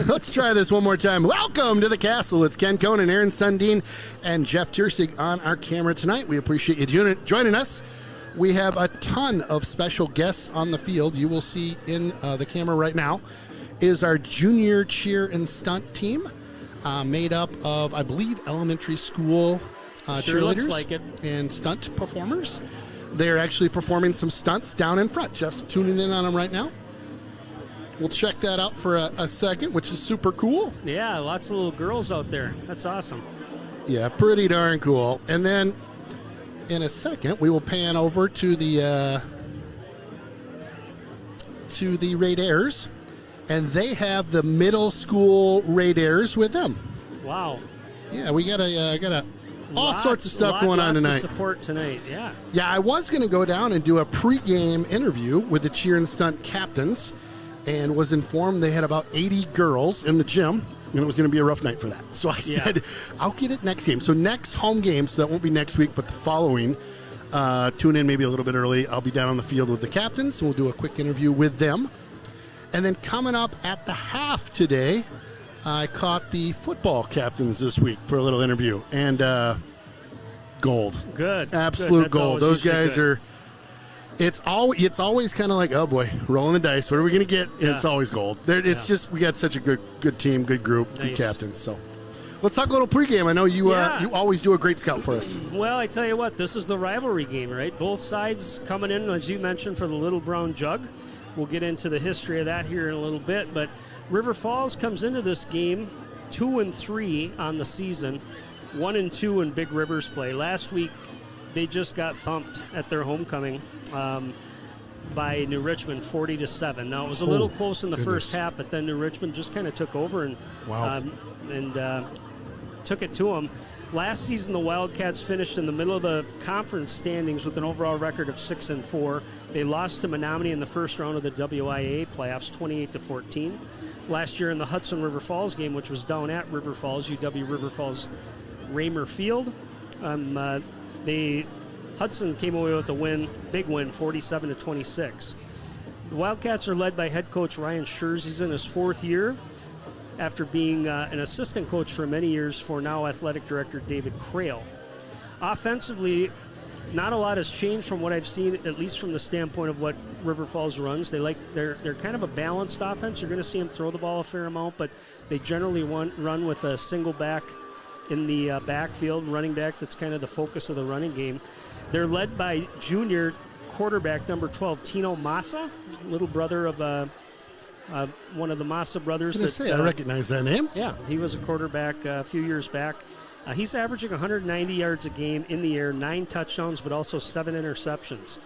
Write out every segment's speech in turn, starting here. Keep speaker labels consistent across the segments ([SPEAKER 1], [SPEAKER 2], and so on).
[SPEAKER 1] Let's try this one more time. Welcome to the castle. It's Ken Cohn and Aaron Sundin and Jeff Tiersig on our camera tonight. We appreciate you joining us. We have a ton of special guests on the field. You will see in the camera right now is our junior cheer and stunt team, made up of, I believe, elementary school cheerleaders
[SPEAKER 2] like it.
[SPEAKER 1] And stunt performers. They're actually performing some stunts down in front. Jeff's tuning in on them right now. We'll check that out for a second, which is super cool.
[SPEAKER 2] Yeah, lots of little girls out there. That's awesome.
[SPEAKER 1] Yeah, pretty darn cool. And then in a second, we will pan over to the Raiders, and they have the middle school Raiders with them.
[SPEAKER 2] Wow.
[SPEAKER 1] Yeah, we got all sorts of stuff going on tonight.
[SPEAKER 2] Lots of support tonight, yeah.
[SPEAKER 1] Yeah, I was going to go down and do a pregame interview with the cheer and stunt captains, and was informed they had about 80 girls in the gym, and it was going to be a rough night for that. So I said, I'll get it next game. So next home game, so that won't be next week, but the following, tune in maybe a little bit early. I'll be down on the field with the captains, and we'll do a quick interview with them. And then coming up at the half today, I caught the football captains this week for a little interview, and gold.
[SPEAKER 2] Good.
[SPEAKER 1] Absolute
[SPEAKER 2] good.
[SPEAKER 1] gold. Those guys are... It's always kind of like, oh boy, rolling the dice. What are we going to get? And it's always gold. It's just, we got such a good team, good group, good captains. So let's talk a little pregame. I know you always do a great scout for us.
[SPEAKER 2] Well, I tell you what, this is the rivalry game, right? Both sides coming in, as you mentioned, for the Little Brown Jug. We'll get into the history of that here in a little bit. But River Falls comes into this game 2-3 on the season, 1-2 in Big Rivers play. Last week, they just got thumped at their homecoming by New Richmond, 40-7. Now, it was a little close in the first half, but then New Richmond just kind of took over and took it to them. Last season, the Wildcats finished in the middle of the conference standings with an overall record of 6-4. They lost to Menominee in the first round of the WIAA playoffs, 28-14. Last year in the Hudson River Falls game, which was down at River Falls, UW River Falls Raymer Field, Hudson came away with a win, big win, 47-26. The Wildcats are led by head coach Ryan Scherz. He's in his fourth year after being an assistant coach for many years for now athletic director David Crail. Offensively, not a lot has changed from what I've seen, at least from the standpoint of what River Falls runs. They're kind of a balanced offense. You're going to see them throw the ball a fair amount, but they generally run with a single back in the backfield, running back. That's kind of the focus of the running game. They're led by junior quarterback number 12, Tino Massa, little brother of one of the Massa brothers.
[SPEAKER 1] I recognize that name.
[SPEAKER 2] Yeah, he was a quarterback a few years back. He's averaging 190 yards a game in the air, 9 touchdowns, but also 7 interceptions.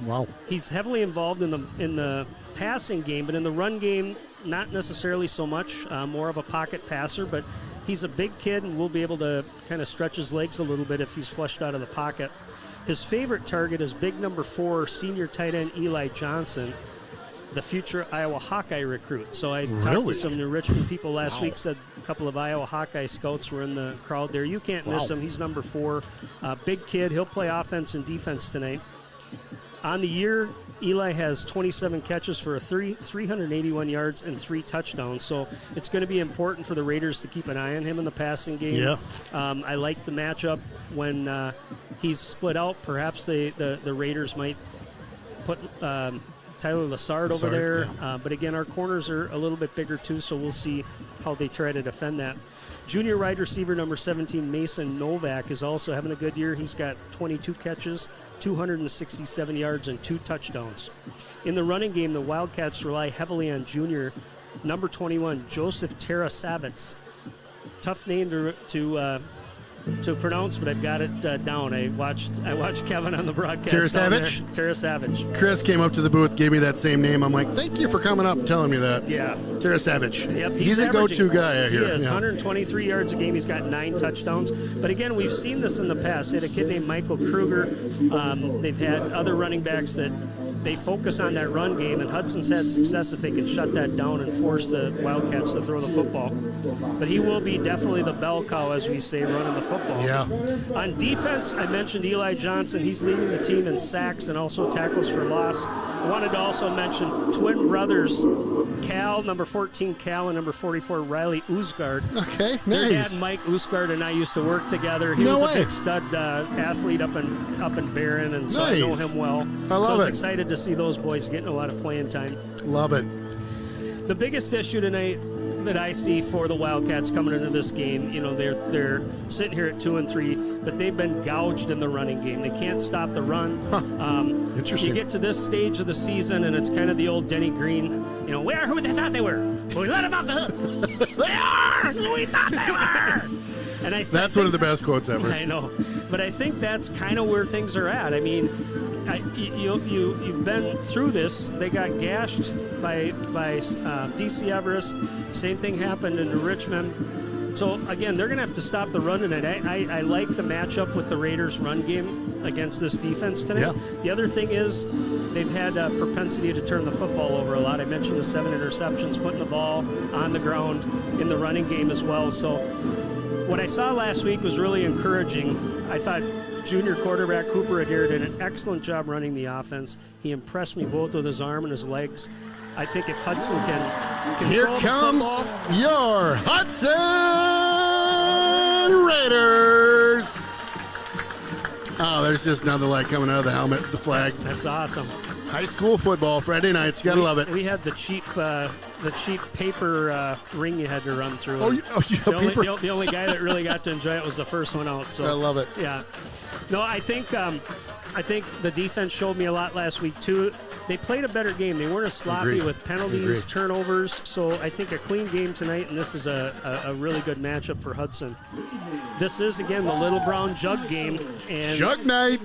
[SPEAKER 1] Wow.
[SPEAKER 2] He's heavily involved in the passing game, but in the run game, not necessarily so much. More of a pocket passer, but he's a big kid and will be able to kind of stretch his legs a little bit if he's flushed out of the pocket. His favorite target is big number 4, senior tight end Eli Johnson, the future Iowa Hawkeye recruit. So I talked to some New Richmond people last week, said a couple of Iowa Hawkeye scouts were in the crowd there. You can't miss him. He's number 4. Big kid. He'll play offense and defense tonight. On the year, Eli has 27 catches for 381 yards and 3 touchdowns. So it's going to be important for the Raiders to keep an eye on him in the passing game.
[SPEAKER 1] Yeah.
[SPEAKER 2] I like the matchup when he's split out. Perhaps the Raiders might put Tyler Lassard over there. Yeah. But again, our corners are a little bit bigger too, so we'll see how they try to defend that. Junior wide receiver number 17, Mason Novak, is also having a good year. He's got 22 catches, 267 yards, and 2 touchdowns. In the running game, the Wildcats rely heavily on junior number 21, Joseph Tarasavitz. Tough name to pronounce, but I've got it down. I watched Kevin on the broadcast. Tarasavitz.
[SPEAKER 1] Chris came up to the booth, gave me that same name. I'm like, thank you for coming up and telling me that.
[SPEAKER 2] Yeah.
[SPEAKER 1] Tarasavitz.
[SPEAKER 2] Yep,
[SPEAKER 1] he's a go-to guy here.
[SPEAKER 2] He is. 123 yards a game. He's got 9 touchdowns. But again, we've seen this in the past. They had a kid named Michael Kruger. They've had other running backs that they focus on that run game, and Hudson's had success if they can shut that down and force the Wildcats to throw the football. But he will be definitely the bell cow, as we say, running the football.
[SPEAKER 1] Yeah.
[SPEAKER 2] On defense, I mentioned Eli Johnson. He's leading the team in sacks and also tackles for loss. wanted to also mention twin brothers, Cal, number 14, Cal, and number 44, Riley Oosgaard.
[SPEAKER 1] Okay,
[SPEAKER 2] Their
[SPEAKER 1] nice.
[SPEAKER 2] dad, Mike Oosgaard, and I used to work together. He
[SPEAKER 1] No
[SPEAKER 2] was
[SPEAKER 1] way.
[SPEAKER 2] a big stud athlete up in Barron, and so I know
[SPEAKER 1] Nice.
[SPEAKER 2] him well.
[SPEAKER 1] I love
[SPEAKER 2] so I was
[SPEAKER 1] it.
[SPEAKER 2] excited to see those boys getting a lot of playing time.
[SPEAKER 1] Love it.
[SPEAKER 2] The biggest issue tonight that I see for the Wildcats coming into this game, they're sitting here at 2-3, but they've been gouged in the running game. They can't stop the run.
[SPEAKER 1] Interesting.
[SPEAKER 2] You get to this stage of the season, and it's kind of the old Denny Green, we are who they thought they were. We let them off the hook. They are who we thought they were. And
[SPEAKER 1] That's one of the best quotes ever.
[SPEAKER 2] I know, but I think that's kind of where things are at. I mean, you've been through this. They got gashed by DC Everest. Same thing happened in Richmond. So again, they're going to have to stop the run tonight. I like the matchup with the Raiders' run game against this defense tonight.
[SPEAKER 1] Yeah.
[SPEAKER 2] The other thing is they've had a propensity to turn the football over a lot. I mentioned the 7 interceptions, putting the ball on the ground in the running game as well. So what I saw last week was really encouraging. I thought junior quarterback Cooper Adair did an excellent job running the offense. He impressed me both with his arm and his legs. I think if Hudson can
[SPEAKER 1] Here
[SPEAKER 2] control
[SPEAKER 1] comes
[SPEAKER 2] the football,
[SPEAKER 1] your Hudson Raiders. Oh, there's just nothing like coming out of the helmet, the flag.
[SPEAKER 2] that's awesome.
[SPEAKER 1] High school football, Friday nights. Gotta love it.
[SPEAKER 2] We had the cheap paper ring you had to run through.
[SPEAKER 1] Paper.
[SPEAKER 2] The only guy that really got to enjoy it was the first one out. So
[SPEAKER 1] I love it.
[SPEAKER 2] Yeah. No, I think the defense showed me a lot last week too. They played a better game. They weren't as sloppy
[SPEAKER 1] Agreed.
[SPEAKER 2] with penalties, turnovers. So I think a clean game tonight, and this is a really good matchup for Hudson. This is, again, the Little Brown Jug game. And
[SPEAKER 1] Jug night.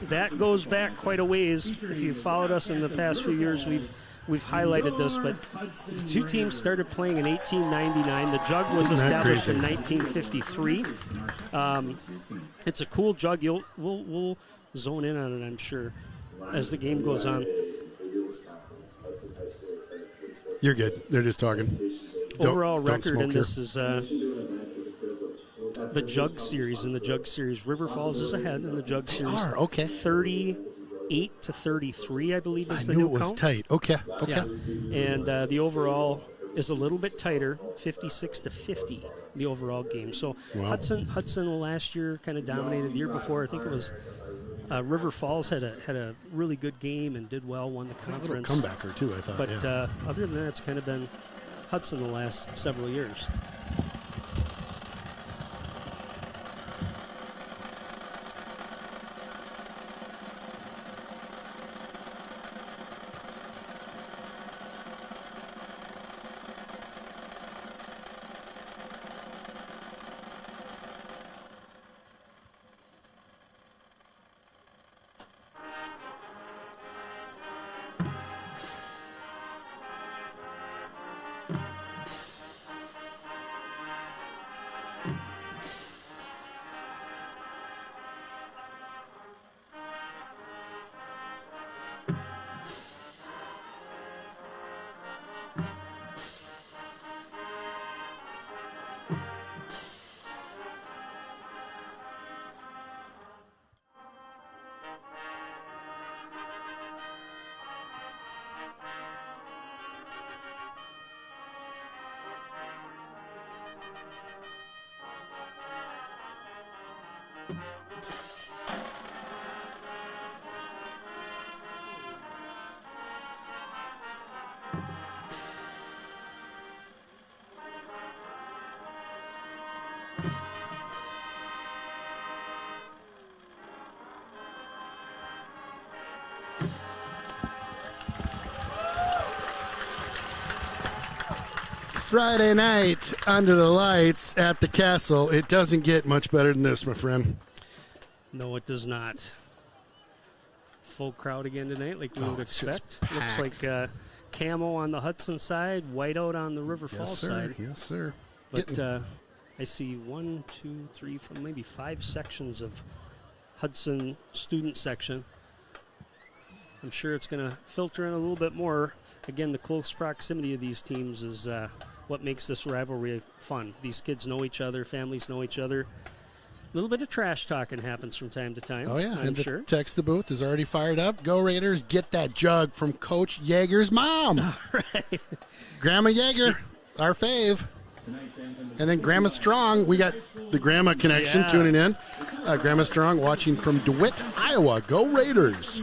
[SPEAKER 2] that goes back quite a ways. If you've followed us in the past few years, we've highlighted this, but the two teams started playing in 1899. The Jug was established in 1953. It's a cool jug. We'll zone in on it, I'm sure, as the game goes on.
[SPEAKER 1] You're good. They're just talking.
[SPEAKER 2] Overall
[SPEAKER 1] don't
[SPEAKER 2] record
[SPEAKER 1] smoke
[SPEAKER 2] in
[SPEAKER 1] here.
[SPEAKER 2] this is the Jug Series. In the Jug Series, River Falls is ahead in the Jug Series.
[SPEAKER 1] Okay.
[SPEAKER 2] 38-33, I believe, is the
[SPEAKER 1] I knew
[SPEAKER 2] new
[SPEAKER 1] it was
[SPEAKER 2] count.
[SPEAKER 1] tight. Okay.
[SPEAKER 2] Yeah. And the overall is a little bit tighter, 56-50, the overall game. So
[SPEAKER 1] Wow.
[SPEAKER 2] Hudson last year kind of dominated. The year before, I think it was River Falls had a really good game and did well, won the
[SPEAKER 1] A little
[SPEAKER 2] conference.
[SPEAKER 1] comebacker, too, I thought.
[SPEAKER 2] But
[SPEAKER 1] yeah.
[SPEAKER 2] other than that, it's kind of been Hudson the last several years.
[SPEAKER 1] Friday night under the lights at the castle. It doesn't get much better than this, my friend.
[SPEAKER 2] No, it does not. Full crowd again tonight, like we would
[SPEAKER 1] it's just
[SPEAKER 2] expect. Looks
[SPEAKER 1] packed.
[SPEAKER 2] like camo on the Hudson side, whiteout on the River
[SPEAKER 1] Yes,
[SPEAKER 2] Falls
[SPEAKER 1] sir.
[SPEAKER 2] side.
[SPEAKER 1] Yes, sir.
[SPEAKER 2] But I see 1, 2, 3, 4, maybe 5 sections of Hudson student section. I'm sure it's going to filter in a little bit more. Again, the close proximity of these teams is what makes this rivalry fun. These kids know each other, families know each other. little bit of trash talking happens from time to time.
[SPEAKER 1] Oh, yeah.
[SPEAKER 2] I'm
[SPEAKER 1] and the
[SPEAKER 2] sure.
[SPEAKER 1] text the booth is already fired up. Go Raiders, get that jug from Coach Yeager's mom.
[SPEAKER 2] All right.
[SPEAKER 1] Grandma Yeager, our fave. And then Grandma Strong, we got the Grandma connection tuning in. Grandma Strong watching from DeWitt, Iowa. Go Raiders.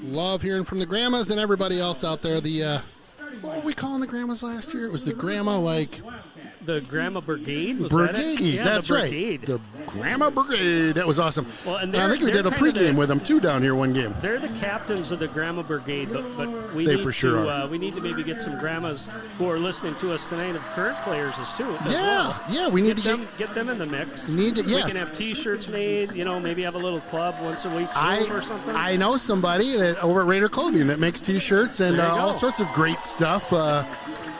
[SPEAKER 1] Love hearing from the grandmas and everybody else out there. What were we calling the grandmas last year? It was the grandma,
[SPEAKER 2] The Grandma Brigade? Was
[SPEAKER 1] Brigade.
[SPEAKER 2] That it? Yeah,
[SPEAKER 1] That's
[SPEAKER 2] the
[SPEAKER 1] right.
[SPEAKER 2] Brigade.
[SPEAKER 1] The Grandma Brigade. That was awesome.
[SPEAKER 2] Well, and
[SPEAKER 1] I think we did a pregame with them, too, down here one game.
[SPEAKER 2] They're the captains of the Grandma Brigade, but we
[SPEAKER 1] They
[SPEAKER 2] need
[SPEAKER 1] for sure
[SPEAKER 2] to we need to maybe get some grandmas who are listening to us tonight of current players as
[SPEAKER 1] Yeah,
[SPEAKER 2] well.
[SPEAKER 1] yeah, we need to
[SPEAKER 2] get them in the mix.
[SPEAKER 1] Need to,
[SPEAKER 2] We
[SPEAKER 1] yes.
[SPEAKER 2] can have T-shirts made. Maybe have a little club once a week Zoom or something.
[SPEAKER 1] I know somebody over at Raider Clothing that makes T-shirts and
[SPEAKER 2] There you
[SPEAKER 1] all
[SPEAKER 2] go.
[SPEAKER 1] sorts of great stuff.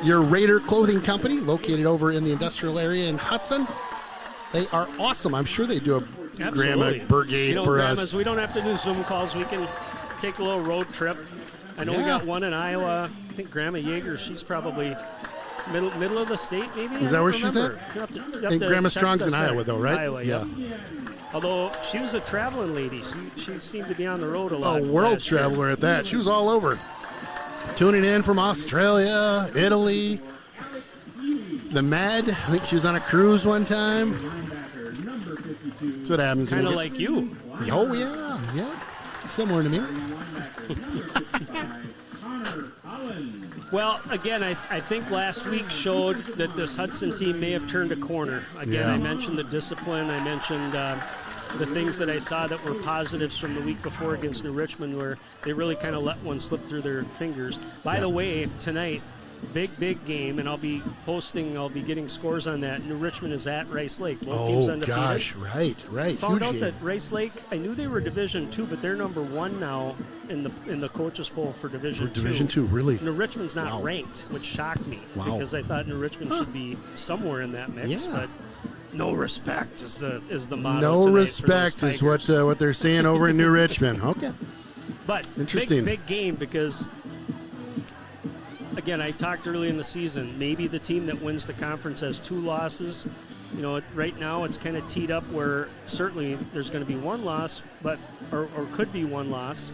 [SPEAKER 1] Your Raider Clothing Company, located over in the industrial area in Hudson. They are awesome. I'm sure they do a Grandma
[SPEAKER 2] Absolutely.
[SPEAKER 1] Brigade for
[SPEAKER 2] grandmas,
[SPEAKER 1] us.
[SPEAKER 2] we don't have to do Zoom calls. We can take a little road trip. I know we got one in Iowa. I think Grandma Yeager, she's probably middle of the state, maybe.
[SPEAKER 1] Is that where she's at? And Grandma Strong's in Iowa, though, right?
[SPEAKER 2] Iowa, yeah. Although she was a traveling lady. She seemed to be on the road a lot.
[SPEAKER 1] A world traveler at that. She was all over. Tuning in from Australia, Italy, the Med. I think she was on a cruise one time. That's what happens.
[SPEAKER 2] Kind of like you.
[SPEAKER 1] Oh, yeah. Similar to me.
[SPEAKER 2] Well, again, I think last week showed that this Hudson team may have turned a corner. Again, I mentioned the discipline. I mentioned the things that I saw that were positives from the week before against New Richmond, where they really kind of let one slip through their fingers. By the way, tonight, big game, and I'll be getting scores on that. New Richmond is at Rice Lake. Both teams undefeated.
[SPEAKER 1] Oh, gosh, right.
[SPEAKER 2] Found
[SPEAKER 1] Huge
[SPEAKER 2] out
[SPEAKER 1] game.
[SPEAKER 2] that Rice Lake, I knew they were Division II, but they're number 1 now in the coaches poll for Division II.
[SPEAKER 1] Division II, really?
[SPEAKER 2] New Richmond's not ranked, which shocked me because I thought New Richmond should be somewhere in that mix.
[SPEAKER 1] Yeah.
[SPEAKER 2] But no respect is the motto.
[SPEAKER 1] No
[SPEAKER 2] tonight
[SPEAKER 1] respect
[SPEAKER 2] for those
[SPEAKER 1] is what
[SPEAKER 2] Tigers.
[SPEAKER 1] they're saying over in New Richmond. Okay.
[SPEAKER 2] But
[SPEAKER 1] Interesting.
[SPEAKER 2] big game because, again, I talked early in the season, maybe the team that wins the conference has 2 losses. Right now it's kind of teed up where certainly there's going to be 1 loss, but or could be 1 loss.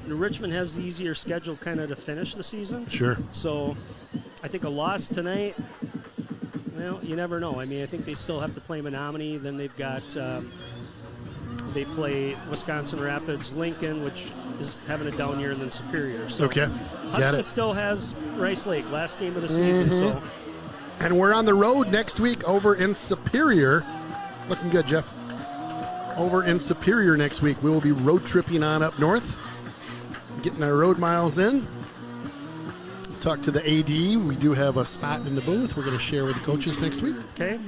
[SPEAKER 2] New Richmond has the easier schedule kind of to finish the season.
[SPEAKER 1] Sure.
[SPEAKER 2] So I think a loss tonight, well, you never know. I mean, I think they still have to play Menominee. Then they've got they play Wisconsin Rapids, Lincoln, which is having a down year, and then Superior. So
[SPEAKER 1] Okay.
[SPEAKER 2] Hudson still has Rice Lake, last game of the season. So
[SPEAKER 1] And we're on the road next week over in Superior. Looking good, Jeff. Over in Superior next week. We will be road tripping on up north, getting our road miles in. Talk to the AD. We do have a spot in the booth we're going to share with the coaches next week.
[SPEAKER 2] okay.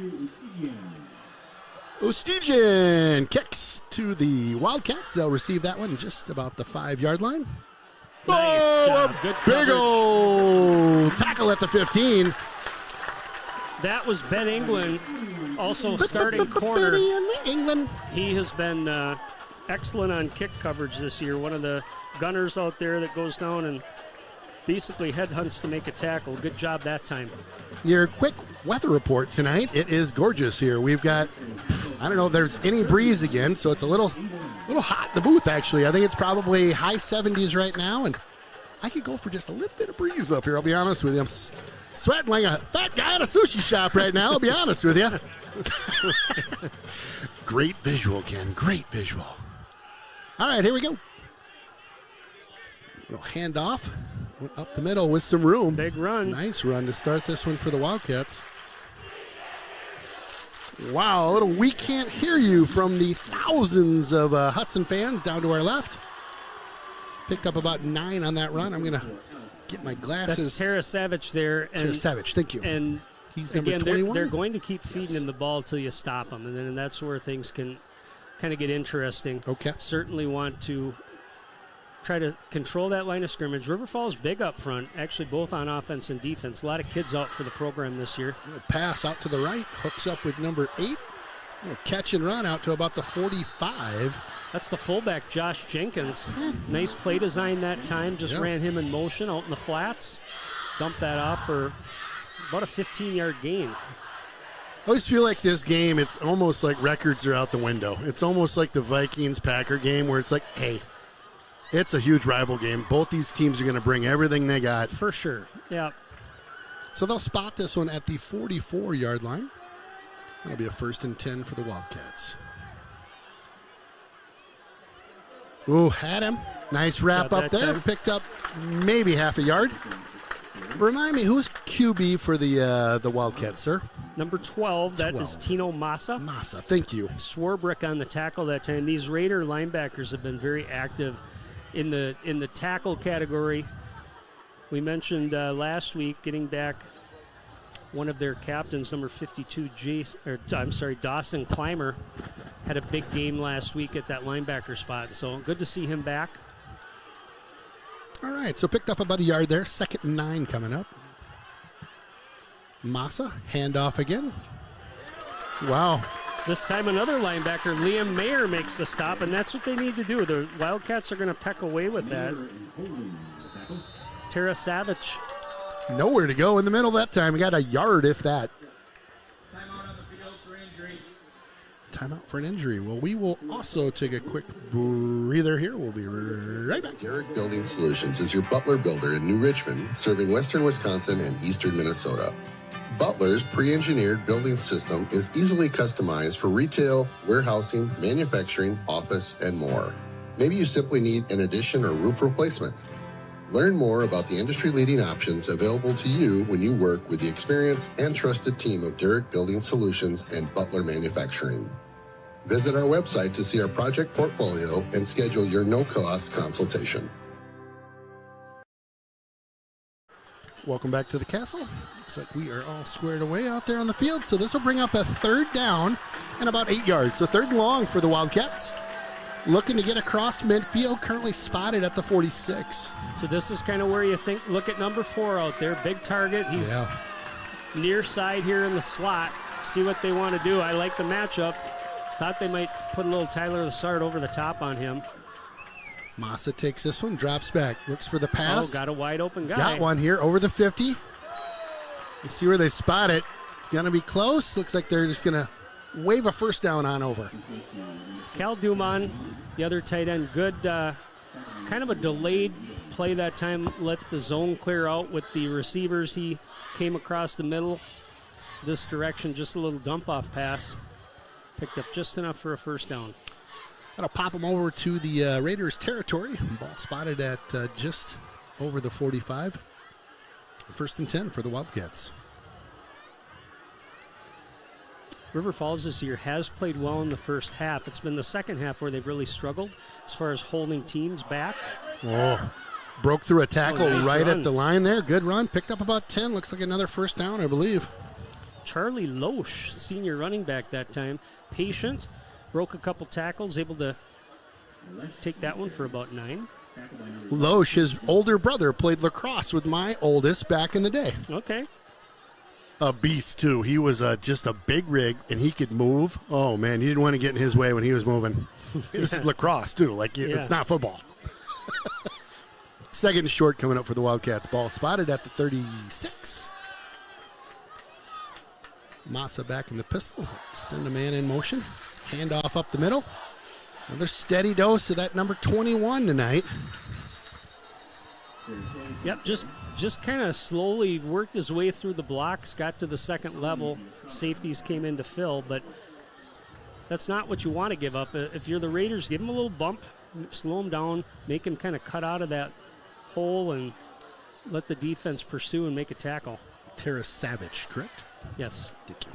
[SPEAKER 1] Ostijian kicks to the Wildcats. They'll receive that one just about the 5-yard line.
[SPEAKER 2] Nice job. Good
[SPEAKER 1] Big
[SPEAKER 2] coverage.
[SPEAKER 1] old tackle at the 15.
[SPEAKER 2] That was Ben England, also starting corner.
[SPEAKER 1] England.
[SPEAKER 2] He has been excellent on kick coverage this year. One of the gunners out there that goes down and basically headhunts to make a tackle. Good job that time.
[SPEAKER 1] Your quick weather report tonight. It is gorgeous here. We've got, I don't know if there's any breeze again, so it's a little hot in the booth, actually. I think it's probably high 70s right now, and I could go for just a little bit of breeze up here, I'll be honest with you. I'm sweating like a fat guy at a sushi shop right now, I'll be honest with you. Great visual, Ken. Great visual. All right, here we go. Little handoff. Went up the middle with some room.
[SPEAKER 2] Big run.
[SPEAKER 1] Nice run to start this one for the Wildcats. Wow, a little "We Can't Hear You" from the thousands of Hudson fans down to our left. Picked up about 9 on that run. I'm going to get my glasses.
[SPEAKER 2] That's Tara Savage there.
[SPEAKER 1] Tara Savage, thank you.
[SPEAKER 2] And
[SPEAKER 1] he's number
[SPEAKER 2] again,
[SPEAKER 1] 21.
[SPEAKER 2] they're going to keep feeding him the ball till you stop them, and then that's where things can kind of get interesting.
[SPEAKER 1] Okay.
[SPEAKER 2] Certainly want to try to control that line of scrimmage. River Falls big up front, actually both on offense and defense. A lot of kids out for the program this year.
[SPEAKER 1] Pass out to the right, hooks up with number 8. Catch and run out to about the 45.
[SPEAKER 2] That's the fullback, Josh Jenkins. Nice play design that time. Just ran him in motion out in the flats. Dumped that off for about a 15-yard gain.
[SPEAKER 1] I always feel like this game, it's almost like records are out the window. It's almost like the Vikings-Packer game where it's like, hey, it's a huge rival game. Both these teams are going to bring everything they got.
[SPEAKER 2] For sure, yeah.
[SPEAKER 1] So they'll spot this one at the 44-yard line. That'll be a 1st and 10 for the Wildcats. Ooh, had him. Nice wrap up there.
[SPEAKER 2] Time.
[SPEAKER 1] Picked up maybe half a yard. Remind me, who's QB for the Wildcats, sir?
[SPEAKER 2] Number 12, that is Tino Massa.
[SPEAKER 1] Massa, thank you.
[SPEAKER 2] Swarbrick on the tackle that time. These Raider linebackers have been very active in the tackle category. We mentioned last week getting back one of their captains, number 52, Dawson Clymer, had a big game last week at that linebacker spot. So good to see him back.
[SPEAKER 1] All right, so picked up about a yard there. 2nd and 9 coming up. Massa, handoff again. Wow.
[SPEAKER 2] This time another linebacker, Liam Mayer, makes the stop, and that's what they need to do. The Wildcats are going to peck away with that. Tara Savage.
[SPEAKER 1] Nowhere to go in the middle that time. We got a yard, if that.
[SPEAKER 3] Timeout on the field for injury.
[SPEAKER 1] Timeout for an injury. Well, we will also take a quick breather here. We'll be right back.
[SPEAKER 4] Derrick Building Solutions is your Butler builder in New Richmond, serving western Wisconsin and eastern Minnesota. Butler's pre-engineered building system is easily customized for retail, warehousing, manufacturing, office, and more. Maybe you simply need an addition or roof replacement. Learn more about the industry-leading options available to you when you work with the experienced and trusted team of Derrick Building Solutions and Butler Manufacturing. Visit our website to see our project portfolio and schedule your no-cost consultation.
[SPEAKER 1] Welcome back to the castle. Looks like we are all squared away out there on the field. So this will bring up a 3rd down and about 8 yards. So 3rd and long for the Wildcats. Looking to get across midfield, currently spotted at the 46.
[SPEAKER 2] So this is kind of where you think, look at number 4 out there, big target. He's near side here in the slot. See what they want to do. I like the matchup. Thought they might put a little Tyler Lassard over the top on him.
[SPEAKER 1] Massa takes this one, drops back, looks for the pass.
[SPEAKER 2] Oh, got a wide open guy.
[SPEAKER 1] Got one here over the 50. You see where they spot it. It's going to be close. Looks like they're just going to wave a 1st down on over.
[SPEAKER 2] Cal Dumont, the other tight end, good, kind of a delayed play that time. Let the zone clear out with the receivers. He came across the middle this direction, just a little dump-off pass. Picked up just enough for a 1st down.
[SPEAKER 1] That'll pop them over to the Raiders territory. Ball spotted at just over the 45. 1st and 10 for the Wildcats.
[SPEAKER 2] River Falls this year has played well in the first half. It's been the second half where they've really struggled as far as holding teams back.
[SPEAKER 1] Oh, broke through a tackle
[SPEAKER 2] nice
[SPEAKER 1] right
[SPEAKER 2] run.
[SPEAKER 1] at the line there. Good run. Picked up about 10. Looks like another 1st down, I believe.
[SPEAKER 2] Charlie Loesch, senior running back that time. Patient, broke a couple tackles, able to take that one for about 9.
[SPEAKER 1] Loesch, his older brother, played lacrosse with my oldest back in the day.
[SPEAKER 2] Okay.
[SPEAKER 1] A beast, too. He was just a big rig, and he could move. Oh, man, you didn't want to get in his way when he was moving. This is lacrosse, too. It's not football. 2nd and short coming up for the Wildcats. Ball spotted at the 36. Massa back in the pistol. Send a man in motion. Handoff up the middle. Another steady dose of that number 21 tonight.
[SPEAKER 2] Yep, just kind of slowly worked his way through the blocks, got to the 2nd level. Safeties came in to fill, but that's not what you want to give up. If you're the Raiders, give him a little bump, slow him down, make him kind of cut out of that hole and let the defense pursue and make a tackle.
[SPEAKER 1] Tara Savage, correct?
[SPEAKER 2] Yes.
[SPEAKER 1] Thank you.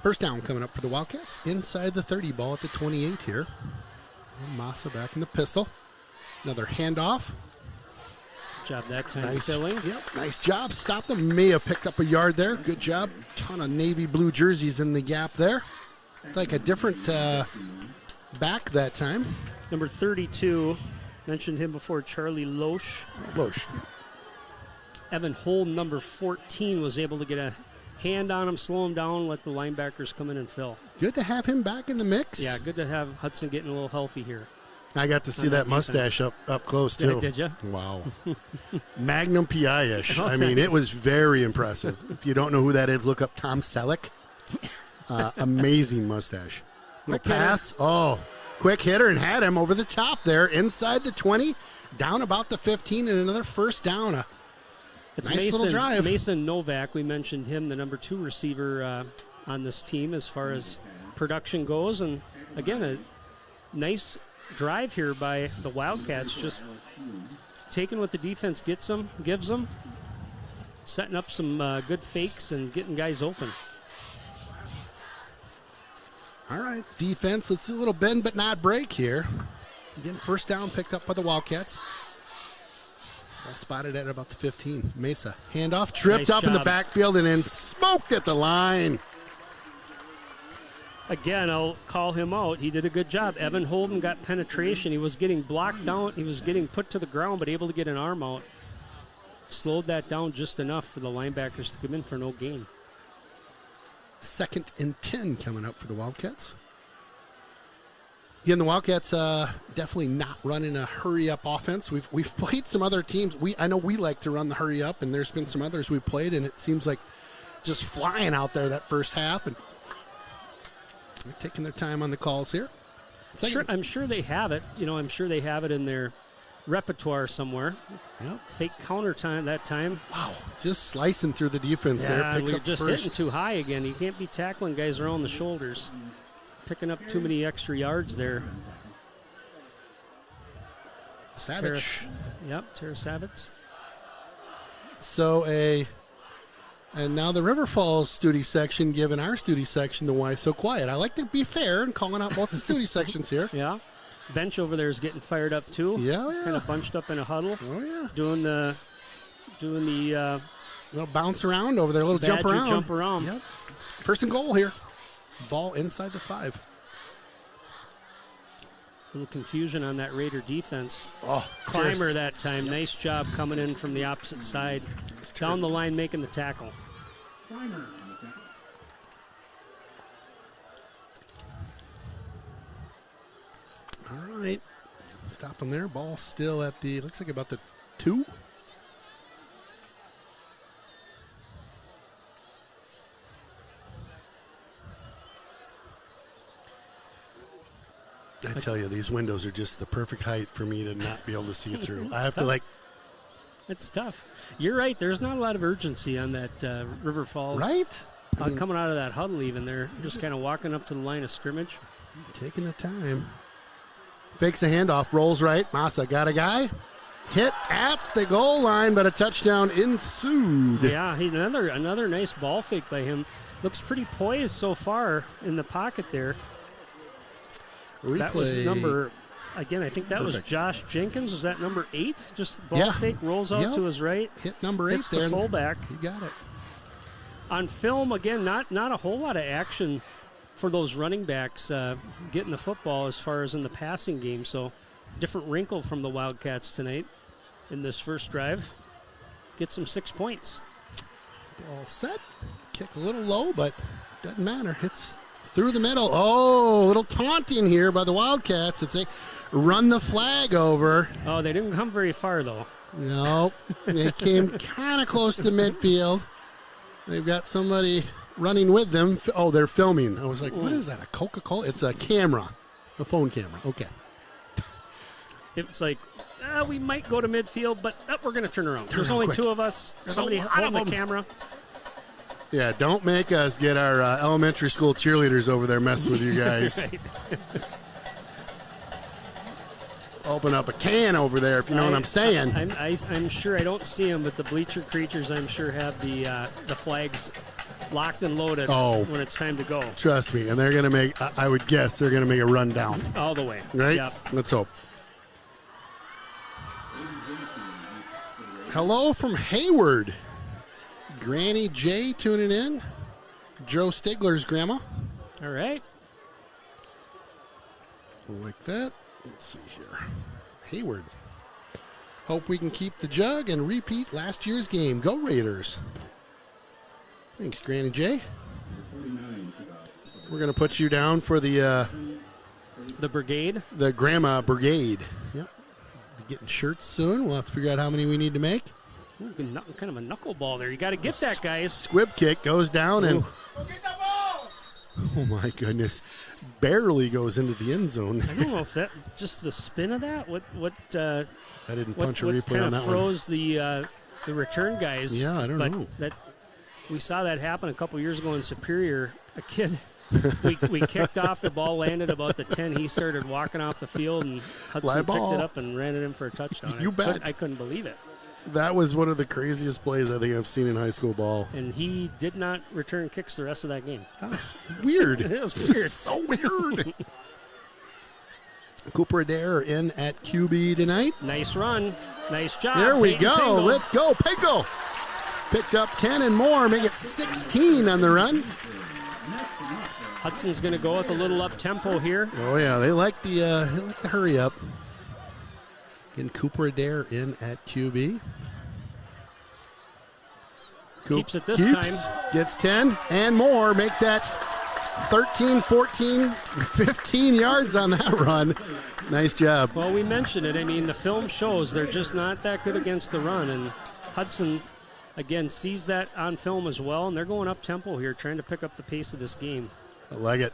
[SPEAKER 1] 1st down coming up for the Wildcats. Inside the 30, ball at the 28 here. And Massa back in the pistol. Another handoff.
[SPEAKER 2] Job that time
[SPEAKER 1] Nice.
[SPEAKER 2] filling.
[SPEAKER 1] Yep, nice job. Stopped them. May have picked up a yard there. Good job. Ton of navy blue jerseys in the gap there. Like a different back that time.
[SPEAKER 2] Number 32, mentioned him before, Charlie Loesch.
[SPEAKER 1] Loesch.
[SPEAKER 2] Evan Holden, number 14, was able to get a hand on him, slow him down, let the linebackers come in and fill.
[SPEAKER 1] Good to have him back in the mix.
[SPEAKER 2] Yeah, good to have Hudson getting a little healthy here.
[SPEAKER 1] I got to see that mustache up close, too.
[SPEAKER 2] Yeah, did you?
[SPEAKER 1] Wow. Magnum PI-ish.
[SPEAKER 2] Oh,
[SPEAKER 1] I mean,
[SPEAKER 2] thanks.
[SPEAKER 1] it was very impressive. If you don't know who that is, look up Tom Selleck. Amazing mustache. Little
[SPEAKER 2] Quick hitter.
[SPEAKER 1] pass. Oh, quick hitter and had him over the top there, inside the 20, down about the 15, and another first down.
[SPEAKER 2] It's
[SPEAKER 1] Nice little drive.
[SPEAKER 2] Mason Novak, we mentioned him, the number 2 receiver on this team as far as production goes. And, again, a nice drive here by the Wildcats, just taking what the defense gives them, setting up some good fakes and getting guys open.
[SPEAKER 1] All right, defense. Let's do a little bend but not break here. Again, first down picked up by the Wildcats. All spotted at about the 15. Mesa, handoff, tripped
[SPEAKER 2] Nice
[SPEAKER 1] up in the
[SPEAKER 2] job.
[SPEAKER 1] backfield and then smoked at the line.
[SPEAKER 2] Again, I'll call him out. He did a good job. Evan Holden got penetration. He was getting blocked down. He was getting put to the ground, but able to get an arm out. Slowed that down just enough for the linebackers to come in for no gain.
[SPEAKER 1] 2nd and 10 coming up for the Wildcats. Again, the Wildcats definitely not running a hurry-up offense. We've played some other teams. I know we like to run the hurry-up, and there's been some others we played, and it seems like just flying out there that first half. And they're taking their time on the calls here.
[SPEAKER 2] I'm sure they have it. I'm sure they have it in their repertoire somewhere.
[SPEAKER 1] Yep.
[SPEAKER 2] Fake counter time that time.
[SPEAKER 1] Wow, just slicing through the defense there.
[SPEAKER 2] Yeah,
[SPEAKER 1] Picks
[SPEAKER 2] we're
[SPEAKER 1] up
[SPEAKER 2] just
[SPEAKER 1] first.
[SPEAKER 2] hitting too high again. You can't be tackling guys around the shoulders. Picking up too many extra yards there.
[SPEAKER 1] Savage.
[SPEAKER 2] Tara Savage.
[SPEAKER 1] So and now the River Falls Studi section giving our Studi section the why so quiet. I like to be fair and calling out both the Studi sections here.
[SPEAKER 2] Yeah. Bench over there is getting fired up too.
[SPEAKER 1] Yeah.
[SPEAKER 2] Kind of bunched up in a huddle.
[SPEAKER 1] Oh yeah.
[SPEAKER 2] Doing the
[SPEAKER 1] Little bounce around over there, a little
[SPEAKER 2] Badger
[SPEAKER 1] jump around.
[SPEAKER 2] Yep.
[SPEAKER 1] First and goal here. Ball inside the 5.
[SPEAKER 2] Little confusion on that Raider defense.
[SPEAKER 1] Oh,
[SPEAKER 2] Clymer
[SPEAKER 1] cheers.
[SPEAKER 2] that time. Nice job coming in from the opposite side. Down the line making the tackle.
[SPEAKER 1] All right. Stop him there. Ball still at looks like about the 2. I tell you, these windows are just the perfect height for me to not be able to see through. I have to
[SPEAKER 2] It's tough. You're right. There's not a lot of urgency on that River Falls.
[SPEAKER 1] right? I mean,
[SPEAKER 2] Coming out of that huddle even. They're just kind of walking up to the line of scrimmage.
[SPEAKER 1] taking the time. Fakes a handoff, rolls right. Massa got a guy. Hit at the goal line, but a touchdown ensued.
[SPEAKER 2] Yeah, another nice ball fake by him. Looks pretty poised so far in the pocket there. That was number, again, I think that was Josh Jenkins. Was that number 8? Just ball fake, rolls out to his right.
[SPEAKER 1] Hit number 8
[SPEAKER 2] hits
[SPEAKER 1] there.
[SPEAKER 2] the fullback.
[SPEAKER 1] You got it.
[SPEAKER 2] On film, again, not a whole lot of action for those running backs getting the football as far as in the passing game. So different wrinkle from the Wildcats tonight in this first drive. Gets them 6 points.
[SPEAKER 1] Ball set. Kick a little low, but doesn't matter. Hits through the middle. Oh, a little taunting here by the Wildcats. It's a run the flag over.
[SPEAKER 2] Oh, they didn't come very far, though.
[SPEAKER 1] No, they came kind of close to midfield. They've got somebody running with them. Oh, they're filming. I was like, what is that, a Coca-Cola? It's a camera, a phone camera. Okay.
[SPEAKER 2] It's like, we might go to midfield, but we're going to turn around. There's only
[SPEAKER 1] quick.
[SPEAKER 2] 2 of us.
[SPEAKER 1] There's
[SPEAKER 2] Somebody
[SPEAKER 1] a lot
[SPEAKER 2] holding
[SPEAKER 1] of
[SPEAKER 2] the
[SPEAKER 1] them.
[SPEAKER 2] camera.
[SPEAKER 1] Yeah, don't make us get our elementary school cheerleaders over there messing with you guys.
[SPEAKER 2] Right.
[SPEAKER 1] Open up a can over there, if you know what I'm saying.
[SPEAKER 2] I'm sure I don't see them, but the bleacher creatures, I'm sure, have the flags locked and loaded when it's time to go.
[SPEAKER 1] Trust me, and they're going to make, I would guess, they're going to make a run down.
[SPEAKER 2] All the way.
[SPEAKER 1] Right?
[SPEAKER 2] Yep.
[SPEAKER 1] Let's hope. Hello from Hayward. Granny J tuning in. Joe Stigler's grandma.
[SPEAKER 2] All right.
[SPEAKER 1] Like that. Let's see here. Hayward. Hope we can keep the jug and repeat last year's game. Go Raiders. Thanks, Granny J. We're going to put you down for the
[SPEAKER 2] The Brigade?
[SPEAKER 1] The Grandma Brigade. Yep. Be getting shirts soon. We'll have to figure out how many we need to make.
[SPEAKER 2] Ooh, kind of a knuckleball there. You got to get that, guys.
[SPEAKER 1] Squib kick goes down and...
[SPEAKER 3] Go get the ball!
[SPEAKER 1] Oh, my goodness. Barely goes into the end zone.
[SPEAKER 2] I don't know if that, just the spin of that,
[SPEAKER 1] I didn't punch a
[SPEAKER 2] what
[SPEAKER 1] replay
[SPEAKER 2] kind
[SPEAKER 1] on
[SPEAKER 2] of
[SPEAKER 1] that one.
[SPEAKER 2] froze the return guys.
[SPEAKER 1] Yeah, I don't know.
[SPEAKER 2] We saw that happen a couple years ago in Superior. A kid, we kicked off, the ball landed about the 10. He started walking off the field, and Hudson picked it up and ran it in for a touchdown.
[SPEAKER 1] You bet.
[SPEAKER 2] I couldn't believe it.
[SPEAKER 1] That was one of the craziest plays I think I've seen in high school ball.
[SPEAKER 2] And he did not return kicks the rest of that game.
[SPEAKER 1] Weird.
[SPEAKER 2] It was weird.
[SPEAKER 1] So weird. Cooper Adair in at QB tonight.
[SPEAKER 2] Nice run. Nice job.
[SPEAKER 1] There we
[SPEAKER 2] Peyton
[SPEAKER 1] go.
[SPEAKER 2] Pingle.
[SPEAKER 1] Let's go. Pingle picked up 10 and more, make it 16 on the run.
[SPEAKER 2] Hudson's going to go with a little up-tempo here.
[SPEAKER 1] Oh, yeah. They like the hurry up. Again, Cooper Adair in at QB.
[SPEAKER 2] Keeps it this time.
[SPEAKER 1] Gets 10 and more. Make that 13, 14, 15 yards on that run. Nice job.
[SPEAKER 2] Well, we mentioned it. I mean, the film shows they're just not that good against the run. And Hudson, again, sees that on film as well. And they're going up-tempo here, trying to pick up the pace of this game.
[SPEAKER 1] I like it.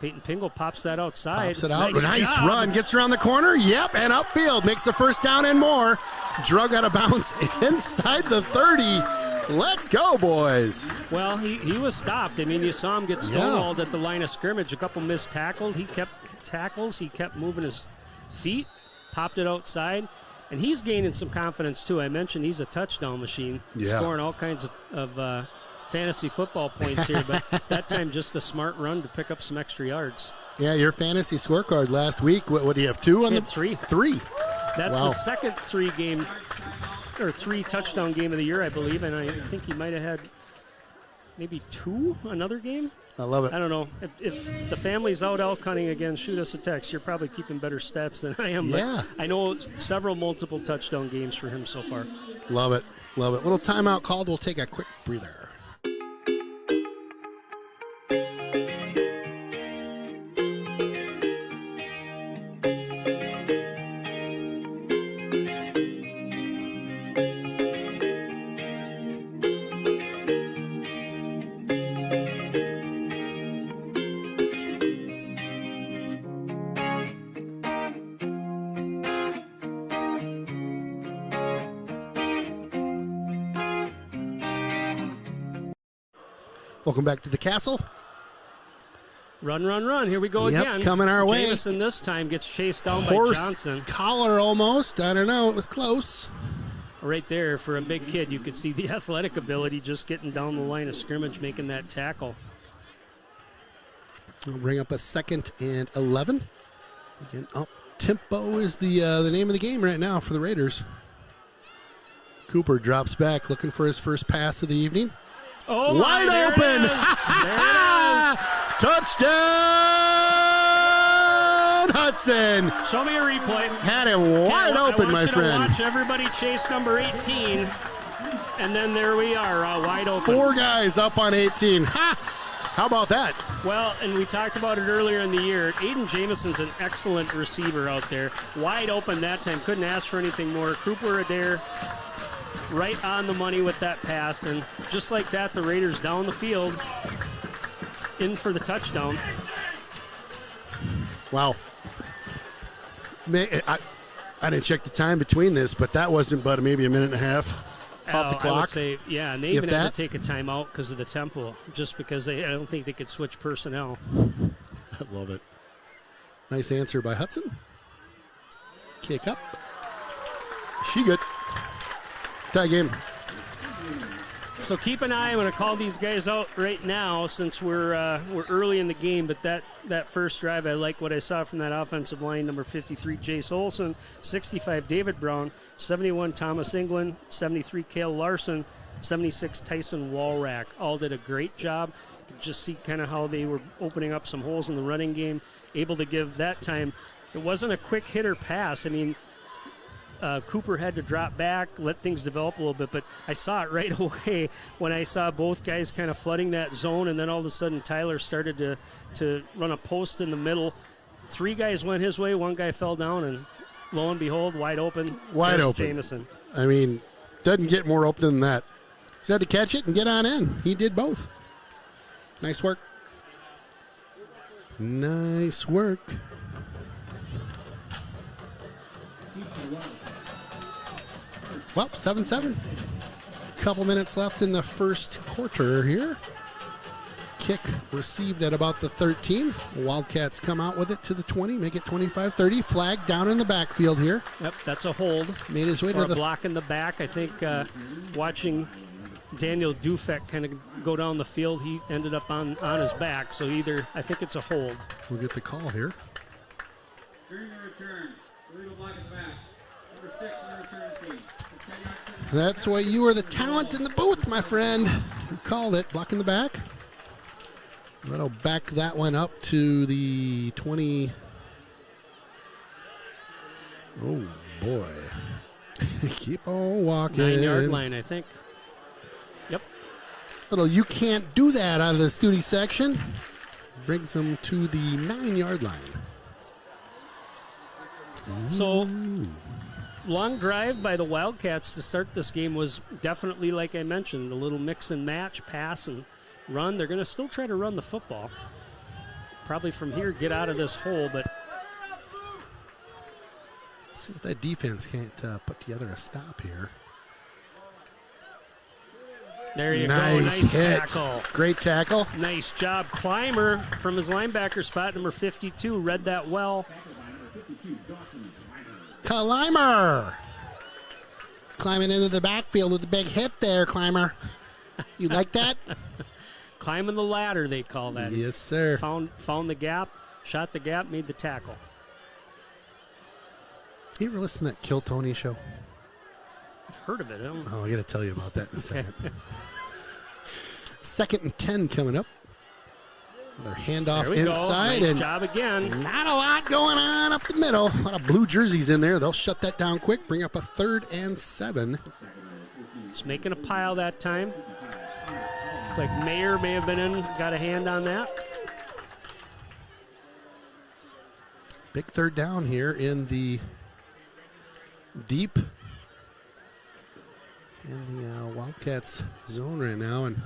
[SPEAKER 2] Peyton Pingle pops that outside.
[SPEAKER 1] Pops it out. Nice
[SPEAKER 2] job.
[SPEAKER 1] run. Gets around the corner. Yep, and upfield. Makes the first down and more. Drug out of bounds inside the 30. Let's go, boys.
[SPEAKER 2] Well, he was stopped. I mean, you saw him get stonewalled at the line of scrimmage. A couple missed tackles. He kept tackles. He kept moving his feet, popped it outside. And he's gaining some confidence, too. I mentioned he's a touchdown machine, scoring all kinds of fantasy football points here, but that time just a smart run to pick up some extra yards.
[SPEAKER 1] Yeah, your fantasy scorecard last week, what do you have, 2 on the?
[SPEAKER 2] Three. That's
[SPEAKER 1] Wow.
[SPEAKER 2] the second three touchdown game of the year, I believe, and I think he might have had maybe 2 another game.
[SPEAKER 1] I love it.
[SPEAKER 2] I don't know. If the family's out elk hunting again, shoot us a text. You're probably keeping better stats than I am,
[SPEAKER 1] Yeah.
[SPEAKER 2] but I know multiple touchdown games for him so far.
[SPEAKER 1] Love it. Little timeout called. We'll take a quick breather. Welcome back to the castle.
[SPEAKER 2] Run. Here we go
[SPEAKER 1] Yep,
[SPEAKER 2] again.
[SPEAKER 1] coming our way.
[SPEAKER 2] Jameson this time gets chased down by
[SPEAKER 1] Horse
[SPEAKER 2] Johnson.
[SPEAKER 1] collar almost. I don't know. It was close.
[SPEAKER 2] Right there, for a big kid, you could see the athletic ability just getting down the line of scrimmage, making that tackle.
[SPEAKER 1] We'll bring up a 2nd and 11. Again, tempo is the name of the game right now for the Raiders. Cooper drops back, looking for his first pass of the evening.
[SPEAKER 2] Oh,
[SPEAKER 1] Wide
[SPEAKER 2] there
[SPEAKER 1] open!
[SPEAKER 2] It is. There it is.
[SPEAKER 1] Touchdown, Hudson!
[SPEAKER 2] Show me a replay.
[SPEAKER 1] Had it wide open, my friend.
[SPEAKER 2] I want you to watch everybody chase number 18, and then there we are, wide open.
[SPEAKER 1] 4 guys up on 18. Ha! How about that?
[SPEAKER 2] Well, and we talked about it earlier in the year. Aiden Jameson's an excellent receiver out there. Wide open that time. Couldn't ask for anything more. Cooper Adair right on the money with that pass. And just like that, the Raiders down the field in for the touchdown.
[SPEAKER 1] Wow. I didn't check the time between this, but that wasn't but maybe a minute and a half off the
[SPEAKER 2] I
[SPEAKER 1] clock.
[SPEAKER 2] would say, yeah, and they even had to take a timeout because of the tempo, just because I don't think they could switch personnel.
[SPEAKER 1] I love it. Nice answer by Hudson. Kick up. She good. Tie game.
[SPEAKER 2] So keep an eye. I'm going to call these guys out right now since we're early in the game. But that first drive, I like what I saw from that offensive line. Number 53, Jace Olson. 65, David Brown. 71, Thomas England. 73, Cale Larson. 76, Tyson Walrack. All did a great job. You could just see kind of how they were opening up some holes in the running game. Able to give that time. It wasn't a quick hitter pass. I mean, Cooper had to drop back, let things develop a little bit, but I saw it right away when I saw both guys kind of flooding that zone, and then all of a sudden Tyler started to run a post in the middle. 3 guys went his way, 1 guy fell down, and lo and behold, wide open.
[SPEAKER 1] Wide
[SPEAKER 2] There's
[SPEAKER 1] open.
[SPEAKER 2] Jamison.
[SPEAKER 1] I mean, doesn't get more open than that. Just had to catch it and get on in. He did both. Nice work. Nice work. Well, 7-7. Couple minutes left in the first quarter here. Kick received at about the 13. Wildcats come out with it to the 20, make it 25-30. Flag down in the backfield here.
[SPEAKER 2] Yep, that's a hold.
[SPEAKER 1] Made his way
[SPEAKER 2] Or
[SPEAKER 1] to
[SPEAKER 2] a
[SPEAKER 1] the
[SPEAKER 2] block in the back. I think watching Daniel Dufek kind of go down the field, he ended up on his back. So I think it's a hold.
[SPEAKER 1] We'll get the call here.
[SPEAKER 3] During the return, the legal block is back. Number 6 in the return team. The 10-yard penalty.
[SPEAKER 1] That's why you are the talent in the booth, my friend. You called it. Block in the back. That'll back that one up to the 20. Oh, boy. Keep on walking.
[SPEAKER 2] 9-yard line, I think. Yep.
[SPEAKER 1] Little you can't do that out of the Studi section. Brings them to the 9-yard line.
[SPEAKER 2] So, long drive by the Wildcats to start this game was definitely, like I mentioned, a little mix and match, pass and run. They're going to still try to run the football. Probably from here get out of this hole, but
[SPEAKER 1] see if that defense can't put together a stop here.
[SPEAKER 2] there you go.
[SPEAKER 1] Nice
[SPEAKER 2] Nice
[SPEAKER 1] hit.
[SPEAKER 2] tackle.
[SPEAKER 1] Great tackle.
[SPEAKER 2] Nice job. Clymer from his linebacker spot, number 52, read that well.
[SPEAKER 1] Clymer. Climbing into the backfield with a big hip there, Clymer. You like that?
[SPEAKER 2] Climbing the ladder, they call that.
[SPEAKER 1] Yes, sir.
[SPEAKER 2] Found the gap, shot the gap, made the tackle.
[SPEAKER 1] You ever listen to that Kill Tony show?
[SPEAKER 2] I've heard of it. I don't know.
[SPEAKER 1] Oh, I got to tell you about that in a second. 2nd and 10 coming up. Another handoff
[SPEAKER 2] There we
[SPEAKER 1] inside.
[SPEAKER 2] go. Nice
[SPEAKER 1] And
[SPEAKER 2] job again.
[SPEAKER 1] not a lot going on up the middle. A lot of blue jerseys in there. They'll shut that down quick. Bring up a 3rd and 7.
[SPEAKER 2] Just making a pile that time. Like Mayer may have been in, got a hand on that.
[SPEAKER 1] Big 3rd down here in the deep in the Wildcats zone right now, and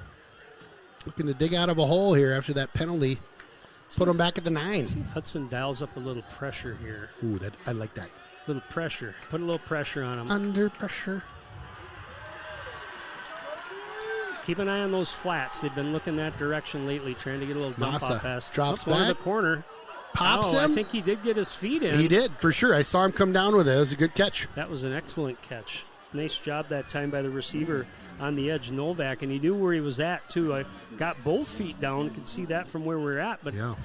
[SPEAKER 1] looking to dig out of a hole here after that penalty. Put them back at the 9.
[SPEAKER 2] See if Hudson dials up a little pressure here.
[SPEAKER 1] Ooh, I like that.
[SPEAKER 2] Little pressure. Put a little pressure on him.
[SPEAKER 1] Under pressure.
[SPEAKER 2] Keep an eye on those flats. They've been looking that direction lately, trying to get a little dump
[SPEAKER 1] Massa
[SPEAKER 2] off pass.
[SPEAKER 1] drops
[SPEAKER 2] Going to the
[SPEAKER 1] back.
[SPEAKER 2] corner.
[SPEAKER 1] Pops
[SPEAKER 2] I
[SPEAKER 1] him.
[SPEAKER 2] think he did get his feet in.
[SPEAKER 1] He did, for sure. I saw him come down with it. It was a good catch.
[SPEAKER 2] That was an excellent catch. Nice job that time by the receiver on the edge, Novak, and he knew where he was at, too. I got both feet down. Could see that from where we're at, but
[SPEAKER 1] Yeah.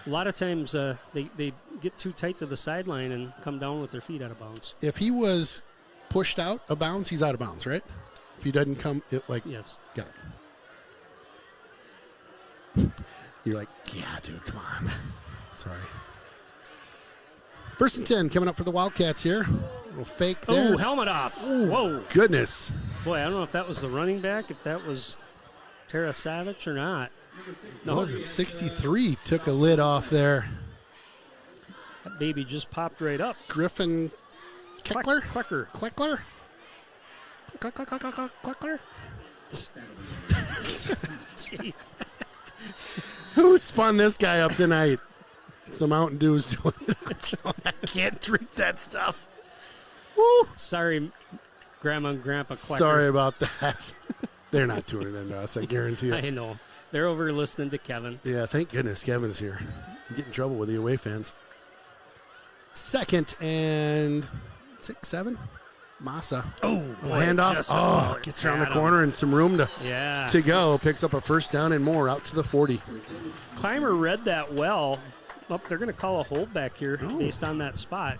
[SPEAKER 2] a lot of times they get too tight to the sideline and come down with their feet out of bounds.
[SPEAKER 1] If he was pushed out of bounds, he's out of bounds, right? If he doesn't come,
[SPEAKER 2] Yes.
[SPEAKER 1] got it. You're like, yeah, dude, come on. Sorry. 1st and 10 coming up for the Wildcats here. A little fake there.
[SPEAKER 2] Oh, helmet off. Whoa.
[SPEAKER 1] Goodness.
[SPEAKER 2] Boy, I don't know if that was the running back, if that was Tara Savage or not.
[SPEAKER 1] No, was it 63 took a lid off there.
[SPEAKER 2] That baby just popped right up.
[SPEAKER 1] Griffin Kleckler?
[SPEAKER 2] Klecker.
[SPEAKER 1] Kleckler? Kleckler?
[SPEAKER 2] Jeez.
[SPEAKER 1] Who spun this guy up tonight? It's the Mountain Dew's doing it. I can't drink that stuff. Woo!
[SPEAKER 2] Sorry, Grandma and Grandpa Klecker.
[SPEAKER 1] Sorry about that. They're not tuning in to us, I guarantee you.
[SPEAKER 2] I know. They're over listening to Kevin.
[SPEAKER 1] Yeah, thank goodness Kevin's here. You get in trouble with the away fans. 2nd and 6, 7. Massa.
[SPEAKER 2] Oh, boy.
[SPEAKER 1] Handoff.
[SPEAKER 2] just
[SPEAKER 1] Oh,
[SPEAKER 2] about
[SPEAKER 1] gets around the
[SPEAKER 2] had him.
[SPEAKER 1] corner and some room
[SPEAKER 2] Yeah.
[SPEAKER 1] to go. Picks up a 1st down and more out to the 40.
[SPEAKER 2] Clymer read that well. Oh, they're going to call a hold back here based on that spot.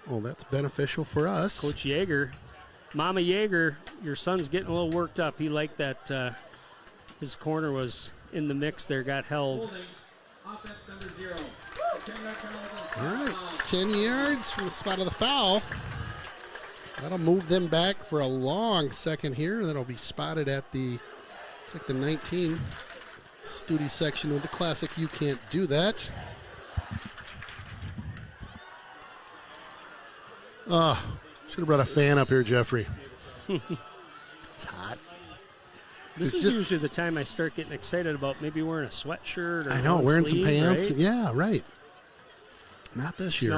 [SPEAKER 1] Well, that's beneficial for us.
[SPEAKER 2] Coach Yeager. Mama Yeager, your son's getting a little worked up. He liked that his corner was in the mix there, got held.
[SPEAKER 3] Holding. Offense number 0. 10-yard penalty.
[SPEAKER 1] All right, 10 yards from the spot of the foul. That'll move them back for a long second here. That'll be spotted at the, looks like the 19. Studi section with the classic You Can't Do That. Oh, should have brought a fan up here, Jeffrey. It's hot.
[SPEAKER 2] This is usually the time I start getting excited about maybe wearing a sweatshirt or
[SPEAKER 1] I know, wearing some pants.
[SPEAKER 2] right?
[SPEAKER 1] Yeah, right. Not this year.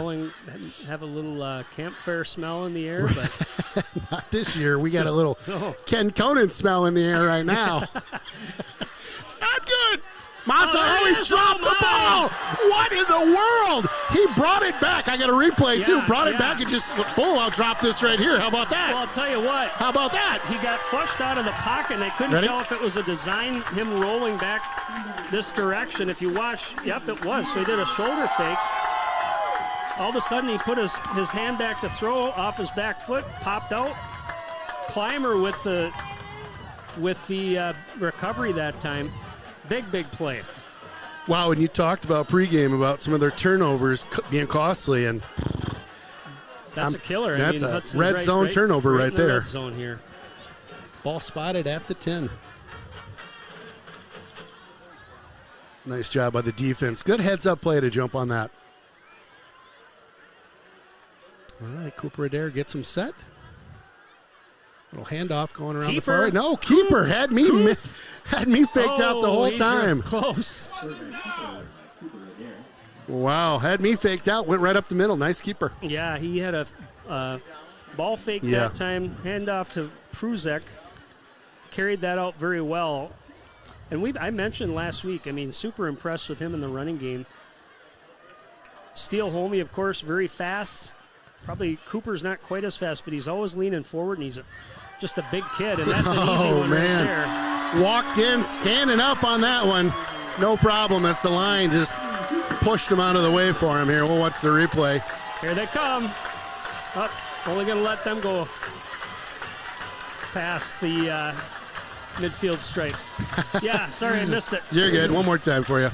[SPEAKER 2] Have a little campfire smell in the air, but
[SPEAKER 1] Not this year. We got a little Ken Conan smell in the air right now. It's not good. Massa always dropped the ball. What in the world? He brought it back. I got a replay, too. Brought it back and just, I'll drop this right here. How about that?
[SPEAKER 2] Well, I'll tell you what.
[SPEAKER 1] How about that?
[SPEAKER 2] He got flushed out of the pocket, and I couldn't tell if it was a design, him rolling back this direction. If you watch, yep, it was. So he did a shoulder fake. All of a sudden, he put his hand back to throw off his back foot, popped out. Clymer with the recovery that time. Big play.
[SPEAKER 1] Wow, and you talked about pregame about some of their turnovers being costly, and
[SPEAKER 2] that's a killer.
[SPEAKER 1] That's a
[SPEAKER 2] Hudson's
[SPEAKER 1] red zone turnover right
[SPEAKER 2] in the
[SPEAKER 1] there.
[SPEAKER 2] Red zone here.
[SPEAKER 1] Ball spotted at the 10. Nice job by the defense. Good heads-up play to jump on that. All right, Cooper Adair gets him set. Little handoff going around the far right. No, keeper had me faked out the whole time.
[SPEAKER 2] Close.
[SPEAKER 1] Wow, had me faked out. Went right up the middle. Nice keeper.
[SPEAKER 2] Yeah, he had a ball fake that time. Handoff to Pruzek. Carried that out very well. And I mentioned last week, super impressed with him in the running game. Steele Homey, of course, very fast. Probably Cooper's not quite as fast, but he's always leaning forward, and he's just a big kid, and that's an easy one right there.
[SPEAKER 1] Walked in, standing up on that one. No problem. That's the line. Just pushed him out of the way for him here. We'll watch the replay.
[SPEAKER 2] Here they come. Only going to let them go past the midfield stripe. Yeah, sorry I missed it.
[SPEAKER 1] You're good. One more time for you.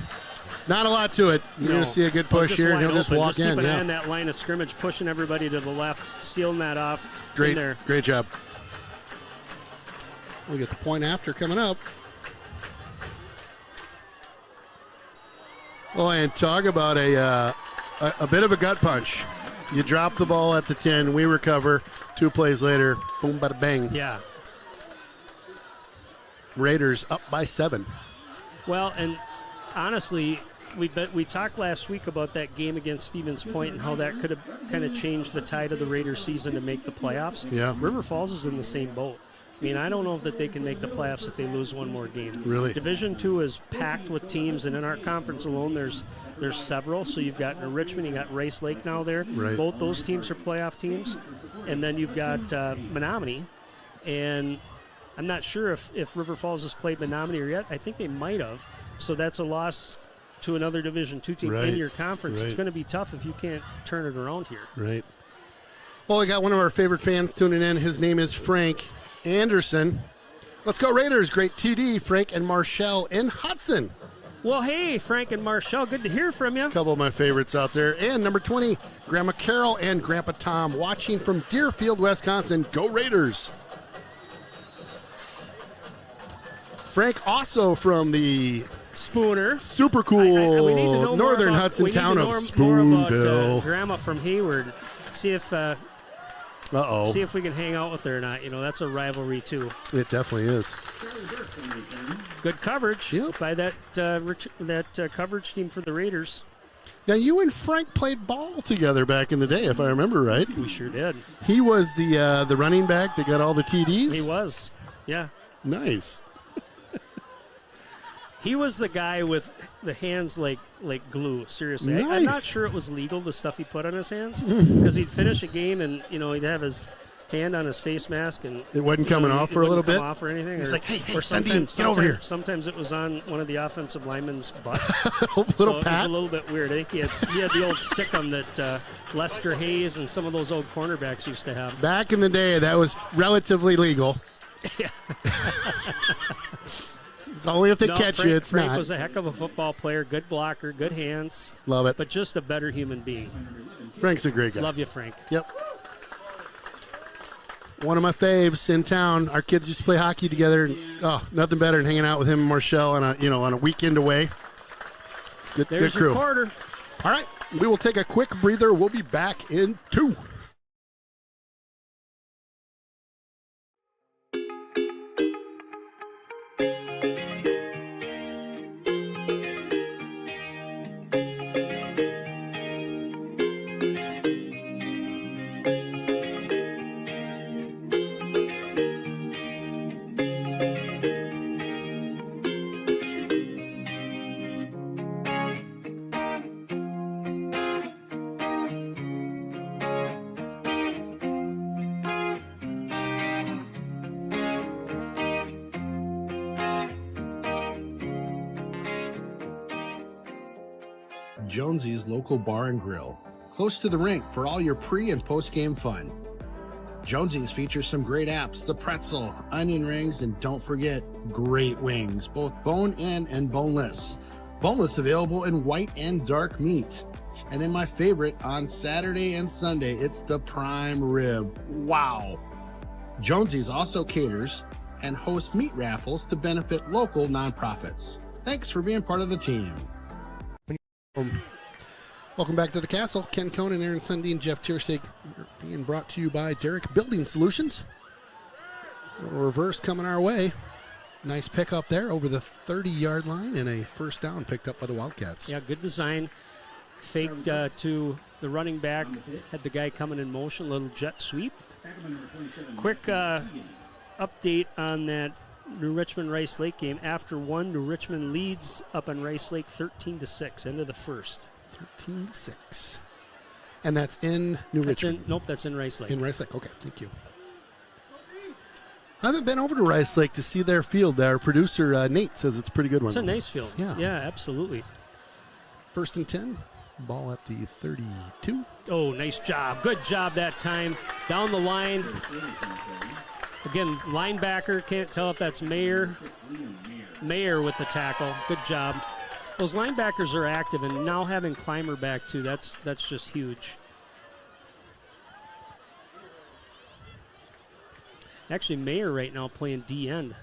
[SPEAKER 1] Not a lot to it. You're going to see a good push here, and he'll just walk in.
[SPEAKER 2] Keep an eye on that line of scrimmage, pushing everybody to the left, sealing that off.
[SPEAKER 1] Great,
[SPEAKER 2] in there.
[SPEAKER 1] Great job. We get the point after coming up. Oh, and talk about a bit of a gut punch. You drop the ball at the 10, we recover. 2 plays later, boom, bada bang.
[SPEAKER 2] Yeah.
[SPEAKER 1] Raiders up by 7.
[SPEAKER 2] Well, and honestly, we talked last week about that game against Stevens Point and how that could have kind of changed the tide of the Raiders season to make the playoffs.
[SPEAKER 1] Yeah.
[SPEAKER 2] River Falls is in the same boat. I don't know if that they can make the playoffs if they lose one more game.
[SPEAKER 1] Really?
[SPEAKER 2] Division II is packed with teams, and in our conference alone, there's several. So you've got Richmond, you got Rice Lake now there.
[SPEAKER 1] Right.
[SPEAKER 2] Both those teams are playoff teams, and then you've got Menominee, and I'm not sure if River Falls has played Menominee yet. I think they might have. So that's a loss to another Division II team in your conference.
[SPEAKER 1] Right.
[SPEAKER 2] It's going to be tough if you can't turn it around here.
[SPEAKER 1] Right. Well, we got one of our favorite fans tuning in. His name is Frank Anderson. Let's go Raiders. Great TD, Frank and Marshall in Hudson.
[SPEAKER 2] Well, hey, Frank and Marshall, good to hear from you.
[SPEAKER 1] A couple of my favorites out there. And number 20, Grandma Carol and Grandpa Tom watching from Deerfield, Wisconsin. Go Raiders. Frank also from the
[SPEAKER 2] Spooner.
[SPEAKER 1] Super cool
[SPEAKER 2] we need to know
[SPEAKER 1] northern
[SPEAKER 2] more about,
[SPEAKER 1] Hudson town of
[SPEAKER 2] more
[SPEAKER 1] Spoonville.
[SPEAKER 2] about, Grandma from Hayward. See if
[SPEAKER 1] Uh-oh.
[SPEAKER 2] see if we can hang out with her or not. That's a rivalry too.
[SPEAKER 1] It definitely is.
[SPEAKER 2] Good coverage
[SPEAKER 1] Yep.
[SPEAKER 2] by that coverage team for the Raiders.
[SPEAKER 1] Now, you and Frank played ball together back in the day, if I remember right.
[SPEAKER 2] We sure did.
[SPEAKER 1] He was the running back that got all the TDs?
[SPEAKER 2] He was. Yeah.
[SPEAKER 1] Nice.
[SPEAKER 2] He was the guy with the hands like glue. Seriously,
[SPEAKER 1] Nice.
[SPEAKER 2] I'm not sure it was legal, the stuff he put on his hands, because he'd finish a game and he'd have his hand on his face mask and
[SPEAKER 1] it wasn't coming off for a little bit.
[SPEAKER 2] Off or anything.
[SPEAKER 1] He's like, hey,
[SPEAKER 2] or
[SPEAKER 1] Cindy, get over here.
[SPEAKER 2] Sometimes it was on one of the offensive linemen's butt.
[SPEAKER 1] little
[SPEAKER 2] so
[SPEAKER 1] pat.
[SPEAKER 2] It was a little bit weird. I think he had the old stickum that Lester Hayes and some of those old cornerbacks used to have.
[SPEAKER 1] Back in the day, that was relatively legal.
[SPEAKER 2] Yeah.
[SPEAKER 1] It's only if they catch you. It's
[SPEAKER 2] Frank
[SPEAKER 1] not.
[SPEAKER 2] was a heck of a football player, good blocker, good hands.
[SPEAKER 1] Love it.
[SPEAKER 2] But just a better human being.
[SPEAKER 1] Frank's a great guy.
[SPEAKER 2] Love you, Frank.
[SPEAKER 1] Yep. One of my faves in town. Our kids used to play hockey together. And, nothing better than hanging out with him and Marshall on a weekend away.
[SPEAKER 2] There's
[SPEAKER 1] good crew.
[SPEAKER 2] Your quarter.
[SPEAKER 1] All right, we will take a quick breather. We'll be back in 2.
[SPEAKER 4] Jonesy's local bar and grill, close to the rink for all your pre- and post-game fun. Jonesy's features some great apps, the pretzel, onion rings, and don't forget, great wings, both bone-in and boneless. Boneless available in white and dark meat. And then my favorite, on Saturday and Sunday, it's the prime rib. Wow! Jonesy's also caters and hosts meat raffles to benefit local nonprofits. Thanks for being part of the team.
[SPEAKER 1] Welcome back to the Castle. Ken Conan, Aaron Sundin, Jeff Tiersig, being brought to you by Derek Building Solutions. A little reverse coming our way. Nice pickup there over the 30-yard line and a first down picked up by the Wildcats.
[SPEAKER 2] Yeah, good design. Faked to the running back, had the guy coming in motion, little jet sweep. Quick update on that New Richmond-Rice Lake game. After 1, New Richmond leads up on Rice Lake 13-6, end of the first.
[SPEAKER 1] 13-6. And that's in New Richmond?
[SPEAKER 2] That's in Rice Lake.
[SPEAKER 1] In Rice Lake, okay, thank you. I haven't been over to Rice Lake to see their field. Our producer, Nate, says it's a pretty good one.
[SPEAKER 2] It's a nice field.
[SPEAKER 1] Yeah,
[SPEAKER 2] absolutely.
[SPEAKER 1] 1st and 10, ball at the 32.
[SPEAKER 2] Oh, nice job. Good job that time. Down the line. Again, linebacker, can't tell if that's Mayer. Mayer with the tackle. Good job. Those linebackers are active, and now having Clymer back, too, that's just huge. Actually, Mayer right now playing D-end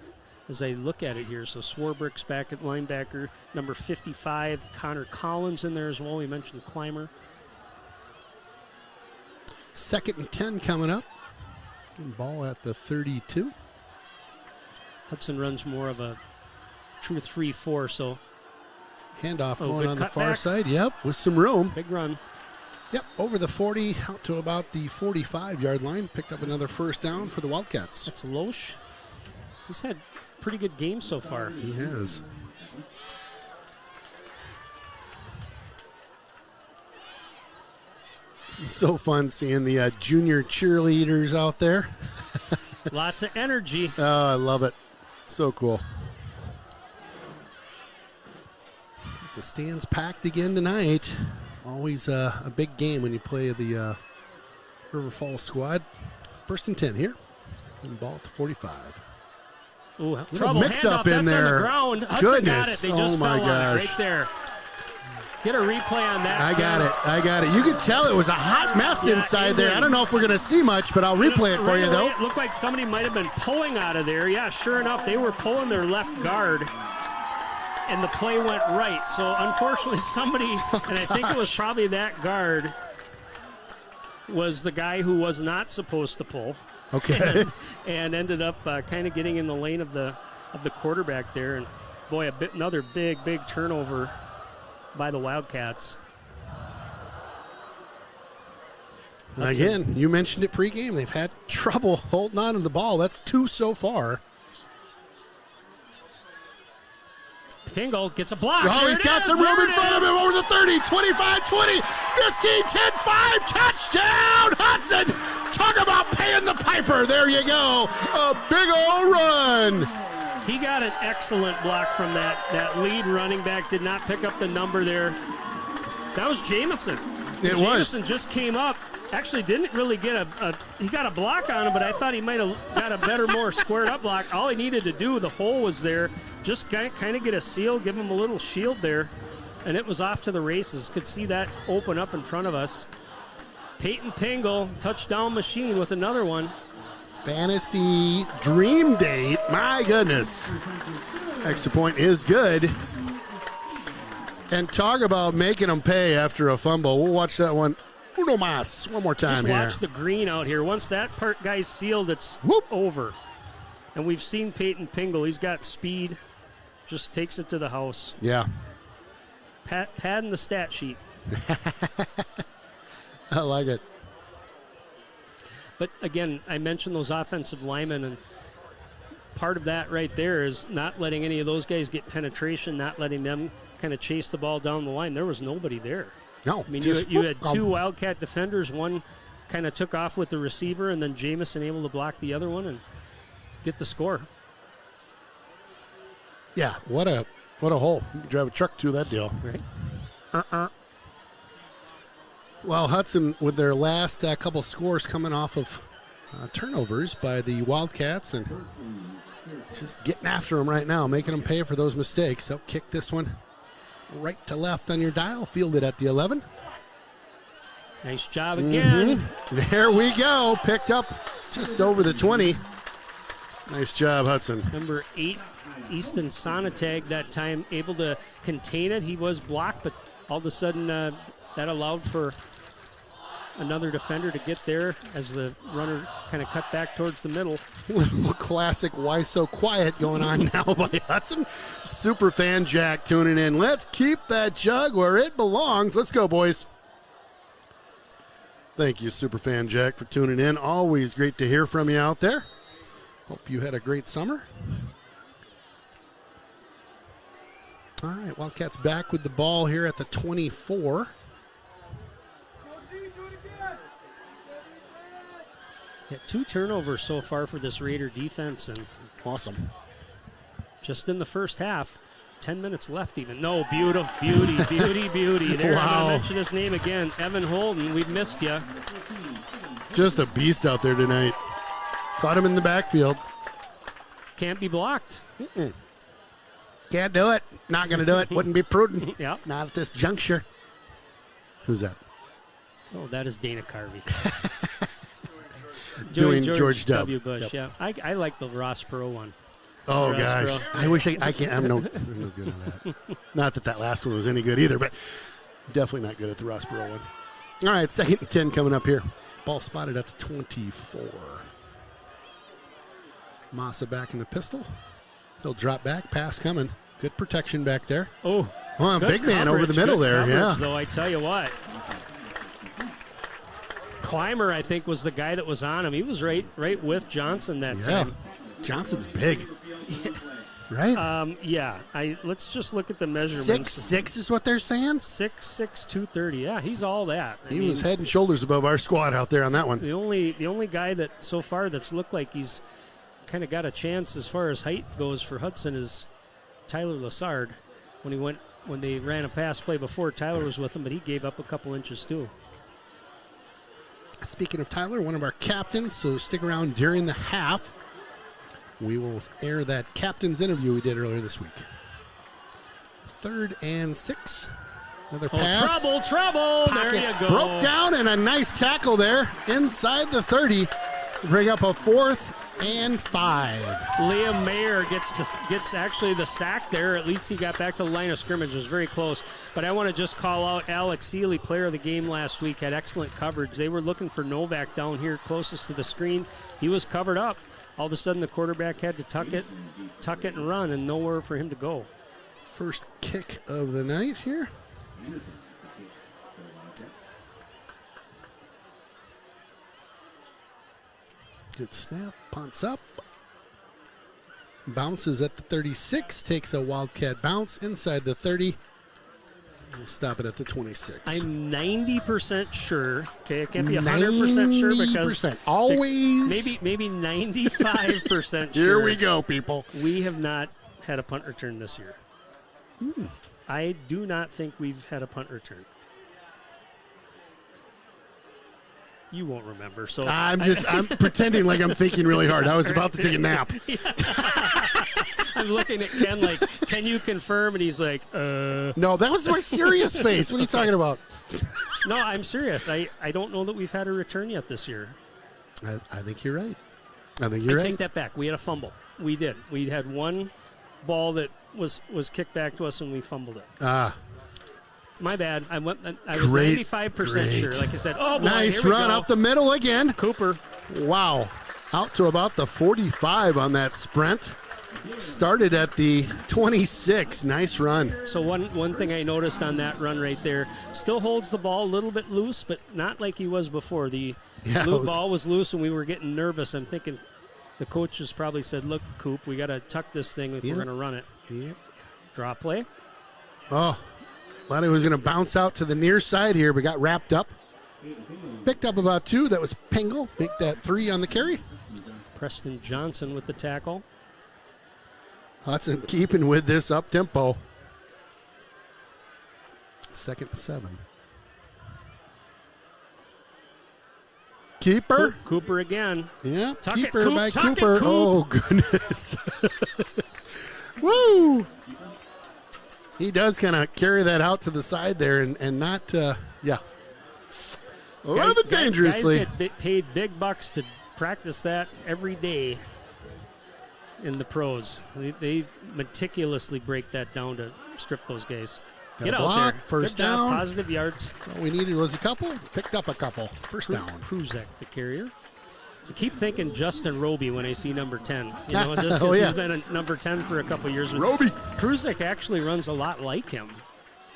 [SPEAKER 2] as I look at it here. So Swarbrick's back at linebacker. Number 55, Connor Collins in there as well. We mentioned Clymer.
[SPEAKER 1] 2nd and 10 coming up. And ball at the 32.
[SPEAKER 2] Hudson runs more of a true 3-4, so.
[SPEAKER 1] Handoff going on the far
[SPEAKER 2] back.
[SPEAKER 1] side. Yep, with some room.
[SPEAKER 2] Big run.
[SPEAKER 1] Yep, over the 40, out to about the 45-yard line. Picked up another first down for the Wildcats.
[SPEAKER 2] That's Loesch. He's had pretty good games so far.
[SPEAKER 1] He has. It's so fun seeing the junior cheerleaders out there.
[SPEAKER 2] Lots of energy.
[SPEAKER 1] Oh, I love it. So cool. The stands packed again tonight. Always a big game when you play the River Falls squad. 1st and 10 here. And ball at the 45.
[SPEAKER 2] Ooh, trouble.
[SPEAKER 1] Mix-up
[SPEAKER 2] in
[SPEAKER 1] in there.
[SPEAKER 2] On the ground. Hudson
[SPEAKER 1] Goodness.
[SPEAKER 2] got it. They just fell on it right there. Get a replay on that.
[SPEAKER 1] I got it. You could tell it was a hot mess inside there. I don't know if we're going to see much, but I'll replay it for you, though.
[SPEAKER 2] It looked like somebody might have been pulling out of there. Yeah, sure enough, they were pulling their left guard, and the play went right. So, unfortunately, somebody, and I think it was probably that guard, was the guy who was not supposed to pull.
[SPEAKER 1] Okay.
[SPEAKER 2] And ended up kind of getting in the lane of the quarterback there. And, boy, another big turnover by the Wildcats.
[SPEAKER 1] And again, you mentioned it pregame. They've had trouble holding on to the ball. That's 2 so far.
[SPEAKER 2] Pingle gets a block.
[SPEAKER 1] Oh, he's got some room in front of him over the 30, 25, 20, 15, 10, 5. Touchdown, Hudson. Talk about paying the piper. There you go. A big old run.
[SPEAKER 2] He got an excellent block from that lead running back. Did not pick up the number there. That was Jamison. Jamison just came up. Actually didn't really get he got a block on him, but I thought he might have got a better, more squared up block. All he needed to do, the hole was there. Just kind of get a seal, give him a little shield there, and it was off to the races. Could see that open up in front of us. Peyton Pingle, touchdown machine with another one.
[SPEAKER 1] fantasy dream date. My goodness. Extra point is good. And talk about making them pay after a fumble. We'll watch that one. Uno mas. One more time
[SPEAKER 2] Just
[SPEAKER 1] here.
[SPEAKER 2] watch the green out here. Once that part guy's sealed, it's over. And we've seen Peyton Pingle. He's got speed. Just takes it to the house.
[SPEAKER 1] Yeah.
[SPEAKER 2] Padding the stat sheet.
[SPEAKER 1] I like it.
[SPEAKER 2] But again, I mentioned those offensive linemen, and part of that right there is not letting any of those guys get penetration, not letting them kind of chase the ball down the line. There was nobody there.
[SPEAKER 1] No.
[SPEAKER 2] I mean, you had two Wildcat defenders. One kind of took off with the receiver, and then Jamison able to block the other one and get the score.
[SPEAKER 1] Yeah, what a hole. You can drive a truck through that deal.
[SPEAKER 2] Right.
[SPEAKER 1] Well, Hudson, with their last couple scores coming off of turnovers by the Wildcats, and just getting after them right now, making them pay for those mistakes. They'll kick this one right to left on your dial, fielded at the 11.
[SPEAKER 2] Nice job again.
[SPEAKER 1] There we go. Picked up just over the 20. Nice job, Hudson.
[SPEAKER 2] Number 8, Easton Sonatag, that time able to contain it. He was blocked, but all of a sudden that allowed for another defender to get there as the runner kind of cut back towards the middle.
[SPEAKER 1] Little classic Why So Quiet going on now by Hudson. Superfan Jack tuning in. Let's keep that jug where it belongs. Let's go, boys. Thank you, Superfan Jack, for tuning in. Always great to hear from you out there. Hope you had a great summer. All right, Wildcats back with the ball here at the 24.
[SPEAKER 2] Yeah, 2 turnovers so far for this Raider defense, and
[SPEAKER 1] Awesome.
[SPEAKER 2] just in the first half. 10 minutes left even. No, beauty. There,
[SPEAKER 1] Wow.
[SPEAKER 2] I'm going to mention his name again. Evan Holden, we missed you.
[SPEAKER 1] Just a beast out there tonight. Caught him in the backfield.
[SPEAKER 2] Can't be blocked.
[SPEAKER 1] Can't do it. Not going to do it. Wouldn't be prudent.
[SPEAKER 2] Yeah.
[SPEAKER 1] Not at this juncture. Who's that?
[SPEAKER 2] Oh, that is Dana Carvey.
[SPEAKER 1] Doing George W.
[SPEAKER 2] Bush,
[SPEAKER 1] Yep.
[SPEAKER 2] yeah. I like the Ross Perot one.
[SPEAKER 1] Oh,
[SPEAKER 2] Ross
[SPEAKER 1] gosh.
[SPEAKER 2] Perot.
[SPEAKER 1] I wish I can't. I'm no good on that. Not that that last one was any good either, but definitely not good at the Ross Perot one. All right, 2nd and 10 coming up here. Ball spotted at the 24. Massa back in the pistol. They'll drop back. Pass coming. Good protection back there.
[SPEAKER 2] Oh,
[SPEAKER 1] Big man over the middle
[SPEAKER 2] good
[SPEAKER 1] there.
[SPEAKER 2] coverage,
[SPEAKER 1] Yeah.
[SPEAKER 2] Though, I tell you what. Clymer, I think, was the guy that was on him. He was right with Johnson that time.
[SPEAKER 1] Johnson's big. Right?
[SPEAKER 2] Yeah. Let's just look at the measurements.
[SPEAKER 1] 6'6" is what they're saying?
[SPEAKER 2] 6'6", 230. Yeah, he's all that.
[SPEAKER 1] He was head and shoulders above our squad out there on that one.
[SPEAKER 2] The only guy that so far that's looked like he's kind of got a chance as far as height goes for Hudson is Tyler Lassard. When they ran a pass play before, Tyler was with him, but he gave up a couple inches too.
[SPEAKER 1] Speaking of Tyler, one of our captains, so stick around during the half. We will air that captain's interview we did earlier this week. 3rd and 6. Another pass.
[SPEAKER 2] Trouble.
[SPEAKER 1] Pocket
[SPEAKER 2] There you go.
[SPEAKER 1] broke down, and a nice tackle there inside the 30. Bring up a 4th and 5.
[SPEAKER 2] Liam Mayer gets actually the sack there. At least he got back to the line of scrimmage. It was very close. But I want to just call out Alex Seeley, player of the game last week, had excellent coverage. They were looking for Novak down here closest to the screen. He was covered up. All of a sudden, the quarterback had to tuck it and run, and nowhere for him to go.
[SPEAKER 1] First kick of the night here. Good snap, punts up. Bounces at the 36, takes a Wildcat bounce inside the 30. We'll stop it at the 26.
[SPEAKER 2] I'm 90% sure. Okay, I can't be 100% sure because
[SPEAKER 1] 90%. Always.
[SPEAKER 2] maybe 95% sure.
[SPEAKER 1] Here we go, people.
[SPEAKER 2] We have not had a punt return this year. I do not think we've had a punt return. You won't remember, so
[SPEAKER 1] I'm pretending like I'm thinking really hard. I was about to take a nap.
[SPEAKER 2] I'm looking at Ken like, can you confirm? And he's like,
[SPEAKER 1] No, that was my serious face. What are you talking about?
[SPEAKER 2] No, I'm serious. I don't know that we've had a return yet this year.
[SPEAKER 1] I think you're right. I think you're
[SPEAKER 2] I
[SPEAKER 1] right.
[SPEAKER 2] take that back. We had a fumble. We did. We had one ball that was kicked back to us, and we fumbled it. My bad. I was 95% sure. Like I said, oh, boy,
[SPEAKER 1] nice
[SPEAKER 2] here we
[SPEAKER 1] run
[SPEAKER 2] go.
[SPEAKER 1] up the middle again.
[SPEAKER 2] Cooper.
[SPEAKER 1] Wow. Out to about the 45 on that sprint. Started at the 26. Nice run.
[SPEAKER 2] So one thing I noticed on that run right there, still holds the ball a little bit loose, but not like he was before. The ball was loose, and we were getting nervous. I'm thinking the coaches probably said, look, Coop, we got to tuck this thing if we're going to run it.
[SPEAKER 1] Yep.
[SPEAKER 2] Draw play.
[SPEAKER 1] Oh, thought it was going to bounce out to the near side here, but got wrapped up. Picked up about 2. That was Pengel. Make that 3 on the carry.
[SPEAKER 2] Preston Johnson with the tackle.
[SPEAKER 1] Hudson keeping with this up tempo. 2nd and 7. Keeper.
[SPEAKER 2] Cooper again.
[SPEAKER 1] Yeah,
[SPEAKER 2] Tuck
[SPEAKER 1] keeper
[SPEAKER 2] it, Coop,
[SPEAKER 1] by
[SPEAKER 2] tuck it,
[SPEAKER 1] Cooper.
[SPEAKER 2] Coop.
[SPEAKER 1] Oh, goodness. Woo! He does kind of carry that out to the side there and not, yeah. Rather dangerously.
[SPEAKER 2] Guys get paid big bucks to practice that every day in the pros. They meticulously break that down to strip those guys.
[SPEAKER 1] Got
[SPEAKER 2] Get
[SPEAKER 1] a
[SPEAKER 2] out
[SPEAKER 1] block,
[SPEAKER 2] there.
[SPEAKER 1] first
[SPEAKER 2] Good job,
[SPEAKER 1] down.
[SPEAKER 2] positive yards.
[SPEAKER 1] All we needed was a couple. Picked up a couple. First down.
[SPEAKER 2] Pruzek, the carrier. I keep thinking Justin Roby when I see number 10. You know, just because
[SPEAKER 1] Oh, yeah.
[SPEAKER 2] he's been a number 10 for a couple years.
[SPEAKER 1] Roby.
[SPEAKER 2] Pruzek actually runs a lot like him.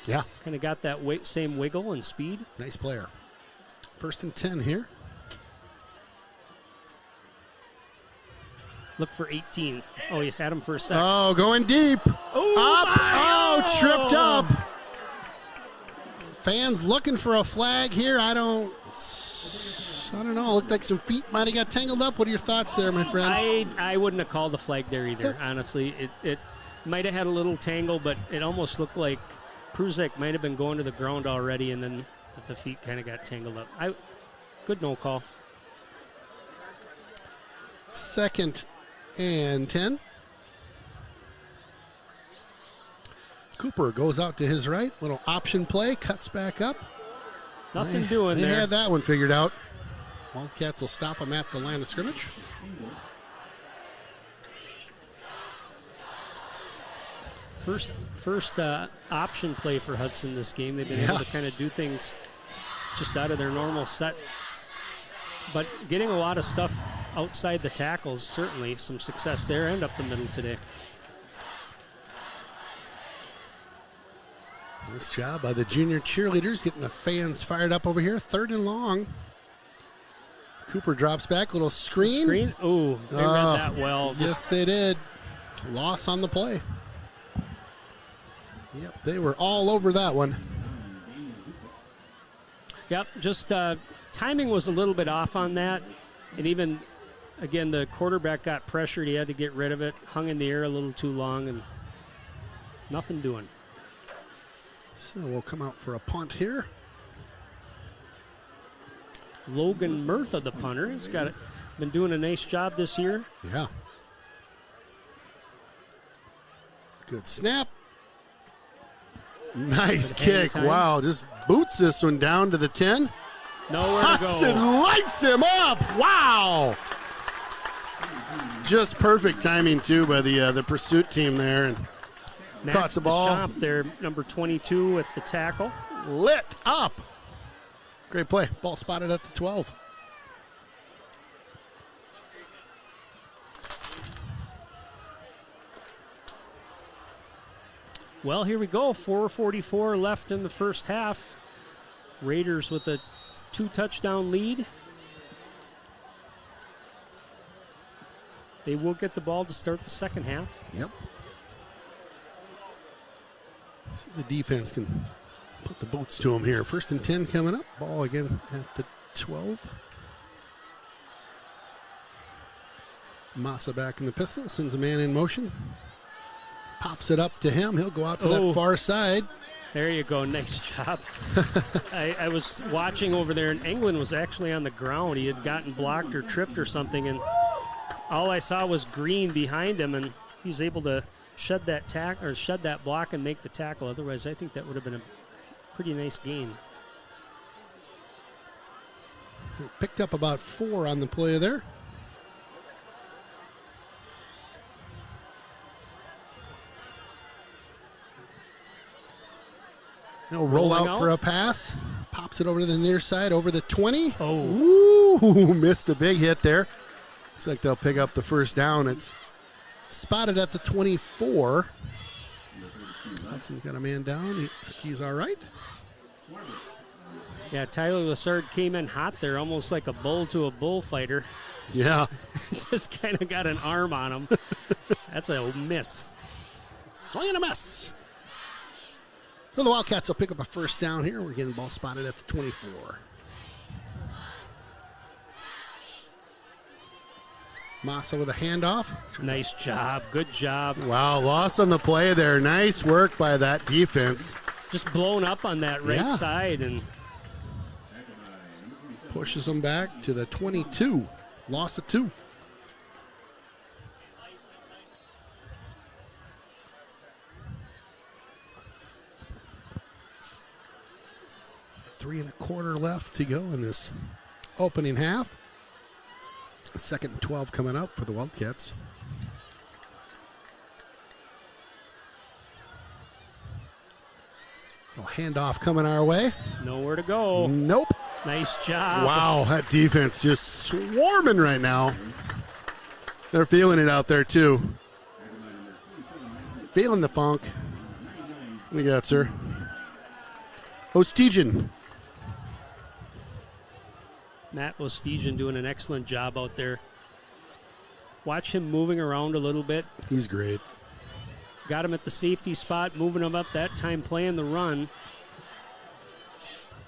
[SPEAKER 1] Yeah.
[SPEAKER 2] Kind of got that same wiggle and speed.
[SPEAKER 1] Nice player. 1st and 10 here.
[SPEAKER 2] Look for 18. Oh, you had him for a second.
[SPEAKER 1] Oh, going deep.
[SPEAKER 2] Oh,
[SPEAKER 1] Up. Oh, tripped up. Fans looking for a flag here. I don't know. Looked like some feet might have got tangled up. What are your thoughts there, my friend?
[SPEAKER 2] I wouldn't have called the flag there either, honestly. It might have had a little tangle, but it almost looked like Pruzek might have been going to the ground already, and then the feet kind of got tangled up. Good no call.
[SPEAKER 1] 2nd and 10. Cooper goes out to his right. Little option play. Cuts back up.
[SPEAKER 2] Nothing doing
[SPEAKER 1] They
[SPEAKER 2] there.
[SPEAKER 1] had that one figured out. Wildcats will stop them at the line of scrimmage.
[SPEAKER 2] First option play for Hudson this game. They've been able to kind of do things just out of their normal set. But getting a lot of stuff outside the tackles, certainly some success there and up the middle today.
[SPEAKER 1] Nice job by the junior cheerleaders getting the fans fired up over here. 3rd and long. Cooper drops back, little screen.
[SPEAKER 2] Oh, they read that well.
[SPEAKER 1] Yes, they did. Loss on the play. Yep, they were all over that one.
[SPEAKER 2] Yep, just timing was a little bit off on that. And even, again, the quarterback got pressured. He had to get rid of it. Hung in the air a little too long and nothing doing.
[SPEAKER 1] So we'll come out for a punt here.
[SPEAKER 2] Logan Murtha, the punter, he's been doing a nice job this year.
[SPEAKER 1] Yeah. Good snap. Nice kick.
[SPEAKER 2] Time.
[SPEAKER 1] Wow, just boots this one down to the 10.
[SPEAKER 2] Nowhere
[SPEAKER 1] Hudson
[SPEAKER 2] to go.
[SPEAKER 1] lights him up. Wow. Just perfect timing, too, by the pursuit team there. And
[SPEAKER 2] Max
[SPEAKER 1] caught the ball.
[SPEAKER 2] Deschamps there, number 22 with the tackle.
[SPEAKER 1] lit up. Great play. Ball spotted at the 12.
[SPEAKER 2] Well, here we go. 4:44 left in the first half. Raiders with a 2-touchdown lead. They will get the ball to start the second half.
[SPEAKER 1] Yep. See if the defense can put the boots to them here. 1st and 10 coming up. Ball again at the 12. Massa back in the pistol. Sends a man in motion. Pops it up to him. He'll go out to that far side.
[SPEAKER 2] There you go. Nice job. I was watching over there, and England was actually on the ground. He had gotten blocked or tripped or something, and all I saw was green behind him, and he's able to shed that block and make the tackle. Otherwise, I think that would have been a pretty nice gain.
[SPEAKER 1] Picked up about 4 on the play there. He'll roll
[SPEAKER 2] Rolling
[SPEAKER 1] out for a pass. Pops it over to the near side, over the 20.
[SPEAKER 2] Oh.
[SPEAKER 1] Ooh, missed a big hit there. Looks like they'll pick up the first down. It's spotted at the 24. Hudson's got a man down. Looks like he's all right.
[SPEAKER 2] Yeah, Tyler Lassard came in hot there, almost like a bull to a bullfighter.
[SPEAKER 1] Yeah.
[SPEAKER 2] Just kind of got an arm on him. That's a miss.
[SPEAKER 1] Swing and a miss. So the Wildcats will pick up a first down here. We're getting ball spotted at the 24. Massa with a handoff.
[SPEAKER 2] Nice job. Good job.
[SPEAKER 1] Wow, loss on the play there. Nice work by that defense.
[SPEAKER 2] Just blown up on that right side and
[SPEAKER 1] pushes them back to the 22. Loss of 2. Three and a quarter left to go in this opening half. Second and 12 coming up for the Wildcats. Handoff coming our way.
[SPEAKER 2] nowhere to go.
[SPEAKER 1] Nope.
[SPEAKER 2] Nice job.
[SPEAKER 1] Wow, that defense just swarming right now. They're feeling it out there, too. Feeling the funk. What do you got, sir? Ostijan.
[SPEAKER 2] Matt Ostijan doing an excellent job out there. Watch him moving around a little bit.
[SPEAKER 1] He's great.
[SPEAKER 2] Got him at the safety spot, moving him up that time, playing the run.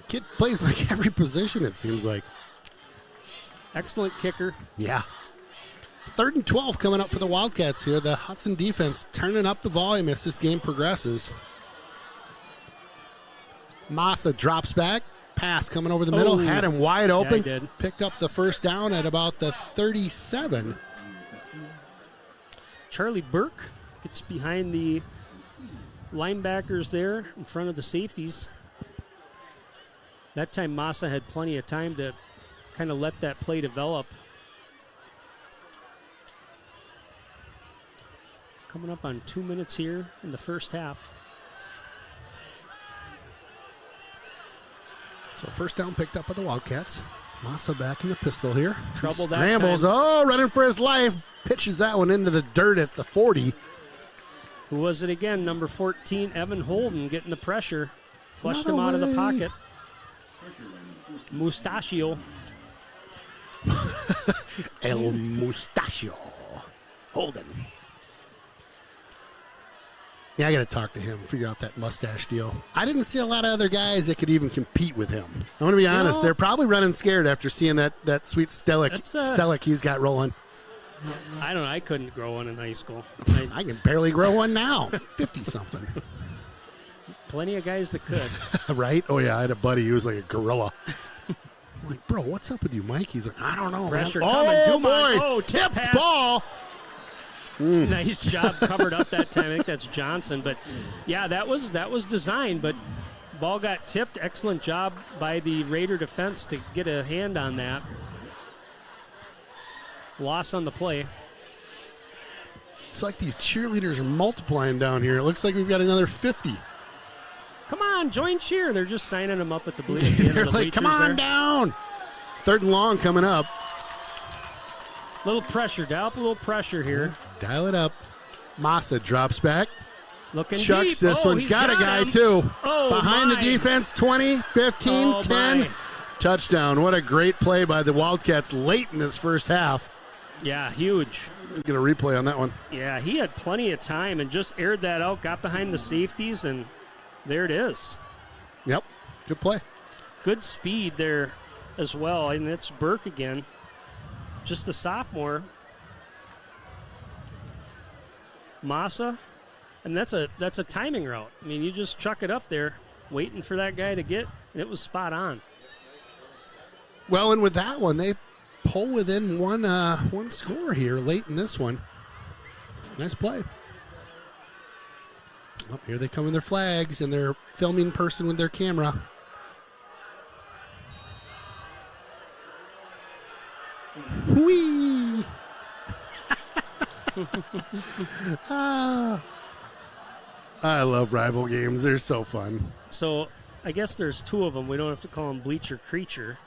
[SPEAKER 1] Kid plays like every position, it seems like.
[SPEAKER 2] Excellent kicker.
[SPEAKER 1] Yeah. 3rd and 12 coming up for the Wildcats here. The Hudson defense turning up the volume as this game progresses. Massa drops back. Pass coming over the middle. Had him wide open.
[SPEAKER 2] Yeah, he did.
[SPEAKER 1] Picked up the first down at about the 37.
[SPEAKER 2] Charlie Burke gets behind the linebackers there in front of the safeties. That time Massa had plenty of time to kind of let that play develop. Coming up on 2 minutes here in the first half.
[SPEAKER 1] So first down picked up by the Wildcats. Massa back in the pistol here.
[SPEAKER 2] Trouble that
[SPEAKER 1] Scrambles.
[SPEAKER 2] time.
[SPEAKER 1] Oh, running for his life. Pitches that one into the dirt at the 40.
[SPEAKER 2] Who was it again? Number 14, Evan Holden, getting the pressure. Flushed
[SPEAKER 1] Not
[SPEAKER 2] him out of the
[SPEAKER 1] away.
[SPEAKER 2] pocket. Mustachio.
[SPEAKER 1] El Mustachio. Holden. Yeah, I got to talk to him, figure out that mustache deal. I didn't see a lot of other guys that could even compete with him. I'm going to be honest.
[SPEAKER 2] know-
[SPEAKER 1] They're probably running scared after seeing that sweet Stelic he's got rolling.
[SPEAKER 2] I don't know. I couldn't grow one in high school.
[SPEAKER 1] I can barely grow one now. 50-something.
[SPEAKER 2] Plenty of guys that could.
[SPEAKER 1] Right? Oh, yeah. I had a buddy who was like a gorilla. I'm like, bro, what's up with you, Mike? He's like, I don't know,
[SPEAKER 2] Pressure
[SPEAKER 1] man.
[SPEAKER 2] coming.
[SPEAKER 1] Oh,
[SPEAKER 2] Dumont.
[SPEAKER 1] boy.
[SPEAKER 2] Oh, tip
[SPEAKER 1] Tip
[SPEAKER 2] pass.
[SPEAKER 1] ball.
[SPEAKER 2] Nice job, covered up that time. I think that's Johnson. But, yeah, that was designed. But ball got tipped. Excellent job by the Raider defense to get a hand on that. Loss on the play.
[SPEAKER 1] It's like these cheerleaders are multiplying down here. It looks like we've got another 50.
[SPEAKER 2] Come on, join cheer. They're just signing them up at the bleachers.
[SPEAKER 1] They're like, come on down. 3rd and long coming up.
[SPEAKER 2] Little pressure. Dial up a little pressure here.
[SPEAKER 1] Dial it up. Massa drops back.
[SPEAKER 2] Looking
[SPEAKER 1] Chucks
[SPEAKER 2] deep.
[SPEAKER 1] this
[SPEAKER 2] Oh,
[SPEAKER 1] one.
[SPEAKER 2] he's
[SPEAKER 1] Got a guy,
[SPEAKER 2] him.
[SPEAKER 1] too.
[SPEAKER 2] Oh,
[SPEAKER 1] Behind
[SPEAKER 2] my.
[SPEAKER 1] the defense, 20, 15,
[SPEAKER 2] Oh,
[SPEAKER 1] 10.
[SPEAKER 2] my.
[SPEAKER 1] Touchdown. What a great play by the Wildcats late in this first half.
[SPEAKER 2] Yeah, huge.
[SPEAKER 1] We're going to replay on that one.
[SPEAKER 2] Yeah, he had plenty of time and just aired that out, got behind the safeties, and there it is.
[SPEAKER 1] Yep. Good play.
[SPEAKER 2] Good speed there as well, and it's Burke again. Just a sophomore. Massa, and that's a timing route. I mean, you just chuck it up there, waiting for that guy to get, and it was spot on.
[SPEAKER 1] Well, and with that one, they pull within one score here late in this one. Nice play. Well, here they come with their flags and their filming person with their camera. Whee! I love rival games. They're so fun.
[SPEAKER 2] So I guess there's two of them. We don't have to call them bleacher creature.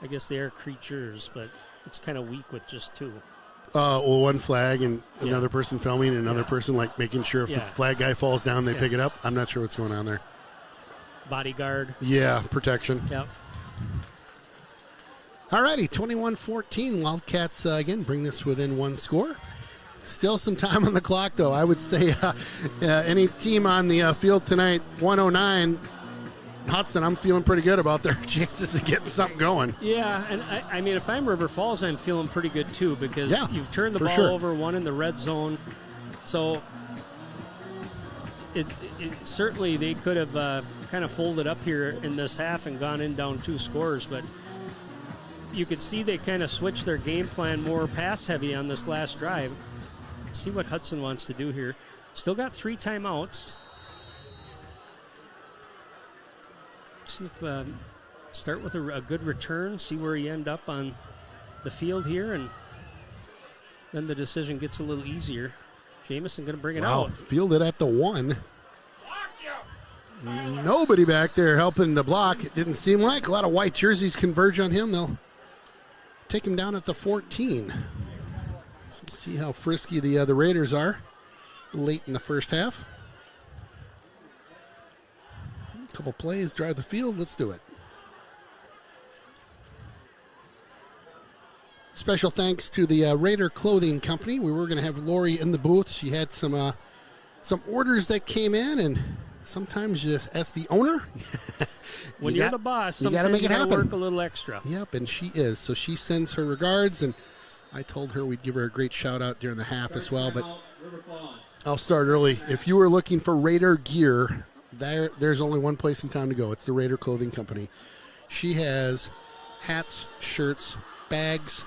[SPEAKER 2] I guess they are creatures, but it's kind of weak with just two.
[SPEAKER 1] Well, one flag and another person filming and another person like making sure if the flag guy falls down, they pick it up. I'm not sure what's going on there.
[SPEAKER 2] Bodyguard.
[SPEAKER 1] Yeah, protection.
[SPEAKER 2] Yep.
[SPEAKER 1] Alrighty, 21-14. Wildcats, again, bring this within one score. Still some time on the clock, though. I would say any team on the field tonight, 109, Hudson, I'm feeling pretty good about their chances of getting something going.
[SPEAKER 2] Yeah, and I mean, if I'm River Falls, I'm feeling pretty good, too, because you've turned the ball over, one in the red zone. So it certainly they could have kind of folded up here in this half and gone in down 2 scores, but you could see they kind of switched their game plan more pass-heavy on this last drive. See what Hudson wants to do here. Still got 3 timeouts. See if start with a good return, see where you end up on the field here, and then the decision gets a little easier. Jamison going to bring it out.
[SPEAKER 1] Fielded at the 1. Nobody back there helping to block. It didn't seem like. A lot of white jerseys converge on him. They'll take him down at the 14. So we'll see how frisky the Raiders are late in the first half. A couple plays, drive the field. Let's do it. Special thanks to the Raider Clothing Company. We were going to have Lori in the booth. She had some orders that came in, and sometimes as the owner,
[SPEAKER 2] when you're the boss, sometimes
[SPEAKER 1] you got to
[SPEAKER 2] work a little extra.
[SPEAKER 1] Yep, and she is. So she sends her regards, and I told her we'd give her a great shout-out during the half as well. But I'll start early. If you were looking for Raider gear, there's only one place in town to go. It's the Raider Clothing Company. She has hats, shirts, bags,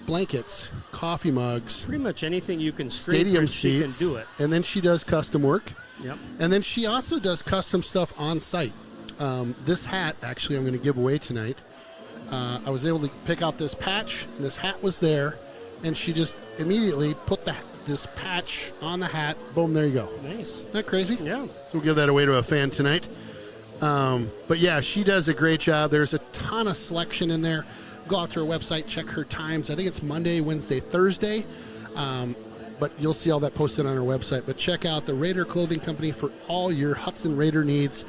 [SPEAKER 1] blankets, coffee mugs.
[SPEAKER 2] Pretty much anything you can
[SPEAKER 1] stadium seats,
[SPEAKER 2] she can do it.
[SPEAKER 1] And then she does custom work.
[SPEAKER 2] Yep.
[SPEAKER 1] And then she also does custom stuff on site. This hat, actually, I'm going to give away tonight. I was able to pick out this patch, and this hat was there, and she just immediately put this patch on the hat. Boom, there you go.
[SPEAKER 2] Nice.
[SPEAKER 1] Isn't that crazy?
[SPEAKER 2] Yeah.
[SPEAKER 1] So we'll give that away to a fan tonight. But yeah, she does a great job. There's a ton of selection in there. Go out to her website, check her times. I think it's Monday, Wednesday, Thursday. But you'll see all that posted on our website. But check out the Raider Clothing Company for all your Hudson Raider needs.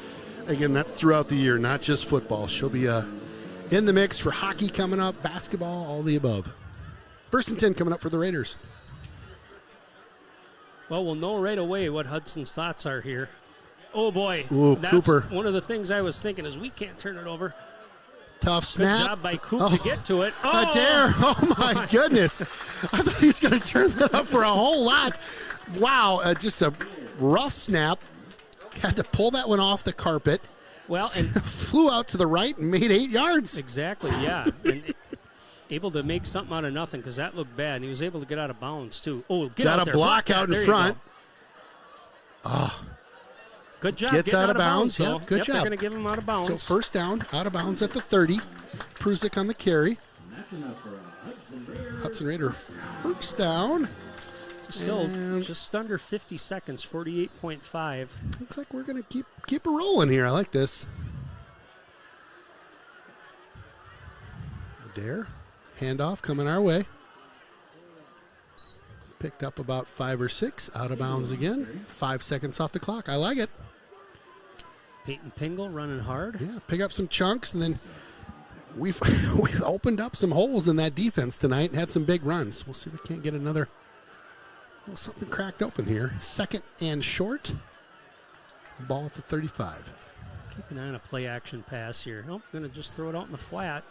[SPEAKER 1] Again, that's throughout the year, not just football. She'll be in the mix for hockey coming up, basketball, all the above. 1st and 10 coming up for the Raiders.
[SPEAKER 2] Well, we'll know right away what Hudson's thoughts are here. Oh, boy.
[SPEAKER 1] Ooh,
[SPEAKER 2] that's
[SPEAKER 1] Cooper.
[SPEAKER 2] One of the things I was thinking is we can't turn it over.
[SPEAKER 1] Tough snap.
[SPEAKER 2] Good job by Coop to get to it.
[SPEAKER 1] A dare. Oh, my goodness. I thought he was going to turn that up for a whole lot. Wow. Just a rough snap. Had to pull that one off the carpet.
[SPEAKER 2] Well, and
[SPEAKER 1] flew out to the right and made 8 yards.
[SPEAKER 2] Exactly, yeah. And able to make something out of nothing because that looked bad. And he was able to get out of bounds, too. Oh,
[SPEAKER 1] got a block out in front. Oh.
[SPEAKER 2] Good job.
[SPEAKER 1] Gets out of bounds.
[SPEAKER 2] Yep,
[SPEAKER 1] good job.
[SPEAKER 2] They're going to give him out of bounds.
[SPEAKER 1] So first down, out of bounds at the 30. Prusick on the carry. Hudson Raider first down.
[SPEAKER 2] Still just under 50 seconds, 48.5.
[SPEAKER 1] Looks like we're going to keep it rolling here. I like this. Dare. Handoff coming our way. Picked up about 5 or 6. Out of bounds again. 5 seconds off the clock. I like it.
[SPEAKER 2] Peyton Pingle running hard.
[SPEAKER 1] Yeah, pick up some chunks, and then we've opened up some holes in that defense tonight and had some big runs. We'll see if we can't get another something cracked open here. 2nd and short. Ball at the 35.
[SPEAKER 2] Keep an eye on a play action pass here. Oh, going to just throw it out in the flat.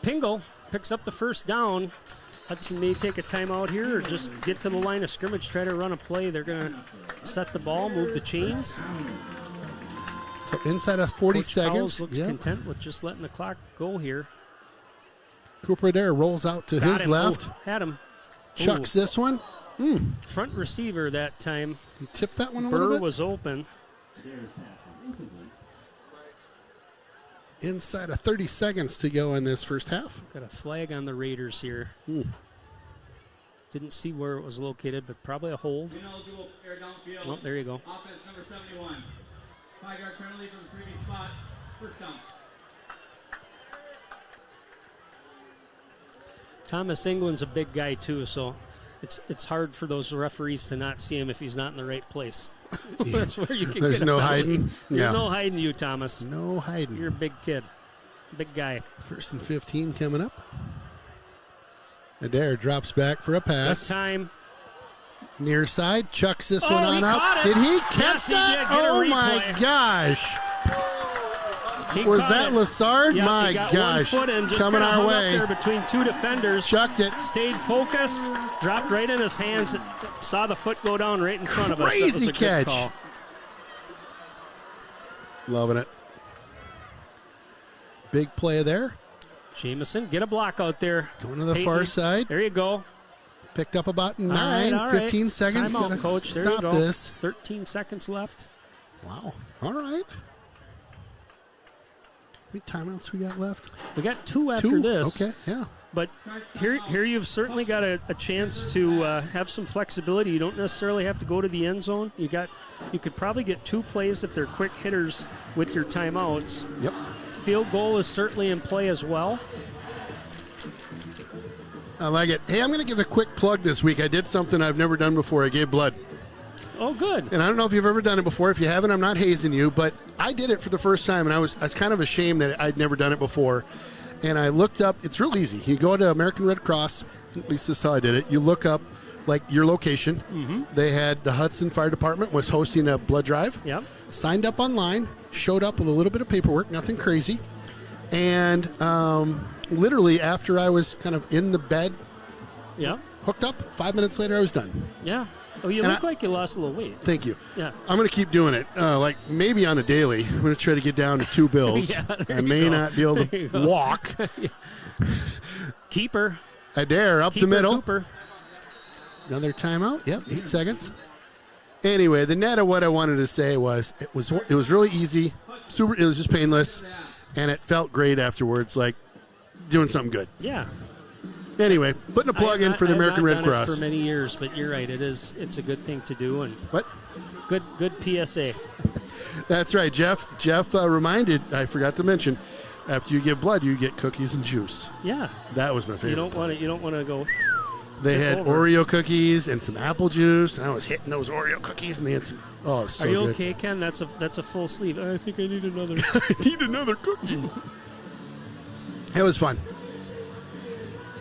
[SPEAKER 2] Pingle picks up the first down. Hudson may take a timeout here or just get to the line of scrimmage, try to run a play. They're going to set the ball, move the chains.
[SPEAKER 1] So inside of 40
[SPEAKER 2] Coach
[SPEAKER 1] seconds.
[SPEAKER 2] Powles looks content with just letting the clock go here.
[SPEAKER 1] Cooper Adair rolls out to his left.
[SPEAKER 2] Had him.
[SPEAKER 1] Chucks this one.
[SPEAKER 2] Front receiver that time.
[SPEAKER 1] He tipped that one a little bit.
[SPEAKER 2] Burr was open.
[SPEAKER 1] Inside of 30 seconds to go in this first half.
[SPEAKER 2] Got a flag on the Raiders here. Didn't see where it was located, but probably a hold.
[SPEAKER 3] Ineligible air downfield.
[SPEAKER 2] Oh, there you go.
[SPEAKER 3] Offense number 71. 5-yard penalty from the previous spot. First down.
[SPEAKER 2] Thomas England's a big guy too, so it's hard for those referees to not see him if he's not in the right place. That's where you can
[SPEAKER 1] There's
[SPEAKER 2] get
[SPEAKER 1] no
[SPEAKER 2] a penalty.
[SPEAKER 1] hiding.
[SPEAKER 2] There's no hiding you, Thomas.
[SPEAKER 1] No hiding.
[SPEAKER 2] You're a big kid. Big guy.
[SPEAKER 1] 1st and 15 coming up. Adair drops back for a pass.
[SPEAKER 2] This time.
[SPEAKER 1] Near side, chucks this one
[SPEAKER 2] he
[SPEAKER 1] on
[SPEAKER 2] caught
[SPEAKER 1] up.
[SPEAKER 2] it.
[SPEAKER 1] Did he catch
[SPEAKER 2] Yes, he
[SPEAKER 1] that?
[SPEAKER 2] did. Get a
[SPEAKER 1] Oh my
[SPEAKER 2] replay.
[SPEAKER 1] gosh.
[SPEAKER 2] He
[SPEAKER 1] Was
[SPEAKER 2] caught
[SPEAKER 1] that
[SPEAKER 2] it.
[SPEAKER 1] Lassard?
[SPEAKER 2] Yeah,
[SPEAKER 1] My
[SPEAKER 2] he got
[SPEAKER 1] gosh.
[SPEAKER 2] 1 foot in, just
[SPEAKER 1] Coming
[SPEAKER 2] kinda
[SPEAKER 1] our
[SPEAKER 2] hung
[SPEAKER 1] way.
[SPEAKER 2] up there between 2 defenders.
[SPEAKER 1] Chucked it.
[SPEAKER 2] Stayed focused, dropped right in his hands, saw the foot go down right in front of us. That was
[SPEAKER 1] Crazy
[SPEAKER 2] a good
[SPEAKER 1] catch.
[SPEAKER 2] call.
[SPEAKER 1] Loving it. Big play there.
[SPEAKER 2] Jameson, get a block out there.
[SPEAKER 1] Going to the
[SPEAKER 2] Peyton.
[SPEAKER 1] far side.
[SPEAKER 2] There you go.
[SPEAKER 1] Picked up about
[SPEAKER 2] All
[SPEAKER 1] 9,
[SPEAKER 2] right.
[SPEAKER 1] 15 seconds.
[SPEAKER 2] Timeout,
[SPEAKER 1] Gotta
[SPEAKER 2] coach. There you
[SPEAKER 1] stop
[SPEAKER 2] go.
[SPEAKER 1] this.
[SPEAKER 2] 13 seconds left.
[SPEAKER 1] Wow. All right. How many timeouts we got left?
[SPEAKER 2] We got 2 after
[SPEAKER 1] 2?
[SPEAKER 2] this.
[SPEAKER 1] Okay, yeah.
[SPEAKER 2] But here you've certainly got a chance to have some flexibility. You don't necessarily have to go to the end zone. You could probably get 2 plays if they're quick hitters with your timeouts.
[SPEAKER 1] Yep.
[SPEAKER 2] Field goal is certainly in play as well.
[SPEAKER 1] I like it. Hey, I'm going to give a quick plug this week. I did something I've never done before. I gave blood.
[SPEAKER 2] Oh, good.
[SPEAKER 1] And I don't know if you've ever done it before. If you haven't, I'm not hazing you, but I did it for the first time, and I was kind of ashamed that I'd never done it before. And I looked up. It's real easy. You go to American Red Cross. At least this is how I did it. You look up, like, your location. Mm-hmm. They had the Hudson Fire Department was hosting a blood drive.
[SPEAKER 2] Yep.
[SPEAKER 1] Signed up online. Showed up with a little bit of paperwork. Nothing crazy. And literally after I was kind of in the bed,
[SPEAKER 2] Yep.
[SPEAKER 1] hooked up, 5 minutes later I was done.
[SPEAKER 2] Yeah. Oh, you look like you lost a little weight.
[SPEAKER 1] Thank you.
[SPEAKER 2] Yeah.
[SPEAKER 1] I'm going to keep doing it, like maybe on a daily. I'm going to try to get down to 2 bills.
[SPEAKER 2] Yeah, there
[SPEAKER 1] I
[SPEAKER 2] you
[SPEAKER 1] may
[SPEAKER 2] go.
[SPEAKER 1] not be able to walk.
[SPEAKER 2] Keeper.
[SPEAKER 1] Adair up
[SPEAKER 2] Keeper
[SPEAKER 1] the middle.
[SPEAKER 2] Cooper.
[SPEAKER 1] Another timeout. Yep, 8 seconds. Anyway, the net of what I wanted to say was it was really easy. Super. It was just painless, and it felt great afterwards, like doing something good.
[SPEAKER 2] Yeah.
[SPEAKER 1] Anyway, putting a plug in for the American Red
[SPEAKER 2] I've not done it
[SPEAKER 1] Cross.
[SPEAKER 2] for many years, but you're right. It's a good thing to do, and
[SPEAKER 1] What?
[SPEAKER 2] good PSA.
[SPEAKER 1] That's right, Jeff. Jeff reminded, I forgot to mention, after you give blood, you get cookies and juice.
[SPEAKER 2] Yeah.
[SPEAKER 1] That was my favorite.
[SPEAKER 2] You don't want to go.
[SPEAKER 1] They
[SPEAKER 2] tip
[SPEAKER 1] had
[SPEAKER 2] over.
[SPEAKER 1] Oreo cookies and some apple juice, and I was hitting those Oreo cookies, and they had some. Oh, it was so
[SPEAKER 2] Are you
[SPEAKER 1] good.
[SPEAKER 2] okay, Ken? That's a full sleeve. I think I need another.
[SPEAKER 1] I need another cookie. It was fun.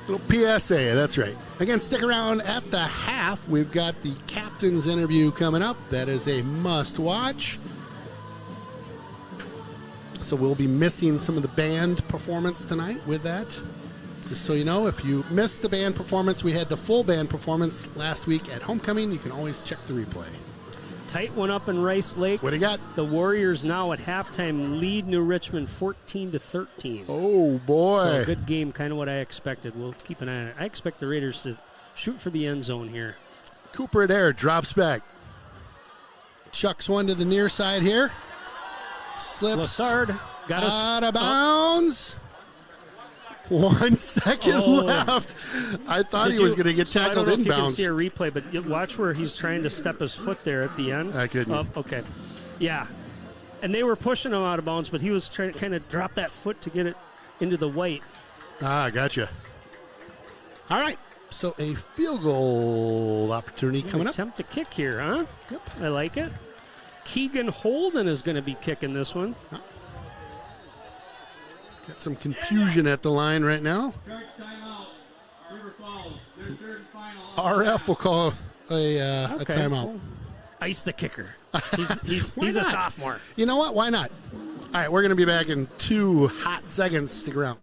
[SPEAKER 1] Little PSA, that's right. Again, stick around at the half. We've got the captain's interview coming up. That is a must-watch. So we'll be missing some of the band performance tonight with that. Just so you know, if you missed the band performance, we had the full band performance last week at Homecoming. You can always check the replay.
[SPEAKER 2] Tight one up in Rice Lake.
[SPEAKER 1] What do you got?
[SPEAKER 2] The Warriors now at halftime lead New Richmond 14-13.
[SPEAKER 1] Oh, boy.
[SPEAKER 2] So a good game, kind of what I expected. We'll keep an eye on it. I expect the Raiders to shoot for the end zone here.
[SPEAKER 1] Cooper Adair drops back. Chucks one to the near side here. Slips
[SPEAKER 2] Lassard got us
[SPEAKER 1] out of bounds. 1 second left. I thought he was going to get
[SPEAKER 2] So
[SPEAKER 1] tackled
[SPEAKER 2] I don't know if you can
[SPEAKER 1] inbounds.
[SPEAKER 2] see a replay, but you watch where he's trying to step his foot there at the end.
[SPEAKER 1] I couldn't.
[SPEAKER 2] Oh, okay. Yeah. And they were pushing him out of bounds, but he was trying to kind of drop that foot to get it into the white.
[SPEAKER 1] Ah, gotcha. All right. So a field goal opportunity coming up.
[SPEAKER 2] Attempt to kick here, huh?
[SPEAKER 1] Yep.
[SPEAKER 2] I like it. Keegan Holden is going to be kicking this one.
[SPEAKER 1] Got some confusion at the line right now.
[SPEAKER 3] Charge timeout. River Falls. Their third and final.
[SPEAKER 1] RF will call a
[SPEAKER 2] Okay.
[SPEAKER 1] timeout.
[SPEAKER 2] Well, ice the kicker. He's
[SPEAKER 1] Why
[SPEAKER 2] a
[SPEAKER 1] not?
[SPEAKER 2] sophomore.
[SPEAKER 1] You know what? Why not? All right, we're going to be back in 2 hot seconds. Stick around.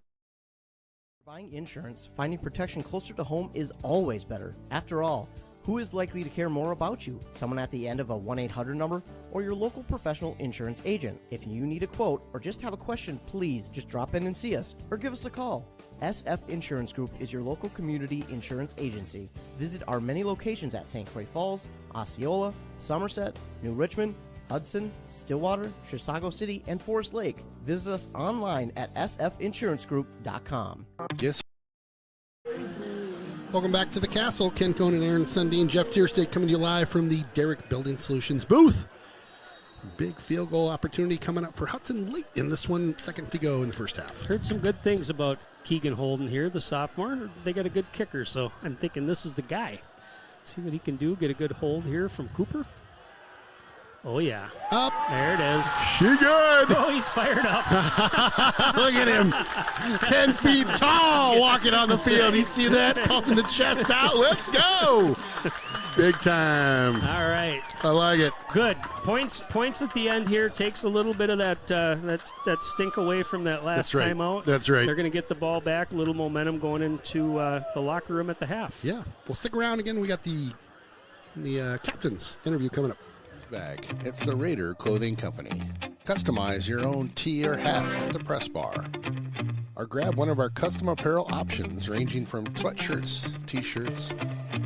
[SPEAKER 5] Buying insurance, finding protection closer to home is always better. After all, who is likely to care more about you? Someone at the end of a 1-800 number or your local professional insurance agent? If you need a quote or just have a question, please just drop in and see us or give us a call. SF Insurance Group is your local community insurance agency. Visit our many locations at St. Croix Falls, Osceola, Somerset, New Richmond, Hudson, Stillwater, Chisago City, and Forest Lake. Visit us online at sfinsurancegroup.com.
[SPEAKER 1] Yes. Welcome back to the Castle. Ken Cohn and Aaron Sundin. Jeff Tierstate coming to you live from the Derrick Building Solutions booth. Big field goal opportunity coming up for Hudson late in this one, second to go in the first half.
[SPEAKER 2] Heard some good things about Keegan Holden here, the sophomore. They got a good kicker, so I'm thinking this is the guy. See what he can do, get a good hold here from Cooper. Oh, yeah.
[SPEAKER 1] Up.
[SPEAKER 2] There it is.
[SPEAKER 1] She good.
[SPEAKER 2] Oh, he's fired up.
[SPEAKER 1] Look at him. 10 feet tall walking on the field. You see that? Puffing the chest out. Let's go. Big time.
[SPEAKER 2] All right.
[SPEAKER 1] I like it.
[SPEAKER 2] Good. Points at the end here. Takes a little bit of that stink away from that last timeout.
[SPEAKER 1] That's right.
[SPEAKER 2] They're going to get the ball back. A little momentum going into the locker room at the half.
[SPEAKER 1] Yeah. Well, stick around again. We got the captain's interview coming up.
[SPEAKER 4] Bag. It's the Raider Clothing Company. Customize your own tee or hat at the press bar. Or grab one of our custom apparel options ranging from sweatshirts, t-shirts,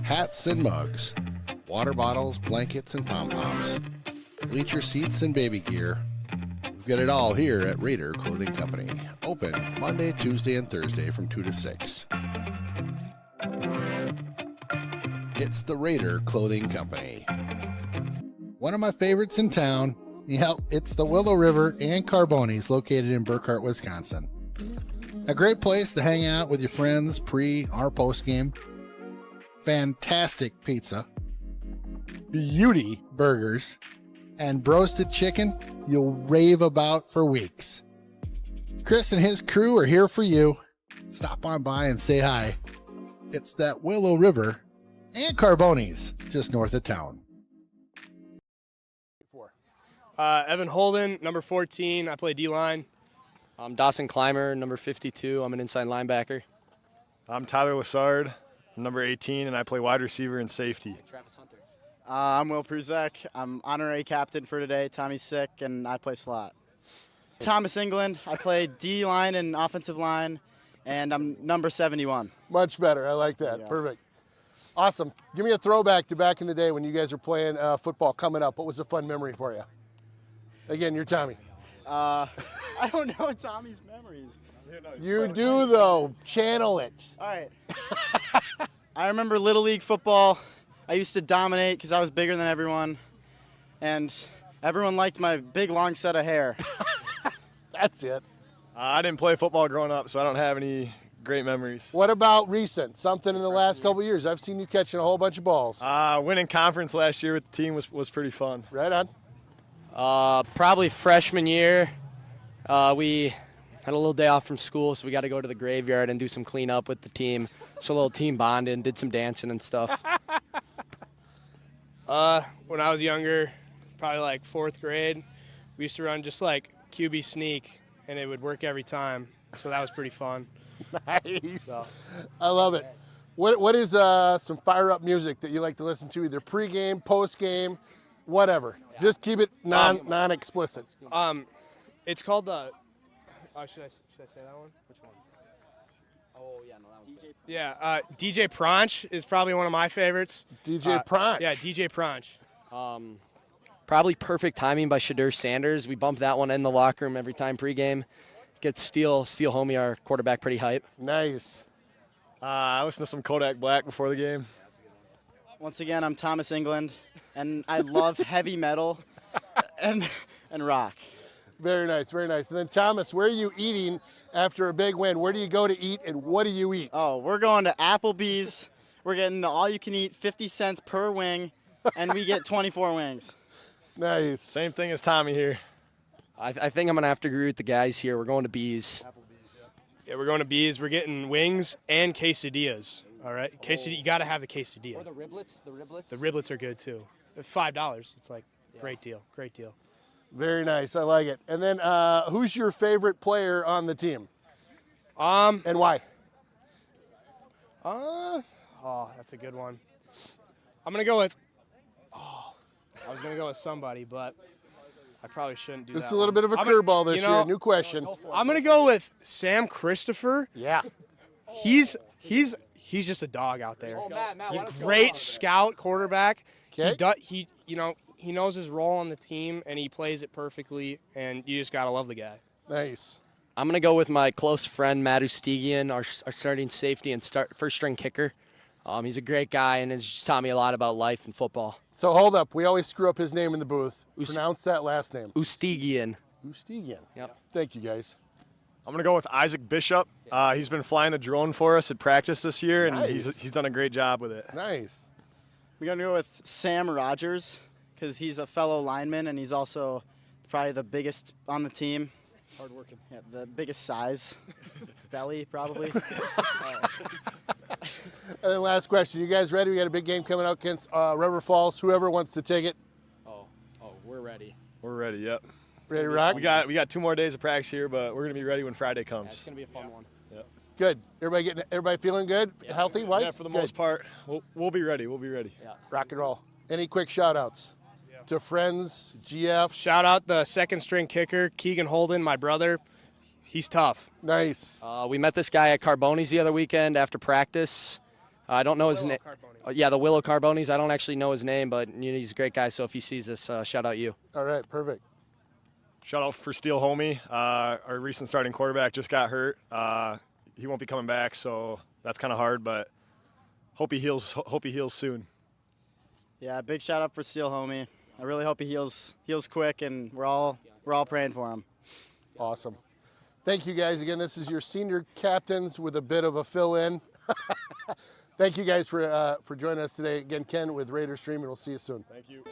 [SPEAKER 4] hats and mugs, water bottles, blankets, and pom-poms. Bleacher seats and baby gear. We've got it all here at Raider Clothing Company. Open Monday, Tuesday, and Thursday from 2 to 6. It's the Raider Clothing Company. One of my favorites in town, yep, it's the Willow River and Carbonis located in Burkhart, Wisconsin. A great place to hang out with your friends pre or post game. Fantastic pizza, beauty burgers, and roasted chicken you'll rave about for weeks. Chris and his crew are here for you. Stop on by and say hi. It's that Willow River and Carbonis just north of town.
[SPEAKER 6] Evan Holden, number 14. I play D-line.
[SPEAKER 7] I'm Dawson Clymer, number 52. I'm an inside linebacker.
[SPEAKER 8] I'm Tyler Lassard, number 18, and I play wide receiver and safety.
[SPEAKER 7] Travis Hunter.
[SPEAKER 9] I'm Will Pruzek. I'm honorary captain for today. Tommy's sick, and I play slot. Thomas England. I play D-line and offensive line, and I'm number 71.
[SPEAKER 1] Much better. I like that.
[SPEAKER 9] Yeah.
[SPEAKER 1] Perfect. Awesome. Give me a throwback to back in the day when you guys were playing football coming up. What was a fun memory for you? Again, you're Tommy.
[SPEAKER 9] I don't know Tommy's memories.
[SPEAKER 1] You do, though. Channel it.
[SPEAKER 9] All right. I remember Little League football. I used to dominate because I was bigger than everyone, and everyone liked my big, long set of hair.
[SPEAKER 1] That's it.
[SPEAKER 8] I didn't play football growing up, so I don't have any great memories.
[SPEAKER 1] What about recent? Something in the last couple of years? I've seen you catching a whole bunch of balls.
[SPEAKER 8] Winning conference last year with the team was pretty fun.
[SPEAKER 1] Right on.
[SPEAKER 7] Probably freshman year. We had a little day off from school, so we got to go to the graveyard and do some cleanup with the team. So a little team bonding, did some dancing and stuff.
[SPEAKER 6] When I was younger, probably like 4th grade, we used to run just like QB sneak, and it would work every time. So that was pretty fun.
[SPEAKER 1] Nice. I love it. What is some fire-up music that you like to listen to, either pregame, postgame, whatever? Yeah. Just keep it non-explicit.
[SPEAKER 6] It's called the. Should I say that one?
[SPEAKER 7] Which one? Oh, yeah, no, that one's good.
[SPEAKER 6] Yeah, DJ Pronch is probably one of my favorites.
[SPEAKER 1] DJ Pronch.
[SPEAKER 6] Yeah, DJ Pronch.
[SPEAKER 7] Probably Perfect Timing by Shadur Sanders. We bump that one in the locker room every time pregame. Get Steel Homie, our quarterback, pretty hype.
[SPEAKER 1] Nice.
[SPEAKER 8] I listened to some Kodak Black before the game.
[SPEAKER 9] Once again, I'm Thomas England, and I love heavy metal and rock.
[SPEAKER 1] Very nice, very nice. And then, Thomas, where are you eating after a big win? Where do you go to eat, and what do you eat?
[SPEAKER 9] Oh, we're going to Applebee's. We're getting the all-you-can-eat, 50 cents per wing, and we get 24 wings.
[SPEAKER 1] Nice.
[SPEAKER 8] Same thing as Tommy here.
[SPEAKER 7] I think I'm going to have to agree with the guys here. We're going to Bees.
[SPEAKER 6] Yeah, we're going to Bees. We're getting wings and quesadillas. All right, quesadilla. You got to have the quesadilla.
[SPEAKER 7] Or the riblets.
[SPEAKER 6] The riblets are good too. $5. It's like great deal. Great deal.
[SPEAKER 1] Very nice. I like it. And then, who's your favorite player on the team? And why?
[SPEAKER 6] That's a good one. I'm gonna go with. I was gonna go with somebody, but I probably shouldn't do that.
[SPEAKER 1] This is a little bit of a curveball this year. New question.
[SPEAKER 6] I'm gonna go with Sam Christopher.
[SPEAKER 1] Yeah.
[SPEAKER 6] He's just a dog out there. Great scout quarterback.
[SPEAKER 1] Okay.
[SPEAKER 6] He knows his role on the team and he plays it perfectly. And you just gotta love the guy.
[SPEAKER 1] Nice.
[SPEAKER 7] I'm going to go with my close friend, Matt Ustigian, our starting safety and first-string kicker. He's a great guy, and it's just taught me a lot about life and football.
[SPEAKER 1] So hold up. We always screw up his name in the booth. Pronounce that last name.
[SPEAKER 7] Ustigian.
[SPEAKER 1] Ustigian.
[SPEAKER 7] Yep.
[SPEAKER 1] Thank you, guys.
[SPEAKER 8] I'm going to go with Isaac Bishop. He's been flying the drone for us at practice this year, and
[SPEAKER 1] Nice.
[SPEAKER 8] he's done a great job with it.
[SPEAKER 1] Nice.
[SPEAKER 9] We're going to go with Sam Rogers because he's a fellow lineman, and he's also probably the biggest on the team.
[SPEAKER 8] Hardworking.
[SPEAKER 9] Yeah, the biggest size. Belly, probably.
[SPEAKER 1] And then last question. You guys ready? We got a big game coming out against River Falls. Whoever wants to take it.
[SPEAKER 7] Oh, we're ready.
[SPEAKER 8] We're ready, yep.
[SPEAKER 1] Ready to rock?
[SPEAKER 8] We got 2 more days of practice here, but we're going to be ready when Friday comes.
[SPEAKER 7] Yeah, it's going to be a fun one.
[SPEAKER 8] Yep.
[SPEAKER 1] Good. Everybody feeling good? Healthy? Wise?
[SPEAKER 8] Yeah, for the
[SPEAKER 1] Good.
[SPEAKER 8] most part. We'll be ready. We'll be ready.
[SPEAKER 7] Yeah.
[SPEAKER 1] Rock and roll. Any quick shout-outs? To friends, GFs?
[SPEAKER 6] Shout out the second string kicker, Keegan Holden, my brother. He's tough.
[SPEAKER 1] Nice.
[SPEAKER 7] We met this guy at Carboni's the other weekend after practice. I don't know his name. Yeah, the Willow Carbonis. I don't actually know his name, but he's a great guy. So if he sees this, shout out you.
[SPEAKER 1] All right, perfect.
[SPEAKER 8] Shout out for Steele Homey. Our recent starting quarterback just got hurt. He won't be coming back, so that's kind of hard, but hope he heals soon.
[SPEAKER 9] Yeah, big shout out for Steele Homey. I really hope he heals quick, and we're all praying for him.
[SPEAKER 1] Awesome. Thank you guys again. This is your senior captains with a bit of a fill-in. Thank you guys for joining us today. Again, Ken with Raider Stream, and we'll see you soon.
[SPEAKER 8] Thank you.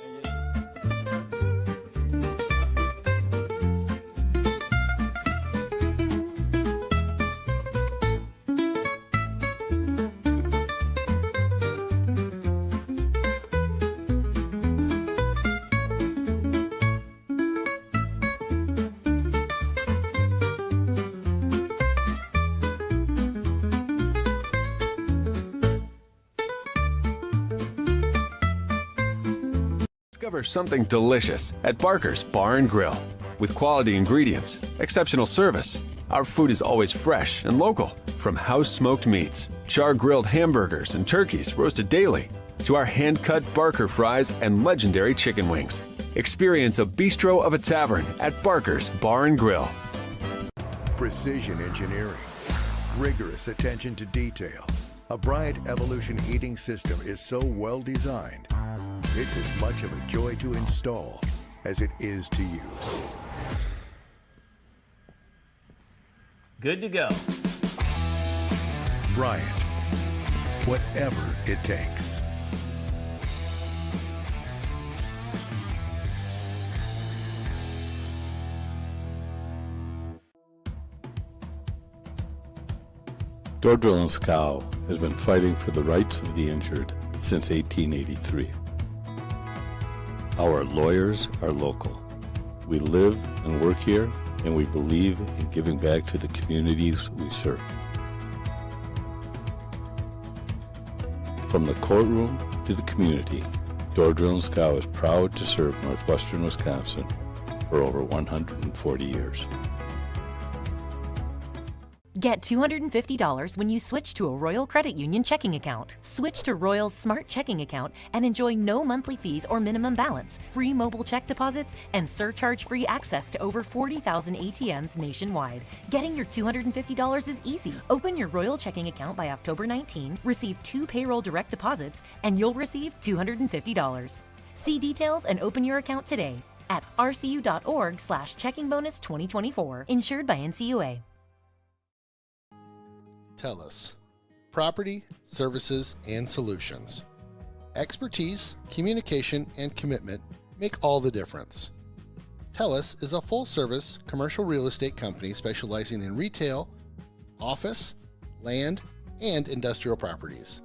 [SPEAKER 10] Discover something delicious at Barker's Bar and Grill. With quality ingredients, exceptional service, our food is always fresh and local. From house-smoked meats, char-grilled hamburgers and turkeys roasted daily, to our hand-cut Barker fries and legendary chicken wings. Experience a bistro of a tavern at Barker's Bar and Grill.
[SPEAKER 11] Precision engineering, rigorous attention to detail. A Bryant Evolution heating system is so well designed, it's as much of a joy to install as it is to use.
[SPEAKER 12] Good to go.
[SPEAKER 11] Bryant, whatever it takes.
[SPEAKER 13] Door Drill & Scow has been fighting for the rights of the injured since 1883. Our lawyers are local. We live and work here, and we believe in giving back to the communities we serve. From the courtroom to the community, Door Drill & Scow is proud to serve northwestern Wisconsin for over 140 years.
[SPEAKER 14] Get $250 when you switch to a Royal Credit Union checking account. Switch to Royal's Smart Checking account and enjoy no monthly fees or minimum balance, free mobile check deposits, and surcharge-free access to over 40,000 ATMs nationwide. Getting your $250 is easy. Open your Royal checking account by October 19, receive 2 payroll direct deposits, and you'll receive $250. See details and open your account today at rcu.org/checkingbonus2024. Insured by NCUA.
[SPEAKER 4] TELUS, property, services, and solutions. Expertise, communication, and commitment make all the difference. TELUS is a full-service commercial real estate company specializing in retail, office, land, and industrial properties.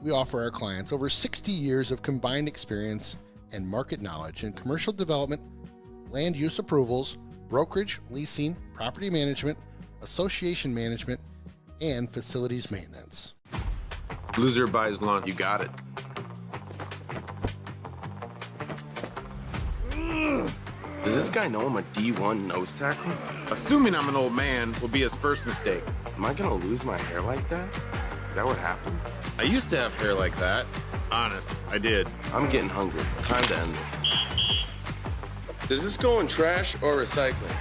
[SPEAKER 4] We offer our clients over 60 years of combined experience and market knowledge in commercial development, land use approvals, brokerage, leasing, property management, association management, and facilities maintenance.
[SPEAKER 15] Loser buys lunch. You got it. Does this guy know I'm a D1 nose tackle? Assuming I'm an old man will be his first mistake. Am I gonna lose my hair like that? Is that what happened? I used to have hair like that. Honest, I did. I'm getting hungry. Time to end this. Does this go in trash or recycling?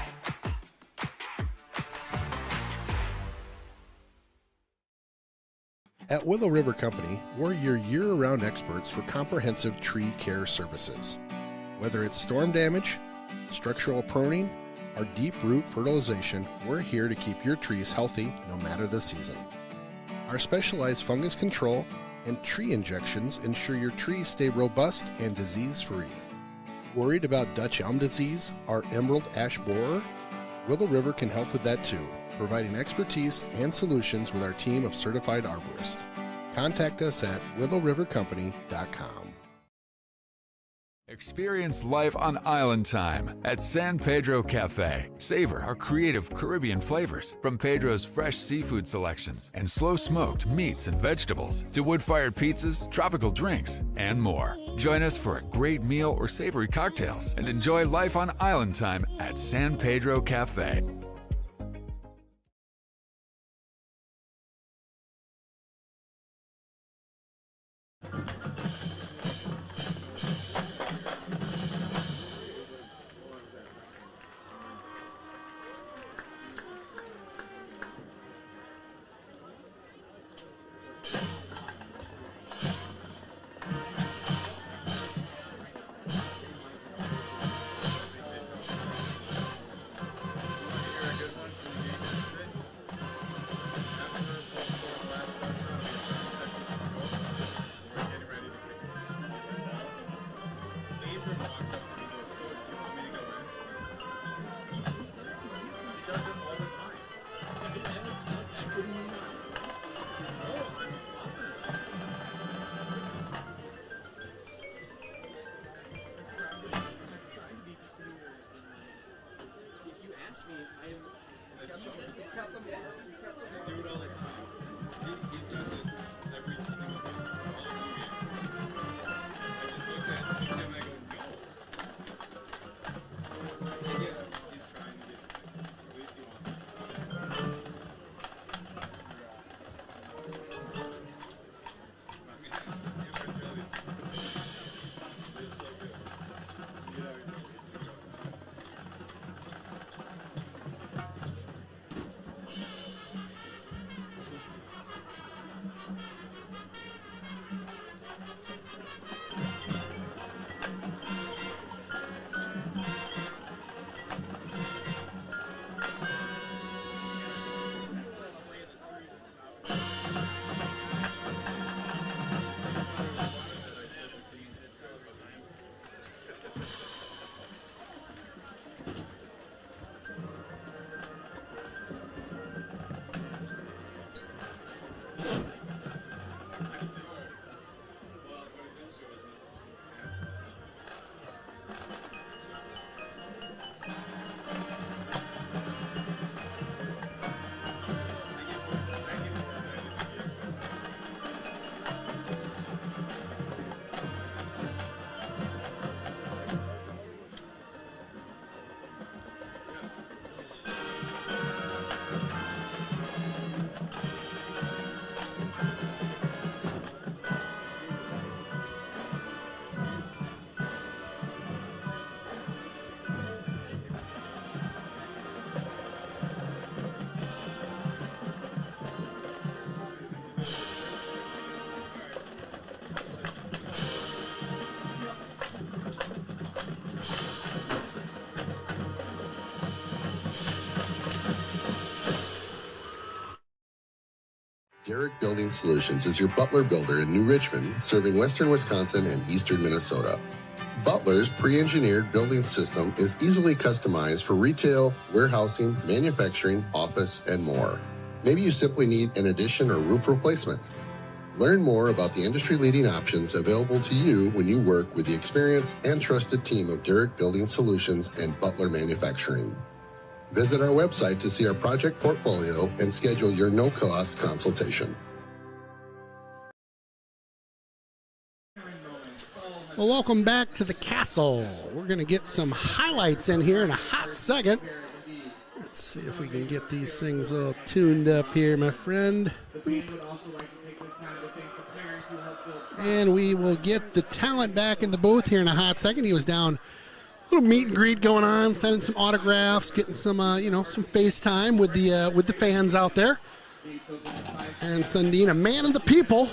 [SPEAKER 1] At Willow River Company, we're your year-round experts for comprehensive tree care services. Whether it's storm damage, structural pruning, or deep root fertilization, we're here to keep your trees healthy no matter the season. Our specialized fungus control and tree injections ensure your trees stay robust and disease-free. Worried about Dutch elm disease or emerald ash borer? Willow River can help with that too, providing expertise and solutions with our team of certified arborists. Contact us at willowrivercompany.com.
[SPEAKER 16] Experience life on island time at San Pedro Cafe. Savor our creative Caribbean flavors, from Pedro's fresh seafood selections and slow-smoked meats and vegetables to wood-fired pizzas, tropical drinks, and more. Join us for a great meal or savory cocktails and enjoy life on island time at San Pedro Cafe.
[SPEAKER 4] Derrick Building Solutions is your Butler builder in New Richmond, serving western Wisconsin and eastern Minnesota. Butler's pre-engineered building system is easily customized for retail, warehousing, manufacturing, office, and more. Maybe you simply need an addition or roof replacement. Learn more about the industry-leading options available to you when you work with the experienced and trusted team of Derrick Building Solutions and Butler Manufacturing. Visit our website to see our project portfolio and schedule your no-cost consultation.
[SPEAKER 1] Well, welcome back to the castle. We're going to get some highlights in here in a hot second. Let's see if we can get these things all tuned up here, my friend. And we will get the talent back in the booth here in a hot second. He was down, a little meet and greet going on, sending some autographs, getting some, some FaceTime with the fans out there. Aaron Sundin, a man of the people.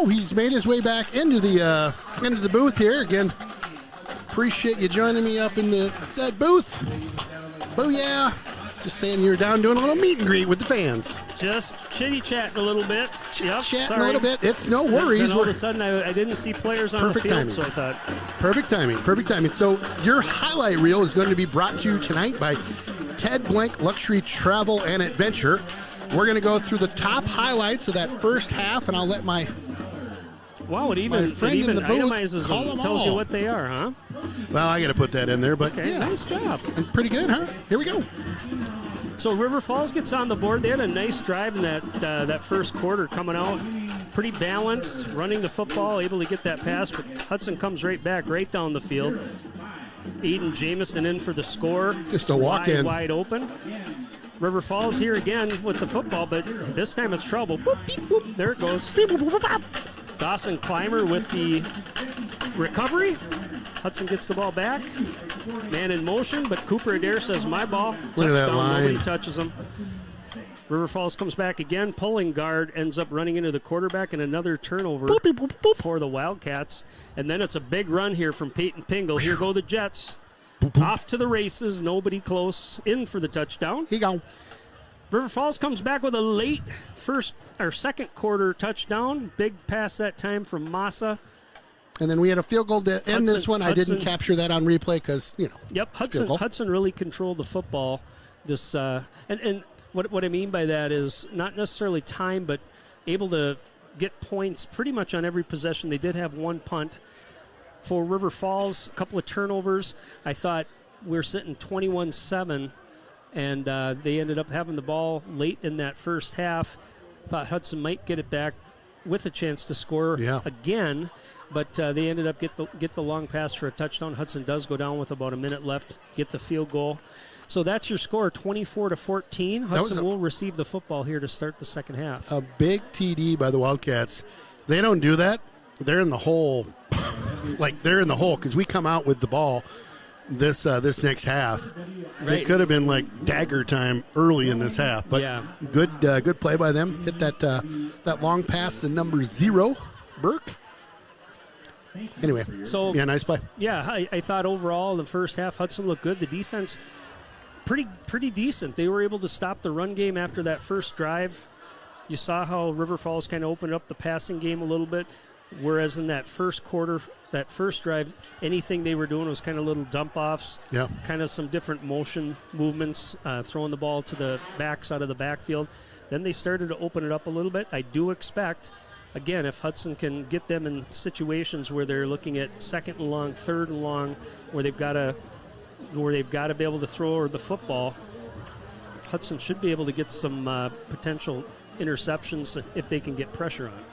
[SPEAKER 1] He's made his way back into the booth here again. Appreciate you joining me up in the said booth. Booyah! Just saying you're down doing a little meet and greet with the fans.
[SPEAKER 2] Just chitty-chatting a little bit. Yep,
[SPEAKER 1] Chatting a little bit. It's no worries.
[SPEAKER 2] Then all of a sudden, I didn't see players on the field,
[SPEAKER 1] timing.
[SPEAKER 2] so I thought.
[SPEAKER 1] Perfect timing. So your highlight reel is going to be brought to you tonight by Ted Blank Luxury Travel and Adventure. We're going to go through the top highlights of that first half, and I'll let my friend in the booth
[SPEAKER 2] itemizes
[SPEAKER 1] call
[SPEAKER 2] them,
[SPEAKER 1] them
[SPEAKER 2] tells you
[SPEAKER 1] all.
[SPEAKER 2] what they are, huh?
[SPEAKER 1] Well, I got to put that in there, but
[SPEAKER 2] Okay,
[SPEAKER 1] yeah.
[SPEAKER 2] nice job.
[SPEAKER 1] Pretty good, huh? Here we go.
[SPEAKER 2] So River Falls gets on the board. They had a nice drive in that first quarter coming out. Pretty balanced, running the football, able to get that pass, but Hudson comes right back, right down the field. Aiden Jamison in for the score.
[SPEAKER 1] Just a walk-in.
[SPEAKER 2] Wide open. River Falls here again with the football, but this time it's trouble. Boop, beep, boop. There it goes. Beep, boop, boop, boop. Dawson Clymer with the recovery. Hudson gets the ball back. Man in motion, but Cooper Adair says, my ball.
[SPEAKER 1] Look at that
[SPEAKER 2] Touchdown.
[SPEAKER 1] line.
[SPEAKER 2] Nobody touches him. River Falls comes back again. Pulling guard ends up running into the quarterback, and another turnover for the Wildcats. And then it's a big run here from Peyton Pingle. Here go the Jets. Off to the races. Nobody close. In for the touchdown.
[SPEAKER 1] Here you go.
[SPEAKER 2] River Falls comes back with a late second quarter touchdown. Big pass that time from Massa.
[SPEAKER 1] And then we had a field goal to end this one. I didn't capture that on replay because,
[SPEAKER 2] Yep, Hudson really controlled the football. This and what I mean by that is not necessarily time, but able to get points pretty much on every possession. They did have one punt. For River Falls, a couple of turnovers. I thought we were sitting 21-7, and they ended up having the ball late in that first half. Thought Hudson might get it back with a chance to score again. But they ended up get the long pass for a touchdown. Hudson does go down with about a minute left, get the field goal. So that's your score, 24-14. Hudson will receive the football here to start the second half.
[SPEAKER 1] A big TD by the Wildcats. They don't do that. They're in the hole. They're in the hole because we come out with the ball this next half. Right. It could have been like dagger time early in this half. But good play by them. Hit that long pass to number 0, Burke. Anyway, nice play.
[SPEAKER 2] Yeah, I thought overall the first half Hudson looked good. The defense pretty decent. They were able to stop the run game after that first drive. You saw how River Falls kind of opened up the passing game a little bit, whereas in that first quarter, that first drive, anything they were doing was kind of little dump-offs, kind of some different motion movements, throwing the ball to the backside of the backfield. Then they started to open it up a little bit. I do expect, again, if Hudson can get them in situations where they're looking at second and long, third and long, where they've got to be able to throw the football, Hudson should be able to get some potential interceptions if they can get pressure on it.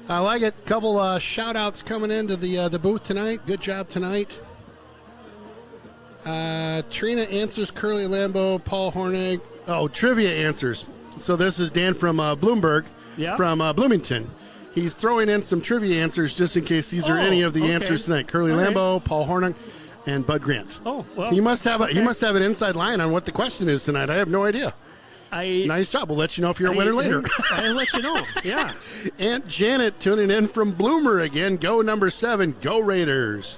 [SPEAKER 1] I like it. Couple shout-outs coming into the booth tonight. Good job tonight. Trina answers Curly Lambeau, Paul Hornig. Oh, trivia answers. So this is Dan from Bloomberg, from Bloomington. He's throwing in some trivia answers just in case these are any of the answers tonight. Curly Lambeau, Paul Hornig, and Bud Grant.
[SPEAKER 2] Oh, well.
[SPEAKER 1] He must have an inside line on what the question is tonight. I have no idea. Nice job. We'll let you know if you're a winner later.
[SPEAKER 2] I'll let you know. Yeah.
[SPEAKER 1] Aunt Janet tuning in from Bloomer again. Go number 7. Go Raiders.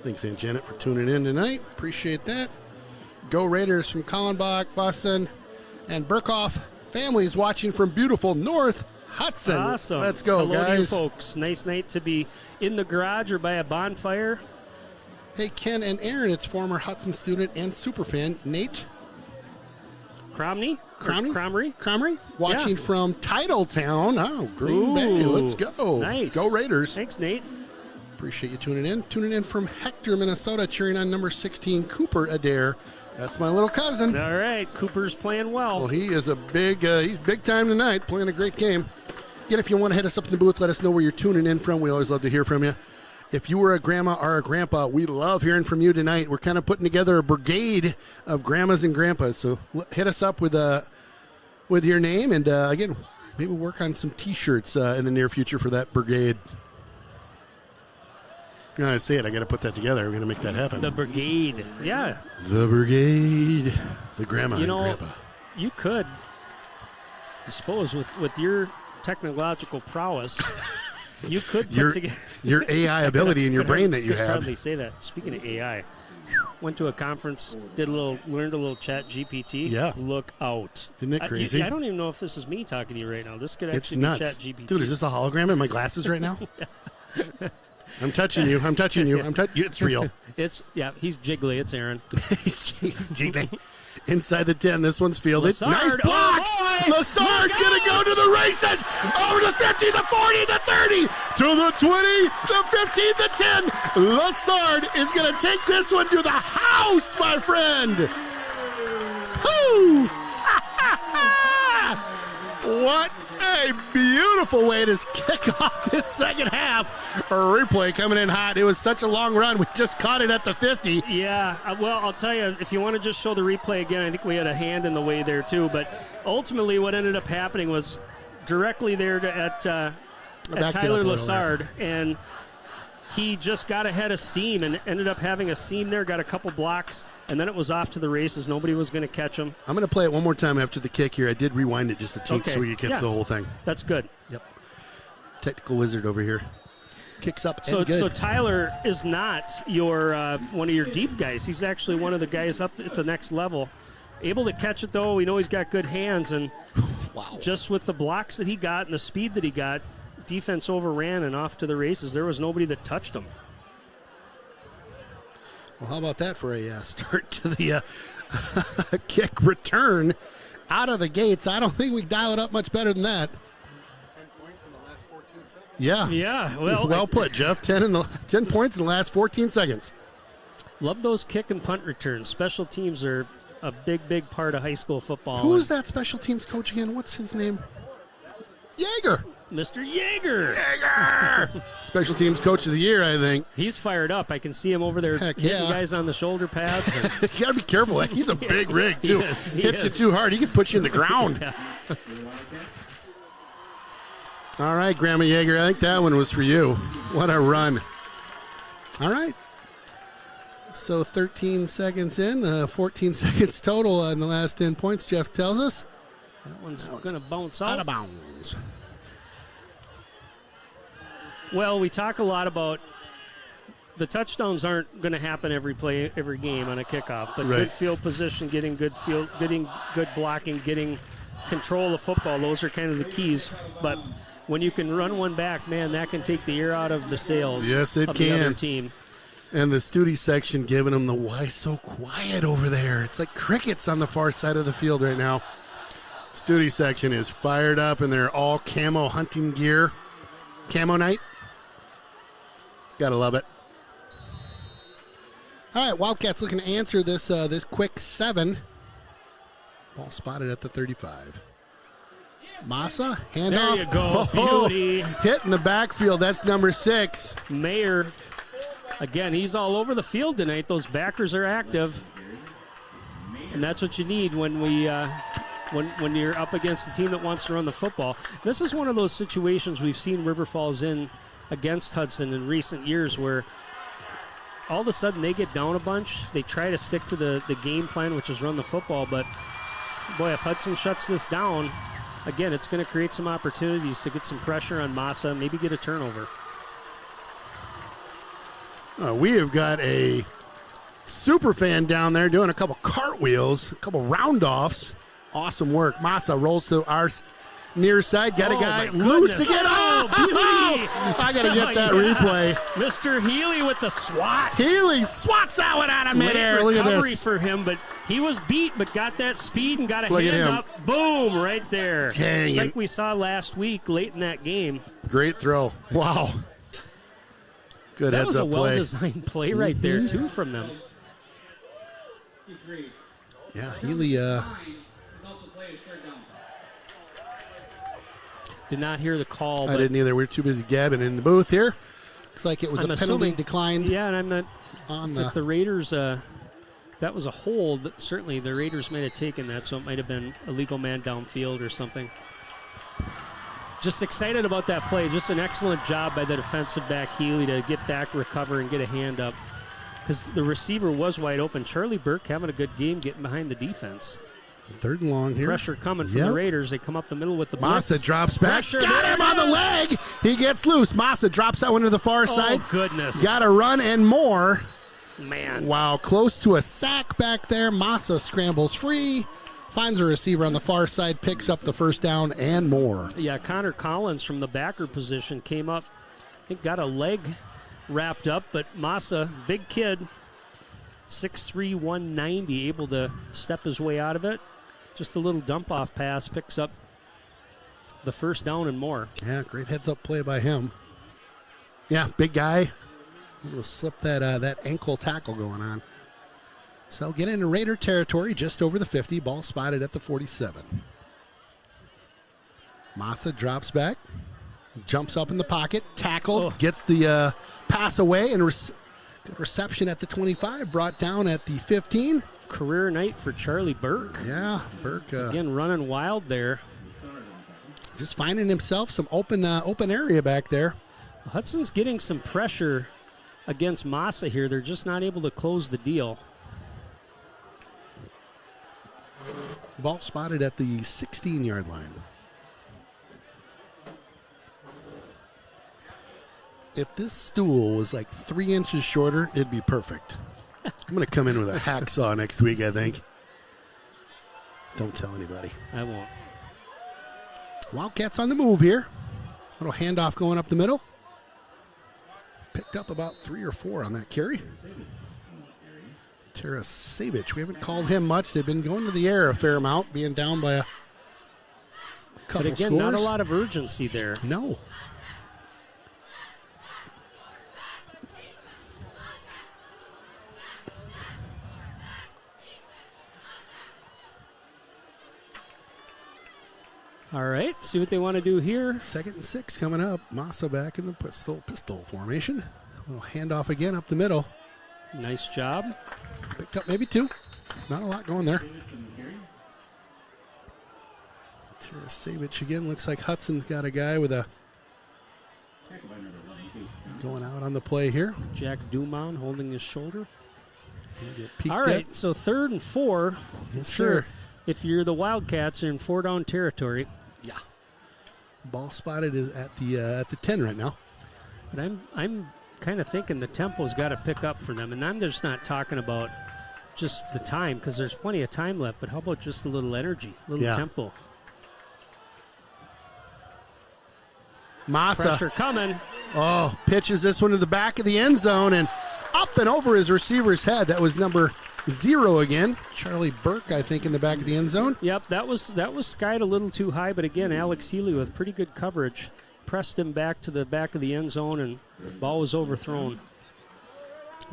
[SPEAKER 1] Thanks, Aunt Janet, for tuning in tonight. Appreciate that. Go Raiders from Kallenbach, Boston, and Burkhoff. Families watching from beautiful North Hudson.
[SPEAKER 2] Awesome.
[SPEAKER 1] Let's go,
[SPEAKER 2] Hello
[SPEAKER 1] guys.
[SPEAKER 2] to you folks. Nice night to be in the garage or by a bonfire.
[SPEAKER 1] Hey, Ken and Aaron, it's former Hudson student and superfan Nate Cromry, watching from Titletown. Oh, Green Bay. Let's go.
[SPEAKER 2] Nice.
[SPEAKER 1] Go Raiders.
[SPEAKER 2] Thanks, Nate.
[SPEAKER 1] Appreciate you tuning in. Tuning in from Hector, Minnesota, cheering on number 16, Cooper Adair. That's my little cousin.
[SPEAKER 2] All right, Cooper's playing well.
[SPEAKER 1] Well, he is he's big time tonight, playing a great game. Again, if you want to hit us up in the booth, let us know where you're tuning in from. We always love to hear from you. If you were a grandma or a grandpa, we love hearing from you tonight. We're kind of putting together a brigade of grandmas and grandpas. So hit us up with your name, and again, maybe work on some T-shirts in the near future for that brigade. I say it. I got to put that together. We're going to make that happen.
[SPEAKER 2] The brigade, yeah.
[SPEAKER 1] The brigade, the grandma and grandpa.
[SPEAKER 2] You could I suppose with your technological prowess, you could put together
[SPEAKER 1] your AI ability in your brain that you
[SPEAKER 2] could
[SPEAKER 1] have.
[SPEAKER 2] hardly say that. Speaking of AI, went to a conference, learned a little Chat GPT.
[SPEAKER 1] Yeah.
[SPEAKER 2] Look out.
[SPEAKER 1] Isn't it crazy?
[SPEAKER 2] I don't even know if this is me talking to you right now. This could
[SPEAKER 1] It's
[SPEAKER 2] actually
[SPEAKER 1] nuts.
[SPEAKER 2] be Chat GPT.
[SPEAKER 1] Dude, is this a hologram in my glasses right now? I'm touching you. It's real.
[SPEAKER 2] He's jiggly. It's Aaron.
[SPEAKER 1] Jiggly. Inside the 10, this one's fielded.
[SPEAKER 2] Lassard.
[SPEAKER 1] Nice blocks!
[SPEAKER 2] Oh,
[SPEAKER 1] Lassard gonna go to the races! Over the 50, the 40, the 30, to the 20, the 15, the 10. Lassard is gonna take this one to the house, my friend! Woo! What a beautiful way to kick off this second half. A replay coming in hot. It was such a long run. We just caught it at the 50.
[SPEAKER 2] Yeah, well, I'll tell you, if you want to just show the replay again, I think we had a hand in the way there too. But ultimately what ended up happening was directly there at Tyler Lassard, and he just got ahead of steam and ended up having a seam there, got a couple blocks, and then it was off to the races. Nobody was going to catch him.
[SPEAKER 1] I'm going to play it one more time after the kick here. I did rewind it just a teeny so we could catch the whole thing.
[SPEAKER 2] That's good.
[SPEAKER 1] Yep. Technical wizard over here. Kicks up and good.
[SPEAKER 2] So Tyler is not your one of your deep guys. He's actually one of the guys up at the next level. Able to catch it, though. We know he's got good hands, and just with the blocks that he got and the speed that he got, defense overran and off to the races. There was nobody that touched him.
[SPEAKER 1] Well, how about that for a start to the kick return out of the gates? I don't think we dial it up much better than that.
[SPEAKER 17] 10 points in the last 14 seconds.
[SPEAKER 1] Yeah.
[SPEAKER 2] Yeah.
[SPEAKER 1] Well put, Jeff. 10 points in the last 14 seconds.
[SPEAKER 2] Love those kick and punt returns. Special teams are a big part of high school football.
[SPEAKER 1] Who's that special teams coach again? What's his name? Yeager.
[SPEAKER 2] Mr. Yeager.
[SPEAKER 1] Special teams coach of the year, I think.
[SPEAKER 2] He's fired up. I can see him over there hitting guys on the shoulder pads.
[SPEAKER 1] You got to be careful. He's a big rig, too. Hits you too hard, he can put you in the ground.
[SPEAKER 2] Yeah.
[SPEAKER 1] All right, Grandma Yeager, I think that one was for you. What a run. All right. So 13 seconds in, 14 seconds total in the last 10 points, Jeff tells us.
[SPEAKER 2] That one's going to bounce out.
[SPEAKER 1] Out of bounds.
[SPEAKER 2] Well, we talk a lot about the touchdowns aren't going to happen every game on a kickoff, but good field position, getting good blocking, getting control of the football, those are kind of the keys. But when you can run one back, man, that can take the air out of the sails
[SPEAKER 1] of the
[SPEAKER 2] other team.
[SPEAKER 1] And the Studi section giving them the why so quiet over there. It's like crickets on the far side of the field right now. Studi section is fired up, and they're all camo hunting gear. Camo night. Gotta love it. All right, Wildcats looking to answer this quick 7. Ball spotted at the 35. Massa, handoff.
[SPEAKER 2] There you go, beauty.
[SPEAKER 1] Hit in the backfield. That's number 6.
[SPEAKER 2] Mayer. Again, he's all over the field tonight. Those backers are active, and that's what you need when when you're up against a team that wants to run the football. This is one of those situations we've seen River Falls in against Hudson in recent years where all of a sudden they get down a bunch. They try to stick to the game plan, which is run the football. But, boy, if Hudson shuts this down, again, it's going to create some opportunities to get some pressure on Massa, maybe get a turnover.
[SPEAKER 1] We have got a super fan down there doing a couple cartwheels, a couple round-offs. Awesome work. Massa rolls to our near side. Got a guy loose to get off. I got to get that replay.
[SPEAKER 2] Mr. Healy with the swat.
[SPEAKER 1] Healy swats that one out of midair. Look at this.
[SPEAKER 2] For him, but he was beat, but got that speed and got a
[SPEAKER 1] Look
[SPEAKER 2] hand
[SPEAKER 1] at him.
[SPEAKER 2] up. Boom, right there.
[SPEAKER 1] Dang.
[SPEAKER 2] It's like we saw last week late in that game.
[SPEAKER 1] Great throw. Wow. Good
[SPEAKER 2] that
[SPEAKER 1] heads up play.
[SPEAKER 2] That was a well-designed play right there, too, from them.
[SPEAKER 1] Yeah, Healy.
[SPEAKER 2] Did not hear the call.
[SPEAKER 1] I didn't either. We were too busy gabbing in the booth here. Looks like it was a penalty declined.
[SPEAKER 2] Yeah, and I'm not.
[SPEAKER 1] On
[SPEAKER 2] if the Raiders, that was a hold. Certainly, the Raiders might have taken that, so it might have been a legal man downfield or something. Just excited about that play. Just an excellent job by the defensive back Healy to get back, recover, and get a hand up. Because the receiver was wide open. Charlie Burke having a good game getting behind the defense.
[SPEAKER 1] 3rd and long here.
[SPEAKER 2] Pressure coming from the Raiders. They come up the middle with the blitz.
[SPEAKER 1] Massa drops back.
[SPEAKER 2] Pressure,
[SPEAKER 1] Got him on the leg. He gets loose. Massa drops that one to the far side.
[SPEAKER 2] Oh, goodness.
[SPEAKER 1] Got a run and more.
[SPEAKER 2] Man.
[SPEAKER 1] Wow, close to a sack back there. Massa scrambles free. Finds a receiver on the far side. Picks up the 1st down and more.
[SPEAKER 2] Yeah, Connor Collins from the backer position came up. I think got a leg wrapped up, but Massa, big kid, 6'3", 190, able to step his way out of it. Just a little dump-off pass, picks up the 1st down and more.
[SPEAKER 1] Yeah, great heads-up play by him. Yeah, big guy. We'll slip that ankle tackle going on. So get into Raider territory just over the 50. Ball spotted at the 47. Massa drops back. Jumps up in the pocket. Tackled. Gets the pass away. And good reception at the 25. Brought down at the 15.
[SPEAKER 2] Career night for Charlie Burke.
[SPEAKER 1] Yeah, Burke.
[SPEAKER 2] Again, running wild there.
[SPEAKER 1] Just finding himself some open area back there.
[SPEAKER 2] Hudson's getting some pressure against Massa here. They're just not able to close the deal.
[SPEAKER 1] Ball spotted at the 16-yard line. If this stool was like 3 inches shorter, it'd be perfect. I'm going to come in with a hacksaw next week, I think. Don't tell anybody.
[SPEAKER 2] I won't.
[SPEAKER 1] Wildcats on the move here. Little handoff going up the middle. Picked up about 3 or 4 on that carry. Tarasevich, we haven't called him much. They've been going to the air a fair amount, being down by a couple
[SPEAKER 2] But again,
[SPEAKER 1] scores.
[SPEAKER 2] not a lot of urgency there.
[SPEAKER 1] No.
[SPEAKER 2] All right, see what they want to do here.
[SPEAKER 1] 2nd and 6 coming up. Massa back in the pistol formation. A little handoff again up the middle.
[SPEAKER 2] Nice job.
[SPEAKER 1] Picked up maybe 2. Not a lot going there. Tarasevich again. Looks like Hudson's got a guy with a going out on the play here.
[SPEAKER 2] Jack Dumont holding his shoulder.
[SPEAKER 1] Peeked
[SPEAKER 2] All right,
[SPEAKER 1] at.
[SPEAKER 2] so 3rd and 4.
[SPEAKER 1] Yes,
[SPEAKER 2] Sure.
[SPEAKER 1] sir.
[SPEAKER 2] If you're the Wildcats, you're in 4-down territory.
[SPEAKER 1] Yeah. Ball spotted is at the 10 right now.
[SPEAKER 2] But I'm kind of thinking the tempo's got to pick up for them, and I'm just not talking about just the time because there's plenty of time left. But how about just a little energy, a little tempo?
[SPEAKER 1] Massa.
[SPEAKER 2] Pressure coming.
[SPEAKER 1] Oh, pitches this one to the back of the end zone and up and over his receiver's head. That was number 0 again. Charlie Burke, I think, in the back of the end zone.
[SPEAKER 2] Yep, that was skied a little too high, but again, Alex Healy with pretty good coverage pressed him back to the back of the end zone, and the ball was overthrown.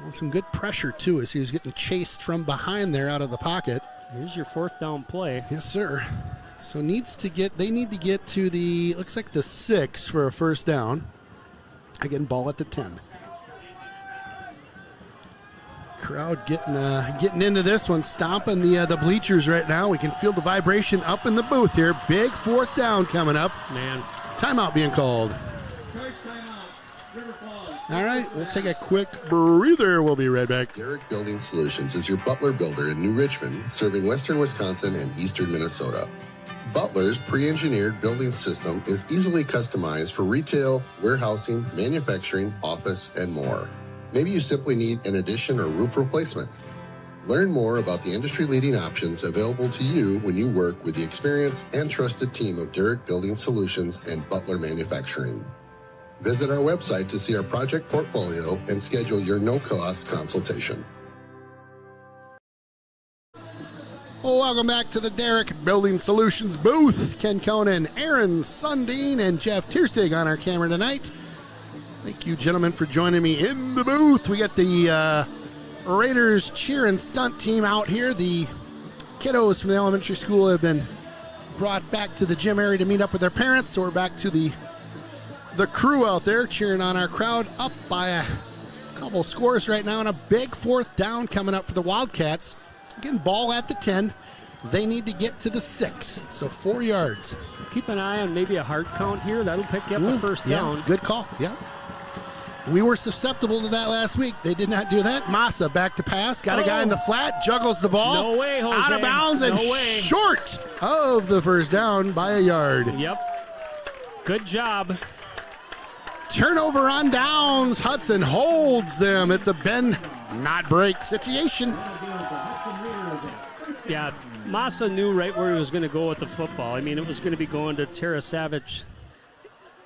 [SPEAKER 1] And some good pressure, too, as he was getting chased from behind there out of the pocket.
[SPEAKER 2] Here's your 4th down play.
[SPEAKER 1] Yes, sir. So they need to get to the, looks like the 6 for a 1st down. Again, ball at the 10. Crowd getting into this one, stomping the bleachers right now. We can feel the vibration up in the booth here. Big 4th down coming up.
[SPEAKER 2] Man.
[SPEAKER 1] Timeout being called. All right, we'll take a quick breather. We'll be right back.
[SPEAKER 4] Derrick Building Solutions is your Butler builder in New Richmond, serving western Wisconsin and eastern Minnesota. Butler's pre-engineered building system is easily customized for retail, warehousing, manufacturing, office, and more. Maybe you simply need an addition or roof replacement. Learn more about the industry-leading options available to you when you work with the experienced and trusted team of Derrick Building Solutions and Butler Manufacturing. Visit our website to see our project portfolio and schedule your no-cost consultation.
[SPEAKER 1] Well, welcome back to the Derrick Building Solutions booth. Ken Conan, Aaron Sundin, and Jeff Tierstig on our camera tonight. Thank you, gentlemen, for joining me in the booth. We got the Raiders cheer and stunt team out here. The kiddos from the elementary school have been brought back to the gym area to meet up with their parents. So we're back to the crew out there cheering on our crowd, up by a couple scores right now, and a big 4th down coming up for the Wildcats. Again, ball at the 10. They need to get to the 6, so 4 yards.
[SPEAKER 2] Keep an eye on maybe a hard count here. That'll pick you up the 1st down.
[SPEAKER 1] Good call, yeah. We were susceptible to that last week. They did not do that. Massa back to pass. Got a guy in the flat. Juggles the ball.
[SPEAKER 2] No way, Jose.
[SPEAKER 1] Out of bounds and
[SPEAKER 2] No way.
[SPEAKER 1] short of the first down by a yard.
[SPEAKER 2] Yep. Good job.
[SPEAKER 1] Turnover on downs. Hudson holds them. It's a bend, not break situation.
[SPEAKER 2] Yeah, Massa knew right where he was going to go with the football. I mean, it was going to be going to Tara Savage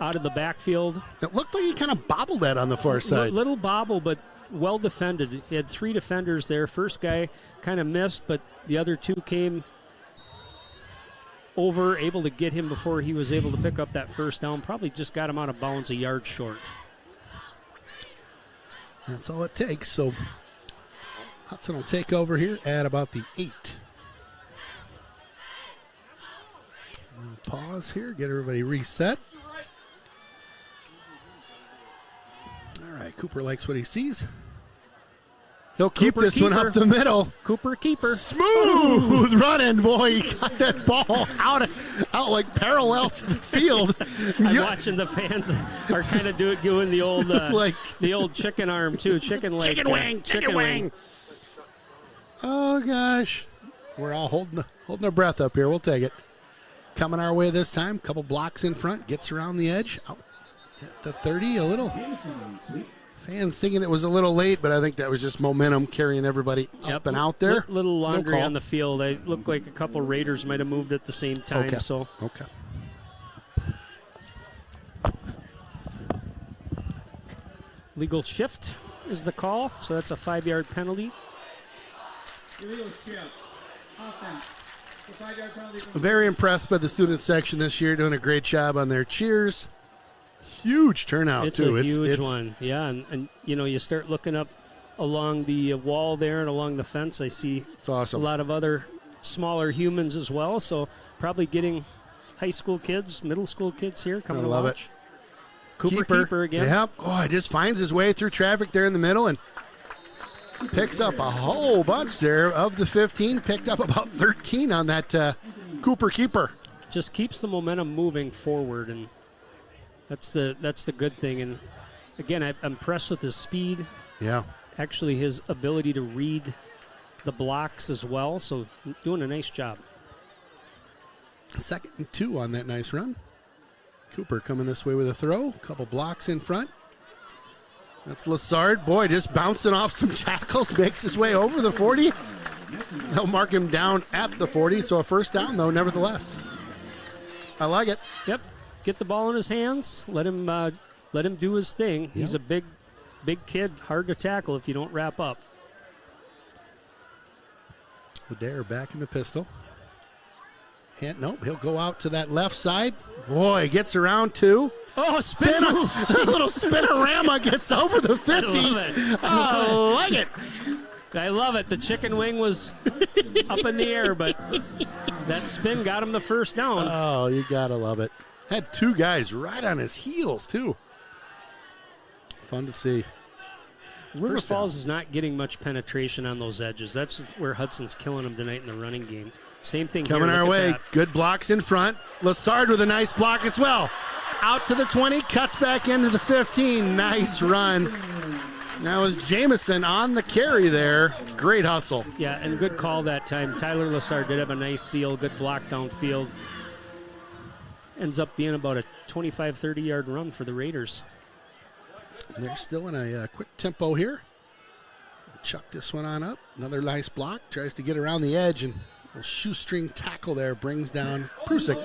[SPEAKER 2] out of the backfield.
[SPEAKER 1] It looked like he kind of bobbled that on the far side.
[SPEAKER 2] Little bobble, but well defended. He had 3 defenders there. First guy kind of missed, but the other 2 came over, able to get him before he was able to pick up that first down. Probably just got him out of bounds a yard short.
[SPEAKER 1] That's all it takes. So Hudson will take over here at about the 8. Pause here, get everybody reset. All right, Cooper likes what he sees. He'll keep this one up the middle.
[SPEAKER 2] Cooper keeper.
[SPEAKER 1] Smooth running, boy. He got that ball out like parallel to the field.
[SPEAKER 2] I'm watching the fans are kind of doing the old the old chicken arm too, chicken leg,
[SPEAKER 1] chicken wing. Oh gosh, we're all holding our breath up here. We'll take it. Coming our way this time. Couple blocks in front. Gets around the edge. Out at the 30. A little. Fans thinking it was a little late, but I think that was just momentum carrying everybody up and out there.
[SPEAKER 2] Little laundry on the field. It looked like a couple Raiders might have moved at the same time.
[SPEAKER 1] Okay.
[SPEAKER 2] So
[SPEAKER 1] okay.
[SPEAKER 2] Legal shift is the call. So that's a 5-yard penalty.
[SPEAKER 3] Illegal shift. Offense. The 5-yard penalty.
[SPEAKER 1] Very impressed by the student section this year, doing a great job on their cheers. Huge turnout, too.
[SPEAKER 2] It's a huge one. Yeah, and you start looking up along the wall there and along the fence. I see
[SPEAKER 1] it's awesome.
[SPEAKER 2] A lot of other smaller humans as well. So probably getting high school kids, middle school kids here coming to watch. Keeper again.
[SPEAKER 1] Yep. Oh, he just finds his way through traffic there in the middle and picks up a whole bunch there of the 15. Picked up about 13 on that Cooper keeper.
[SPEAKER 2] Just keeps the momentum moving forward, and that's the good thing. And again, I'm impressed with his speed.
[SPEAKER 1] Yeah.
[SPEAKER 2] Actually, his ability to read the blocks as well. So doing a nice job.
[SPEAKER 1] 2nd and 2 on that nice run. Cooper coming this way with a throw. Couple blocks in front. That's Lassard. Boy, just bouncing off some tackles. Makes his way over the 40. They'll mark him down at the 40. So a first down, though, nevertheless. I like it.
[SPEAKER 2] Yep. Get the ball in his hands. Let him do his thing. He's a big kid, hard to tackle if you don't wrap up.
[SPEAKER 1] Adair back in the pistol. Nope, he'll go out to that left side. Boy, gets around 2.
[SPEAKER 2] Oh, spin move.
[SPEAKER 1] A little spinorama gets over the 50.
[SPEAKER 2] I love it.
[SPEAKER 1] I like it.
[SPEAKER 2] I love it. The chicken wing was up in the air, but that spin got him the first down.
[SPEAKER 1] Oh, you gotta love it. Had 2 guys right on his heels, too. Fun to see.
[SPEAKER 2] River Falls is not getting much penetration on those edges. That's where Hudson's killing them tonight in the running game. Same thing
[SPEAKER 1] coming
[SPEAKER 2] here.
[SPEAKER 1] Our way. Good blocks in front. Lassard with a nice block as well. Out to the 20, cuts back into the 15. Nice run. That was Jamison on the carry there. Great hustle.
[SPEAKER 2] Yeah, and good call that time. Tyler Lassard did have a nice seal, good block downfield. Ends up being about a 25, 30-yard run for the Raiders.
[SPEAKER 1] They're still in a quick tempo here. Chuck this one on up. Another nice block. Tries to get around the edge, and a shoestring tackle there brings down Prusik.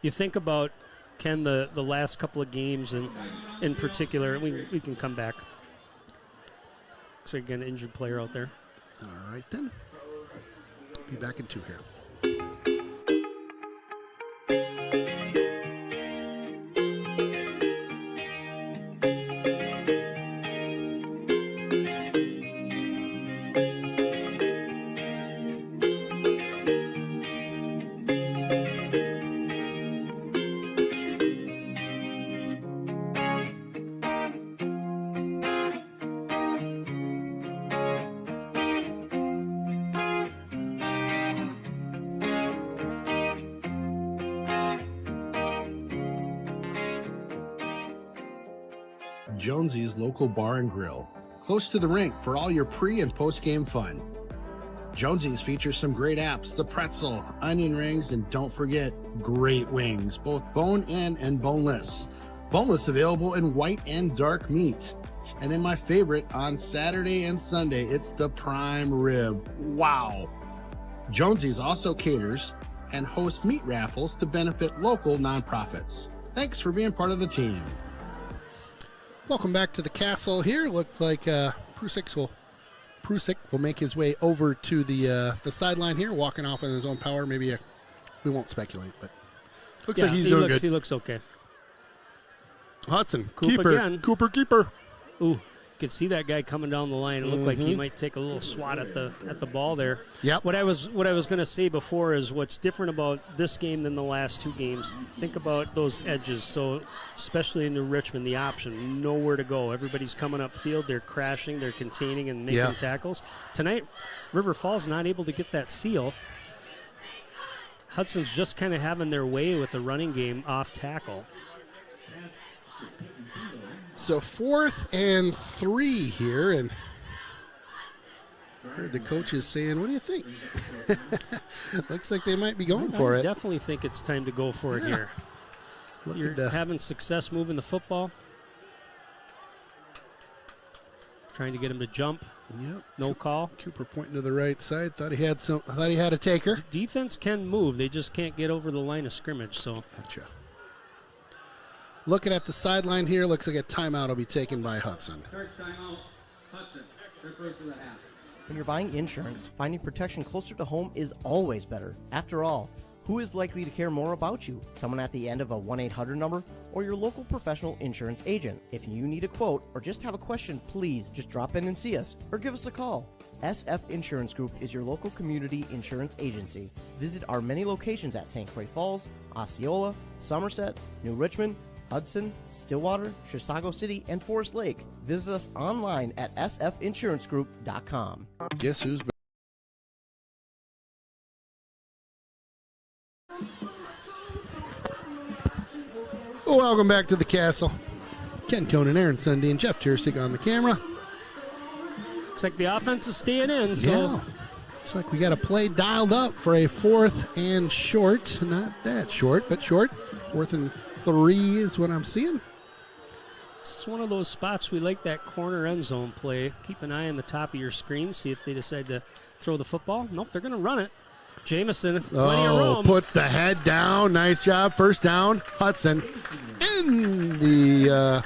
[SPEAKER 2] You think about, Ken, the last couple of games, and in particular, we can come back. Looks like an injured player out there.
[SPEAKER 1] All right, then. Be back in 2 here. Jonesy's local bar and grill, close to the rink for all your pre- and post-game fun. Jonesy's features some great apps, the pretzel, onion rings, and don't forget, great wings, both bone-in and boneless. Boneless available in white and dark meat. And then my favorite, on Saturday and Sunday, it's the prime rib. Wow! Jonesy's also caters and hosts meat raffles to benefit local nonprofits. Thanks for being part of the team. Welcome back to the castle here. Looks like Prusik will make his way over to the sideline here, walking off on his own power. Maybe we won't speculate, but looks like he's doing good.
[SPEAKER 2] He looks okay.
[SPEAKER 1] Hudson,
[SPEAKER 2] Coop
[SPEAKER 1] keeper.
[SPEAKER 2] Again.
[SPEAKER 1] Cooper, keeper.
[SPEAKER 2] Ooh, you could see that guy coming down the line. It looked like he might take a little swat at the ball there.
[SPEAKER 1] Yep.
[SPEAKER 2] What I was going to say before is what's different about this game than the last two games. Think about those edges. So especially in New Richmond, the option, nowhere to go. Everybody's coming up field. They're crashing. They're containing and making tackles. Tonight, River Falls not able to get that seal. Hudson's just kind of having their way with the running game off tackle.
[SPEAKER 1] So 4th and 3 here, and I heard the coaches saying, what do you think? Looks like they might be going for it.
[SPEAKER 2] I definitely think it's time to go for it here. You're having success moving the football. Trying to get him to jump.
[SPEAKER 1] Yep.
[SPEAKER 2] No call.
[SPEAKER 1] Cooper pointing to the right side. Thought he had a taker.
[SPEAKER 2] Defense can move. They just can't get over the line of scrimmage. So.
[SPEAKER 1] Gotcha. Looking at the sideline here, looks like a timeout will be taken by Hudson.
[SPEAKER 3] Third timeout, Hudson. Third person of the half.
[SPEAKER 5] When you're buying insurance, finding protection closer to home is always better. After all, who is likely to care more about you? Someone at the end of a 1-800 number or your local professional insurance agent? If you need a quote or just have a question, please just drop in and see us or give us a call. SF Insurance Group is your local community insurance agency. Visit our many locations at St. Croix Falls, Osceola, Somerset, New Richmond, Hudson, Stillwater, Chisago City, and Forest Lake. Visit us online at sfinsurancegroup.com.
[SPEAKER 1] Guess who's back? Welcome back to the castle. Ken Conan, Aaron Sundin, Jeff Tiersig on the camera.
[SPEAKER 2] Looks like the offense is staying in. So.
[SPEAKER 1] Yeah. Looks like we got a play dialed up for a 4th and short. Not that short, but short. 4th and 3 is what I'm seeing.
[SPEAKER 2] This is one of those spots we like, that corner end zone play. Keep an eye on the top of your screen, see if they decide to throw the football. Nope, they're going to run it. Jamison, plenty of room.
[SPEAKER 1] Puts the head down. Nice job. First down. Hudson in the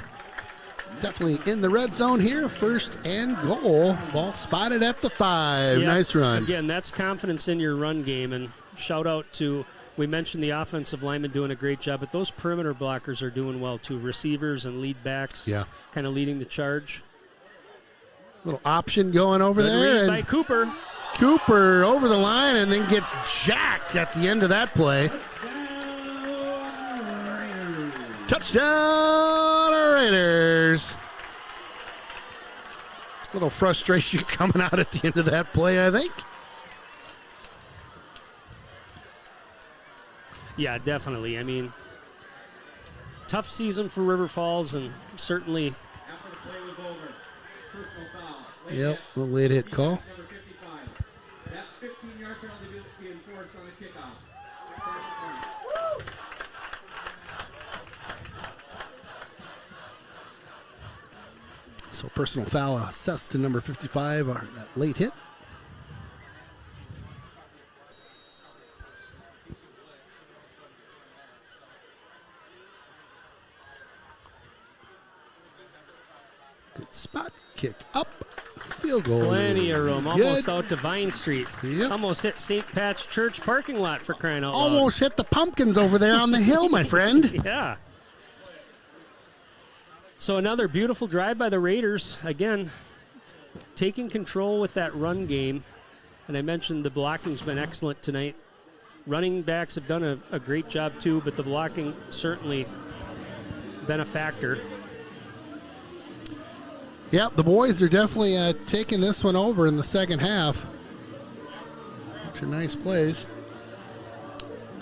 [SPEAKER 1] definitely in the red zone here. 1st and goal. Ball spotted at the 5.
[SPEAKER 2] Yep.
[SPEAKER 1] Nice run.
[SPEAKER 2] Again, that's confidence in your run game. And shout out to, we mentioned the offensive linemen doing a great job, but those perimeter blockers are doing well too. Receivers and lead backs kind of leading the charge.
[SPEAKER 1] Little option going over
[SPEAKER 2] Good
[SPEAKER 1] there.
[SPEAKER 2] read by Cooper.
[SPEAKER 1] Cooper over the line and then gets jacked at the end of that play. Touchdown Raiders. Little frustration coming out at the end of that play, I think.
[SPEAKER 2] Yeah, definitely. I mean, tough season for River Falls, and certainly.
[SPEAKER 3] After the play was over, personal foul.
[SPEAKER 1] Yep, a late hit call.
[SPEAKER 3] Number 55. That 15-yard penalty will be enforced on the kickoff.
[SPEAKER 1] So personal foul assessed to number 55, that late hit. Good spot, kick up, field goal.
[SPEAKER 2] Plenty of room,
[SPEAKER 1] Good.
[SPEAKER 2] almost out to Vine Street.
[SPEAKER 1] Yep.
[SPEAKER 2] Almost hit St. Pat's Church parking lot, for crying out loud.
[SPEAKER 1] Almost hit the pumpkins over there on the hill, my friend.
[SPEAKER 2] Yeah. So another beautiful drive by the Raiders. Again, taking control with that run game. And I mentioned the blocking's been excellent tonight. Running backs have done a great job too, but the blocking certainly been a factor.
[SPEAKER 1] Yep, the boys are definitely taking this one over in the second half. Which are nice plays.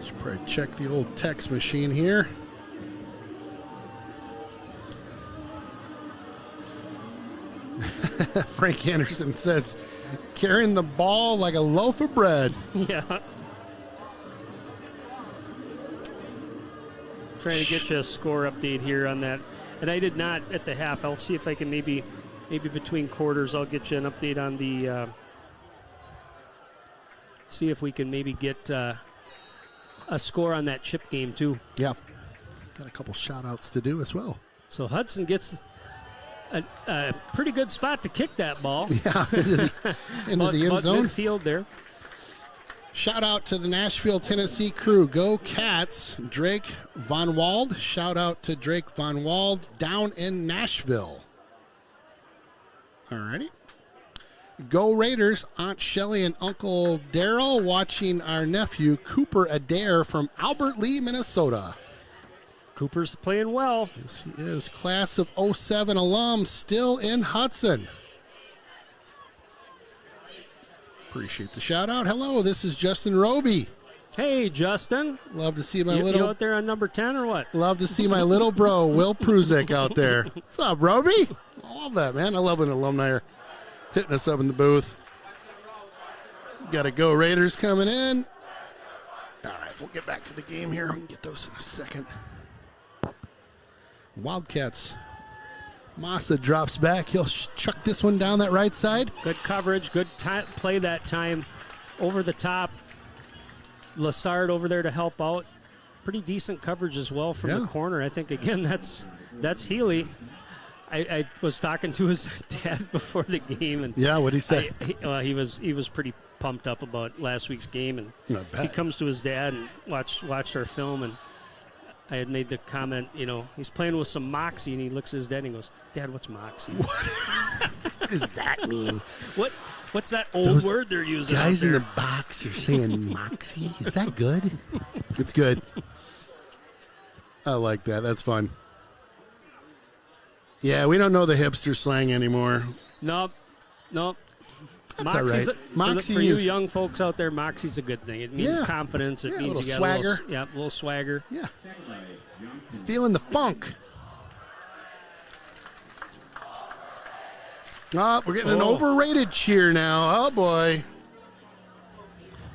[SPEAKER 1] Should probably check the old text machine here. Frank Anderson says, carrying the ball like a loaf of bread.
[SPEAKER 2] Yeah. Trying to get you a score update here on that. And I did not at the half. I'll see if I can maybe between quarters I'll get you an update on the see if we can maybe get a score on that chip game too.
[SPEAKER 1] Yeah. Got a couple shout-outs to do as well.
[SPEAKER 2] So Hudson gets a pretty good spot to kick that ball.
[SPEAKER 1] Yeah, into the end zone.
[SPEAKER 2] Midfield there.
[SPEAKER 1] Shout out to the Nashville, Tennessee crew. Go Cats. Drake Von Wald. Shout out to Drake Von Wald down in Nashville. Alrighty. Go Raiders. Aunt Shelly and Uncle Daryl watching our nephew Cooper Adair from Albert Lee, Minnesota.
[SPEAKER 2] Cooper's playing well.
[SPEAKER 1] Yes, he is. Class of 07 alum, still in Hudson. Appreciate the shout out. Hello, this is Justin Roby.
[SPEAKER 2] Hey, Justin.
[SPEAKER 1] Love to see my
[SPEAKER 2] You
[SPEAKER 1] little.
[SPEAKER 2] out there on number 10 or what?
[SPEAKER 1] Love to see my little bro, Will Pruzik, out there. What's up, Roby? I love that, man. I love when alumni are hitting us up in the booth. Got to Go Raiders coming in. All right, we'll get back to the game here. We can get those in a second. Wildcats. Massa drops back. He'll chuck this one down that right side.
[SPEAKER 2] Good coverage. Good play that time. Over the top. Lassard over there to help out. Pretty decent coverage as well from the corner. I think, again, that's Healy. I was talking to his dad before the game. And
[SPEAKER 1] yeah, what'd he say?
[SPEAKER 2] He was pretty pumped up about last week's game. And he comes to his dad and watched our film, and I had made the comment, he's playing with some moxie, and he looks at his dad and he goes, Dad, what's moxie?
[SPEAKER 1] What does that mean?
[SPEAKER 2] What's that old word they're using?
[SPEAKER 1] Guys in the box are saying moxie. Is that good? It's good. I like that. That's fun. Yeah, we don't know the hipster slang anymore.
[SPEAKER 2] Nope.
[SPEAKER 1] That's all right.
[SPEAKER 2] Moxie for you young folks out there, moxie's a good thing. It means confidence. It means you got
[SPEAKER 1] swagger.
[SPEAKER 2] A little swagger.
[SPEAKER 1] Yeah. Feeling the funk. Oh, we're getting an overrated cheer now. Oh, boy.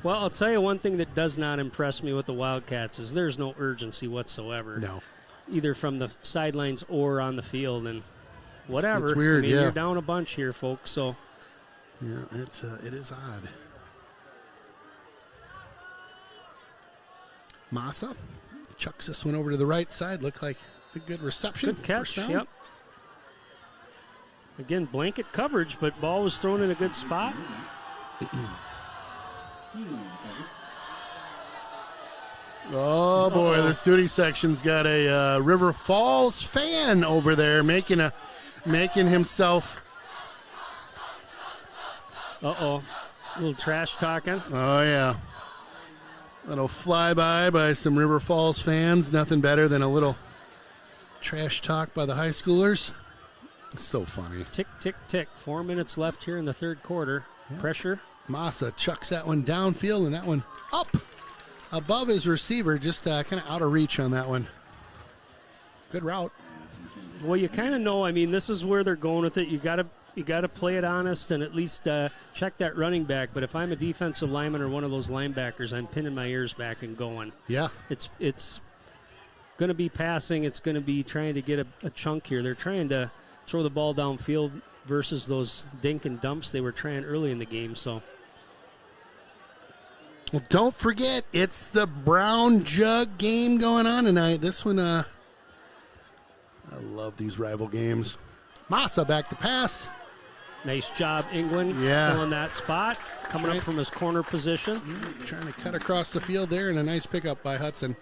[SPEAKER 2] Well, I'll tell you one thing that does not impress me with the Wildcats is there's no urgency whatsoever.
[SPEAKER 1] No.
[SPEAKER 2] Either from the sidelines or on the field. And whatever.
[SPEAKER 1] It's weird,
[SPEAKER 2] You're down a bunch here, folks, so.
[SPEAKER 1] Yeah, it is odd. Massa chucks this one over to the right side. Looked like a good reception.
[SPEAKER 2] Good catch, yep. Again, blanket coverage, but ball was thrown in a good spot.
[SPEAKER 1] Oh, boy, the student section's got a River Falls fan over there making himself.
[SPEAKER 2] Uh-oh. A little trash talking.
[SPEAKER 1] Oh, yeah. Little flyby by some River Falls fans. Nothing better than a little trash talk by the high schoolers. It's so funny.
[SPEAKER 2] Tick, tick, tick. 4 minutes left here in the third quarter. Yep. Pressure.
[SPEAKER 1] Massa chucks that one downfield, and that one up above his receiver, just kind of out of reach on that one. Good route.
[SPEAKER 2] Well, you kind of know. This is where they're going with it. You got to play it honest and at least check that running back. But if I'm a defensive lineman or one of those linebackers, I'm pinning my ears back and going.
[SPEAKER 1] Yeah.
[SPEAKER 2] It's going to be passing. It's going to be trying to get a chunk here. They're trying to throw the ball downfield versus those dink and dumps they were trying early in the game. So.
[SPEAKER 1] Well, don't forget, it's the Brown Jug game going on tonight. This one, I love these rival games. Massa back to pass.
[SPEAKER 2] Nice job, England, filling that spot, coming up from his corner position.
[SPEAKER 1] Trying to cut across the field there, and a nice pickup by Hudson.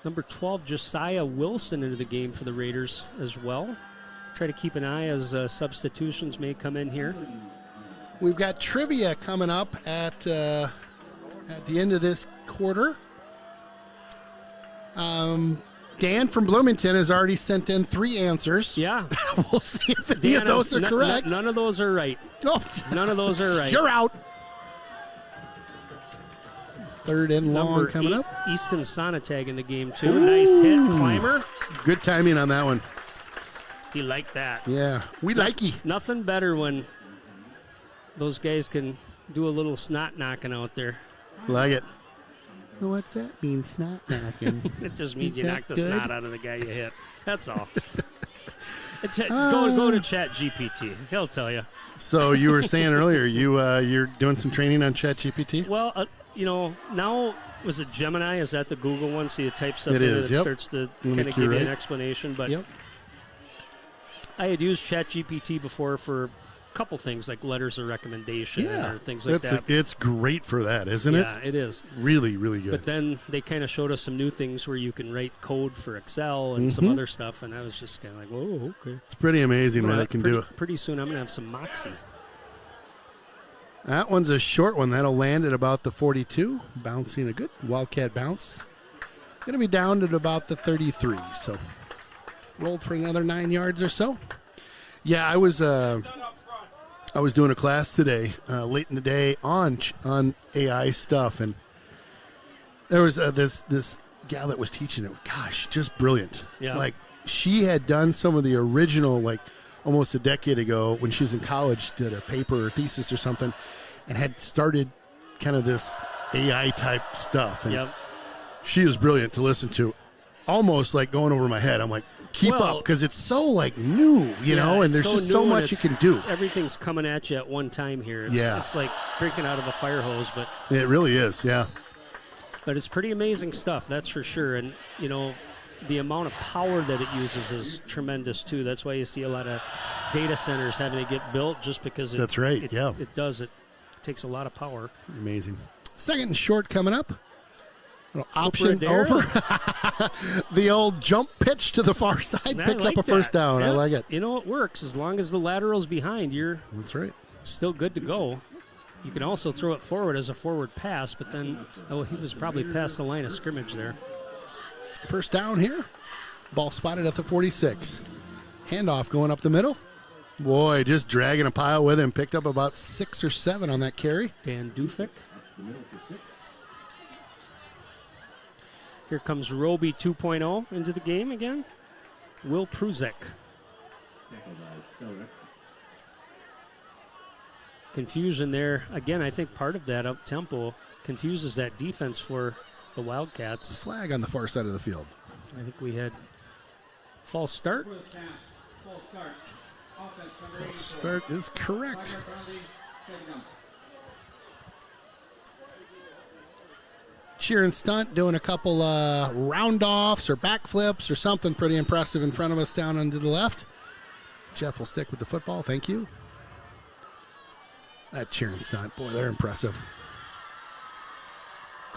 [SPEAKER 2] Number 12, Josiah Wilson into the game for the Raiders as well. Try to keep an eye as substitutions may come in here.
[SPEAKER 1] We've got trivia coming up at the end of this quarter. Dan from Bloomington has already sent in 3 answers.
[SPEAKER 2] Yeah.
[SPEAKER 1] We'll see if any of those are correct.
[SPEAKER 2] None of those are right.
[SPEAKER 1] Oh.
[SPEAKER 2] None of those are right.
[SPEAKER 1] You're out. Third and long coming up.
[SPEAKER 2] Easton Sonatag in the game, too. Nice hit, climber.
[SPEAKER 1] Good timing on that one.
[SPEAKER 2] He liked that.
[SPEAKER 1] Yeah, we like you.
[SPEAKER 2] Nothing better when those guys can do a little snot knocking out there.
[SPEAKER 1] Like it. Well, what's that mean, snot knocking?
[SPEAKER 2] It just means
[SPEAKER 1] Is
[SPEAKER 2] you
[SPEAKER 1] that
[SPEAKER 2] knock the
[SPEAKER 1] good?
[SPEAKER 2] snot out of the guy you hit. That's all. Go to Chat GPT. He'll tell you.
[SPEAKER 1] So you were saying earlier you're doing some training on ChatGPT?
[SPEAKER 2] Well, now was it Gemini? Is that the Google one? So you type stuff
[SPEAKER 1] It
[SPEAKER 2] in
[SPEAKER 1] is,
[SPEAKER 2] and it
[SPEAKER 1] yep.
[SPEAKER 2] starts to
[SPEAKER 1] Mimic
[SPEAKER 2] kind of
[SPEAKER 1] you,
[SPEAKER 2] give you an
[SPEAKER 1] right?
[SPEAKER 2] explanation. But
[SPEAKER 1] Yep.
[SPEAKER 2] I had used ChatGPT before for a couple things like letters of recommendation or things like that.
[SPEAKER 1] It's great for that, isn't it?
[SPEAKER 2] Yeah, it is.
[SPEAKER 1] Really, really good.
[SPEAKER 2] But then they kind of showed us some new things where you can write code for Excel and some other stuff, and I was just kind of like, whoa, okay.
[SPEAKER 1] It's pretty amazing what it can do.
[SPEAKER 2] Pretty soon I'm going to have some Moxie.
[SPEAKER 1] That one's a short one. That'll land at about the 42, bouncing a good Wildcat bounce. Going to be down at about the 33, so rolled for another 9 yards or so. Yeah, I was doing a class today, late in the day on AI stuff, and there was this gal that was teaching it. Gosh, just brilliant.
[SPEAKER 2] Yeah.
[SPEAKER 1] Like, she had done some of the original, like, almost a decade ago when she was in college, did a paper or thesis or something, and had started kind of this AI type stuff. And she was brilliant to listen to, almost like going over my head. I'm like, keep up, because it's so like new, you know, and there's just so much you can do.
[SPEAKER 2] Everything's coming at you at one time here. It's like drinking out of a fire hose, but
[SPEAKER 1] it really is, yeah.
[SPEAKER 2] But it's pretty amazing stuff, that's for sure. And, you know, the amount of power that it uses is tremendous, too. That's why you see a lot of data centers having to get built just because
[SPEAKER 1] That's right,
[SPEAKER 2] it does. It takes a lot of power.
[SPEAKER 1] Amazing. Second and short coming up. Little option
[SPEAKER 2] Adair.
[SPEAKER 1] over. The old jump pitch to the far side picks up a first down. I like it.
[SPEAKER 2] You know, it works. As long as the lateral's behind, you're
[SPEAKER 1] That's right.
[SPEAKER 2] still good to go. You can also throw it forward as a forward pass, but then, he was probably past the line of scrimmage there.
[SPEAKER 1] First down here. Ball spotted at the 46. Handoff going up the middle. Boy, just dragging a pile with him. Picked up about 6 or 7 on that carry.
[SPEAKER 2] Dan Dufik. Here comes Roby 2.0 into the game again. Will Pruzek. Confusion there. Again, I think part of that up-tempo confuses that defense for the Wildcats.
[SPEAKER 1] Flag on the far side of the field.
[SPEAKER 2] I think we had false start.
[SPEAKER 1] Start is correct. Cheer and stunt doing a couple round-offs or backflips or something pretty impressive in front of us down on to the left. Jeff will stick with the football. Thank you. That cheer and stunt, boy, they're impressive.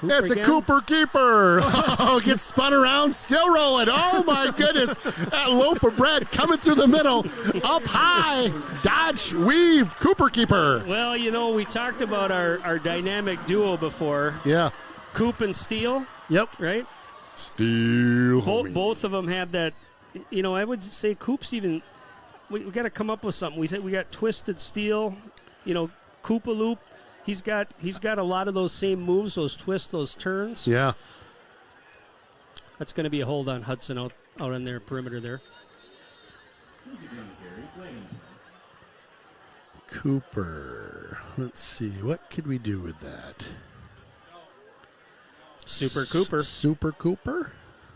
[SPEAKER 1] That's a Cooper keeper. Oh, gets spun around, still rolling. Oh, my goodness. That loaf of bread coming through the middle. Up high. Dodge, weave, Cooper keeper.
[SPEAKER 2] Well, you know, we talked about our dynamic duo before.
[SPEAKER 1] Yeah.
[SPEAKER 2] Coop and Steele.
[SPEAKER 1] Yep.
[SPEAKER 2] Right?
[SPEAKER 1] Steele.
[SPEAKER 2] Both of them have that. You know, I would say Coop's even. We got to come up with something. We said we got Twisted Steele. You know, Koopa Loop. He's got a lot of those same moves, those twists, those turns.
[SPEAKER 1] Yeah.
[SPEAKER 2] That's going to be a hold on Hudson out on their perimeter there.
[SPEAKER 1] Cooper. Let's see. What could we do with that?
[SPEAKER 2] Super Cooper.
[SPEAKER 1] Super Cooper?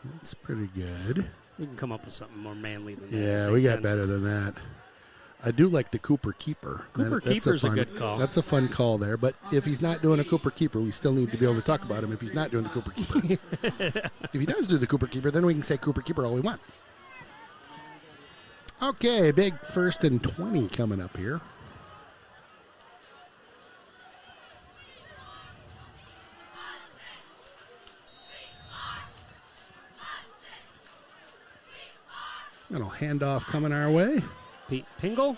[SPEAKER 1] That's pretty good.
[SPEAKER 2] We can come up with something more manly than that.
[SPEAKER 1] Yeah, we got better than that. I do like the Cooper Keeper.
[SPEAKER 2] Cooper Keeper's a good call.
[SPEAKER 1] That's a fun call there. But if he's not doing a Cooper Keeper, we still need to be able to talk about him if he's not doing the Cooper Keeper. If he does do the Cooper Keeper, then we can say Cooper Keeper all we want. Okay, big 1st and 20 coming up here. Little handoff coming our way.
[SPEAKER 2] Pete Pingle.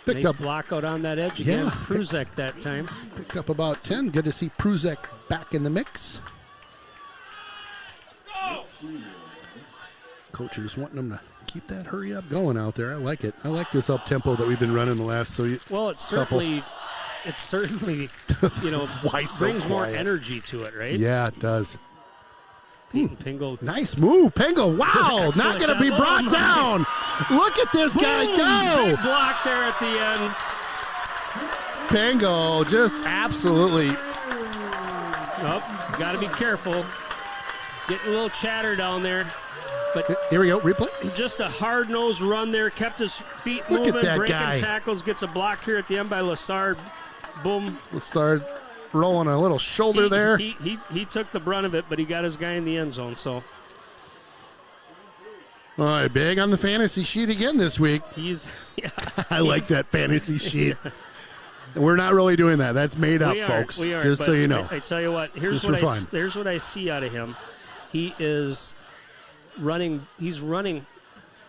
[SPEAKER 1] Picked
[SPEAKER 2] nice
[SPEAKER 1] up
[SPEAKER 2] block out on that edge again.
[SPEAKER 1] Yeah.
[SPEAKER 2] Pruzek that time.
[SPEAKER 1] Picked up about 10. Good to see Pruzek back in the mix. Coaches wanting them to keep that hurry up going out there. I like it. I like this up tempo that we've been running the last
[SPEAKER 2] Well, it's certainly you know,
[SPEAKER 1] Why so
[SPEAKER 2] brings more
[SPEAKER 1] quiet?
[SPEAKER 2] energy to it, right?
[SPEAKER 1] Yeah, it does.
[SPEAKER 2] Peyton Pingle.
[SPEAKER 1] Nice move, Pingle. Wow, not going to be brought down. Look at this guy go.
[SPEAKER 2] Big block there at the end.
[SPEAKER 1] Pingle just absolutely.
[SPEAKER 2] Oh, got to be careful. Getting a little chatter down there. But
[SPEAKER 1] here we go, replay.
[SPEAKER 2] Just a hard-nosed run there. Kept his feet
[SPEAKER 1] Look
[SPEAKER 2] moving,
[SPEAKER 1] at that
[SPEAKER 2] breaking
[SPEAKER 1] guy.
[SPEAKER 2] tackles. Gets a block here at the end by Lassard. Boom.
[SPEAKER 1] Lassard rolling a little shoulder there.
[SPEAKER 2] He took the brunt of it, but he got his guy in the end zone. So,
[SPEAKER 1] all right, big on the fantasy sheet again this week. I like that fantasy sheet. We're not really doing that. That's made up, folks.
[SPEAKER 2] We are,
[SPEAKER 1] just so you know.
[SPEAKER 2] I tell you what. Here's what I see out of him. He is running. He's running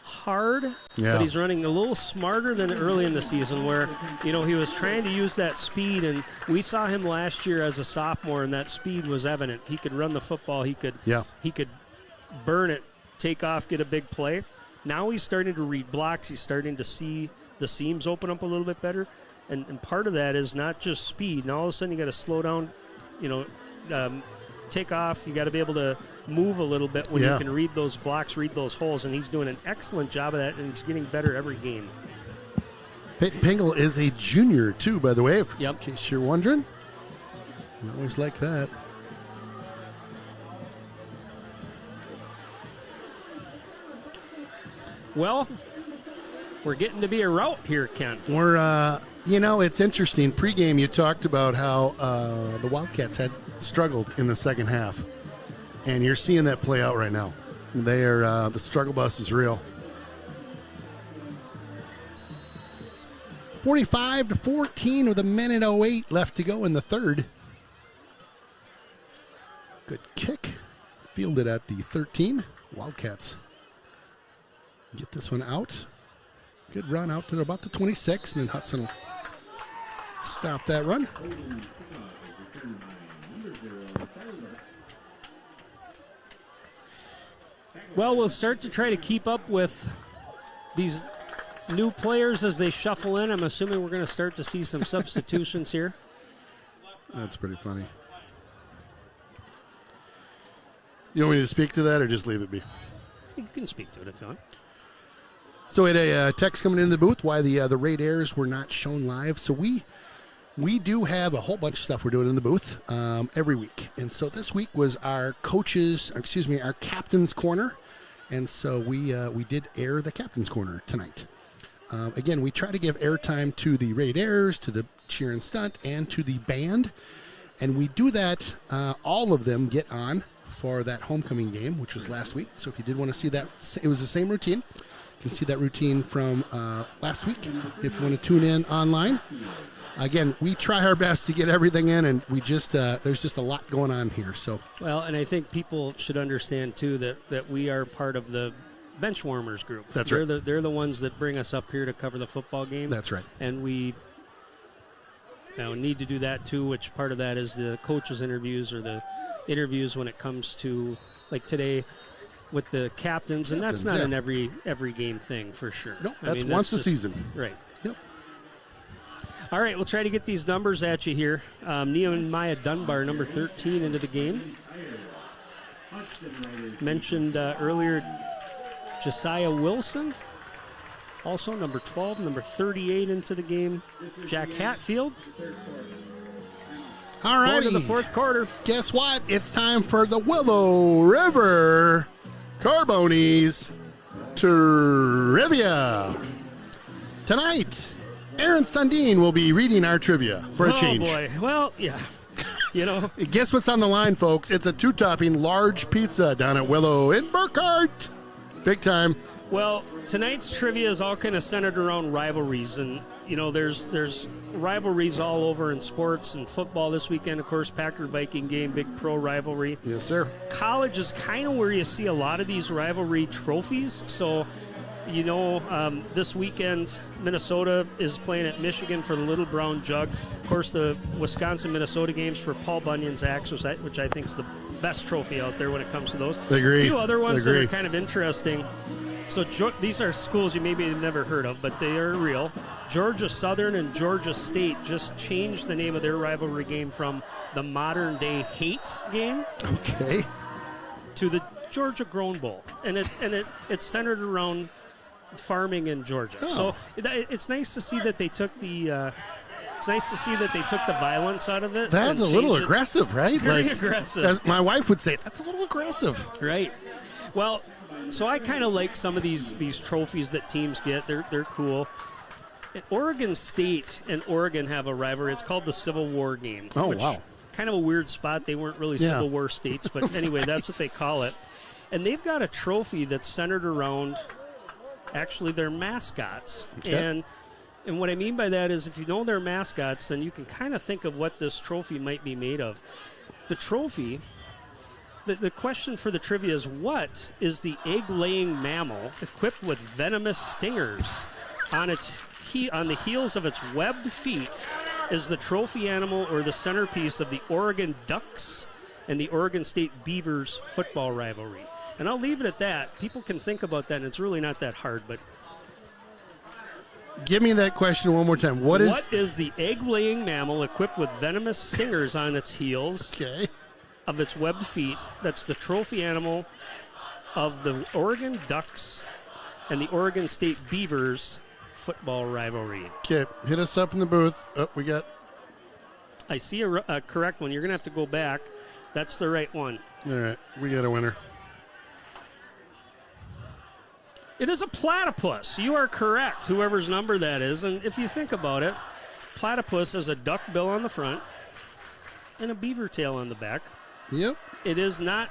[SPEAKER 2] hard, but he's running a little smarter than early in the season, where he was trying to use that speed, and we saw him last year as a sophomore, and that speed was evident. He could run the football. He could burn it, take off, get a big play. Now he's starting to read blocks. He's starting to see the seams open up a little bit better. And part of that is not just speed. Now all of a sudden you got to slow down, take off. You got to be able to move a little bit when you can read those blocks, read those holes. And he's doing an excellent job of that, and he's getting better every game.
[SPEAKER 1] Peyton Pingle is a junior, too, by the way, in case you're wondering. I always like that.
[SPEAKER 2] Well, we're getting to be a rout here, Kent.
[SPEAKER 1] We're, it's interesting. Pregame, you talked about how the Wildcats had struggled in the second half. And you're seeing that play out right now. They are, the struggle bus is real. 45-14 with 1:08 left to go in the third. Good kick. Fielded at the 13. Wildcats get this one out. Good run out to about the 26, and then Hudson will stop that run.
[SPEAKER 2] Well, we'll start to try to keep up with these new players as they shuffle in. I'm assuming we're going to start to see some substitutions here.
[SPEAKER 1] That's pretty funny. You want me to speak to that or just leave it be?
[SPEAKER 2] You can speak to it if you want.
[SPEAKER 1] So we had a text coming into the booth why the Raiders were not shown live. So we do have a whole bunch of stuff we're doing in the booth every week. And so this week was our captain's corner. And so we did air the captain's corner tonight. Again, we try to give airtime to the Raiders, to the cheer and stunt, and to the band. And we do that, all of them get on for that homecoming game, which was last week. So if you did want to see that, it was the same routine. You can see that routine from last week if you want to tune in online. Again, we try our best to get everything in, and we just there's just a lot going on here. So
[SPEAKER 2] well, and I think people should understand too that we are part of the bench warmers group.
[SPEAKER 1] That's right.
[SPEAKER 2] They're the ones that bring us up here to cover the football game.
[SPEAKER 1] That's right.
[SPEAKER 2] And we need to do that too. Which part of that is the coaches' interviews or the interviews when it comes to like today with the captains, and that's not an every game thing for sure.
[SPEAKER 1] No, that's once a season.
[SPEAKER 2] Right.
[SPEAKER 1] Yep.
[SPEAKER 2] All right, we'll try to get these numbers at you here. Nehemiah Dunbar, number 13, into the game. Mentioned earlier, Josiah Wilson, also number 12, number 38 into the game. Jack Hatfield.
[SPEAKER 1] All right.
[SPEAKER 2] Going to the fourth quarter.
[SPEAKER 1] Guess what? It's time for the Willow River Carbones Trivia. Tonight, Aaron Sundin will be reading our trivia for a change.
[SPEAKER 2] Oh, boy. Well, yeah.
[SPEAKER 1] Guess what's on the line, folks? It's a 2-topping large pizza down at Willow in Burkhart. Big time.
[SPEAKER 2] Well, tonight's trivia is all kind of centered around rivalries. And, there's rivalries all over in sports and football this weekend. Of course, Packer-Viking game, big pro rivalry.
[SPEAKER 1] Yes, sir.
[SPEAKER 2] College is kind of where you see a lot of these rivalry trophies. So, this weekend, Minnesota is playing at Michigan for the Little Brown Jug. Of course, the Wisconsin-Minnesota games for Paul Bunyan's axe, which I think is the best trophy out there when it comes to those.
[SPEAKER 1] Agreed.
[SPEAKER 2] A few other ones that are kind of interesting. So these are schools you maybe have never heard of, but they are real. Georgia Southern and Georgia State just changed the name of their rivalry game from the modern-day hate game to the Georgia Grown Bowl, and it's centered around farming in Georgia.
[SPEAKER 1] Oh.
[SPEAKER 2] So it's nice to see that they took the. It's nice to see that they took the violence out of it.
[SPEAKER 1] That's a little aggressive, right?
[SPEAKER 2] Very aggressive.
[SPEAKER 1] As my wife would say, that's a little aggressive.
[SPEAKER 2] Right. Well, so I kind of like some of these trophies that teams get. They're cool. Oregon State and Oregon have a rivalry. It's called the Civil War game.
[SPEAKER 1] Oh, wow.
[SPEAKER 2] Kind of a weird spot. They weren't really Civil War states, but anyway, that's what they call it. And they've got a trophy that's centered around actually their mascots.
[SPEAKER 1] Okay.
[SPEAKER 2] And what I mean by that is if you know their mascots, then you can kind of think of what this trophy might be made of. The trophy, the question for the trivia is, what is the egg-laying mammal equipped with venomous stingers on the heels of its webbed feet? Is the trophy animal or the centerpiece of the Oregon Ducks and the Oregon State Beavers football rivalry? And I'll leave it at that. People can think about that, and it's really not that hard, but...
[SPEAKER 1] Give me that question one more time. What is
[SPEAKER 2] the egg-laying mammal equipped with venomous stingers on its heels of its webbed feet? That's the trophy animal of the Oregon Ducks and the Oregon State Beavers football rivalry.
[SPEAKER 1] Okay, hit us up in the booth. Oh, we got...
[SPEAKER 2] I see a correct one. You're going to have to go back. That's the right one.
[SPEAKER 1] All right, we got a winner.
[SPEAKER 2] It is a platypus. You are correct, whoever's number that is. And if you think about it, platypus has a duck bill on the front and a beaver tail on the back.
[SPEAKER 1] Yep.
[SPEAKER 2] It is not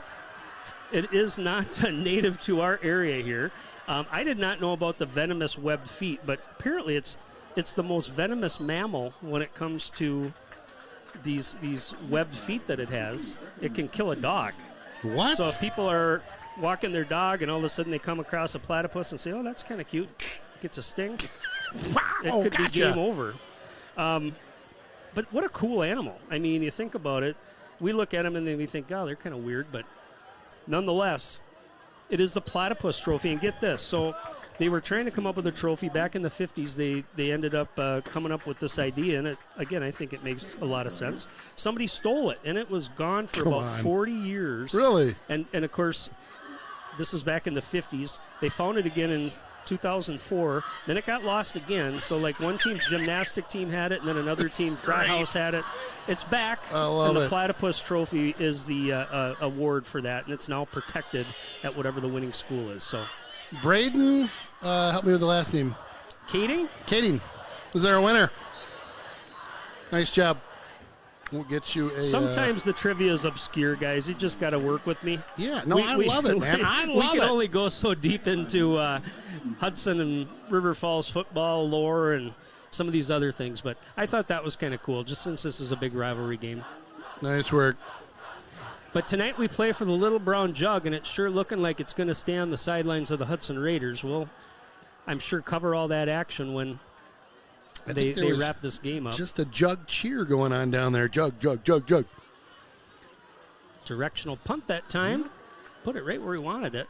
[SPEAKER 2] native to our area here. I did not know about the venomous webbed feet, but apparently it's the most venomous mammal when it comes to these webbed feet that it has. It can kill a dog.
[SPEAKER 1] What?
[SPEAKER 2] So if people are walking their dog and all of a sudden they come across a platypus and say, oh, that's kind of cute, gets a sting, it could be game over. But what a cool animal. I mean, you think about it, we look at them and then we think, oh, they're kind of weird, but nonetheless, it is the platypus trophy. And get this, so they were trying to come up with a trophy back in the 50s. They ended up coming up with this idea, and again, I think it makes a lot of sense. Somebody stole it, and it was gone for about 40 years.
[SPEAKER 1] Really?
[SPEAKER 2] And of course, this was back in the 50s. They found it again in 2004. Then it got lost again. So, like, one gymnastic team had it, and then another team, frat house, had it. It's back.
[SPEAKER 1] I love
[SPEAKER 2] and the
[SPEAKER 1] it.
[SPEAKER 2] Platypus Trophy is the award for that, and it's now protected at whatever the winning school is. So,
[SPEAKER 1] Braden, help me with the last name.
[SPEAKER 2] Kading
[SPEAKER 1] is our winner. Nice job. We'll get you a...
[SPEAKER 2] Sometimes the trivia is obscure, guys. You just got to work with me.
[SPEAKER 1] Yeah, no, I love it, man. I love it.
[SPEAKER 2] We can only go so deep into Hudson and River Falls football lore and some of these other things, but I thought that was kind of cool, just since this is a big rivalry game.
[SPEAKER 1] Nice work.
[SPEAKER 2] But tonight we play for the Little Brown Jug, and it's sure looking like it's going to stay on the sidelines of the Hudson Raiders. We'll, I'm sure, cover all that action when they wrap this game up.
[SPEAKER 1] Just a jug cheer going on down there. Jug, jug, jug, jug.
[SPEAKER 2] Directional punt that time. Put it right where he wanted it.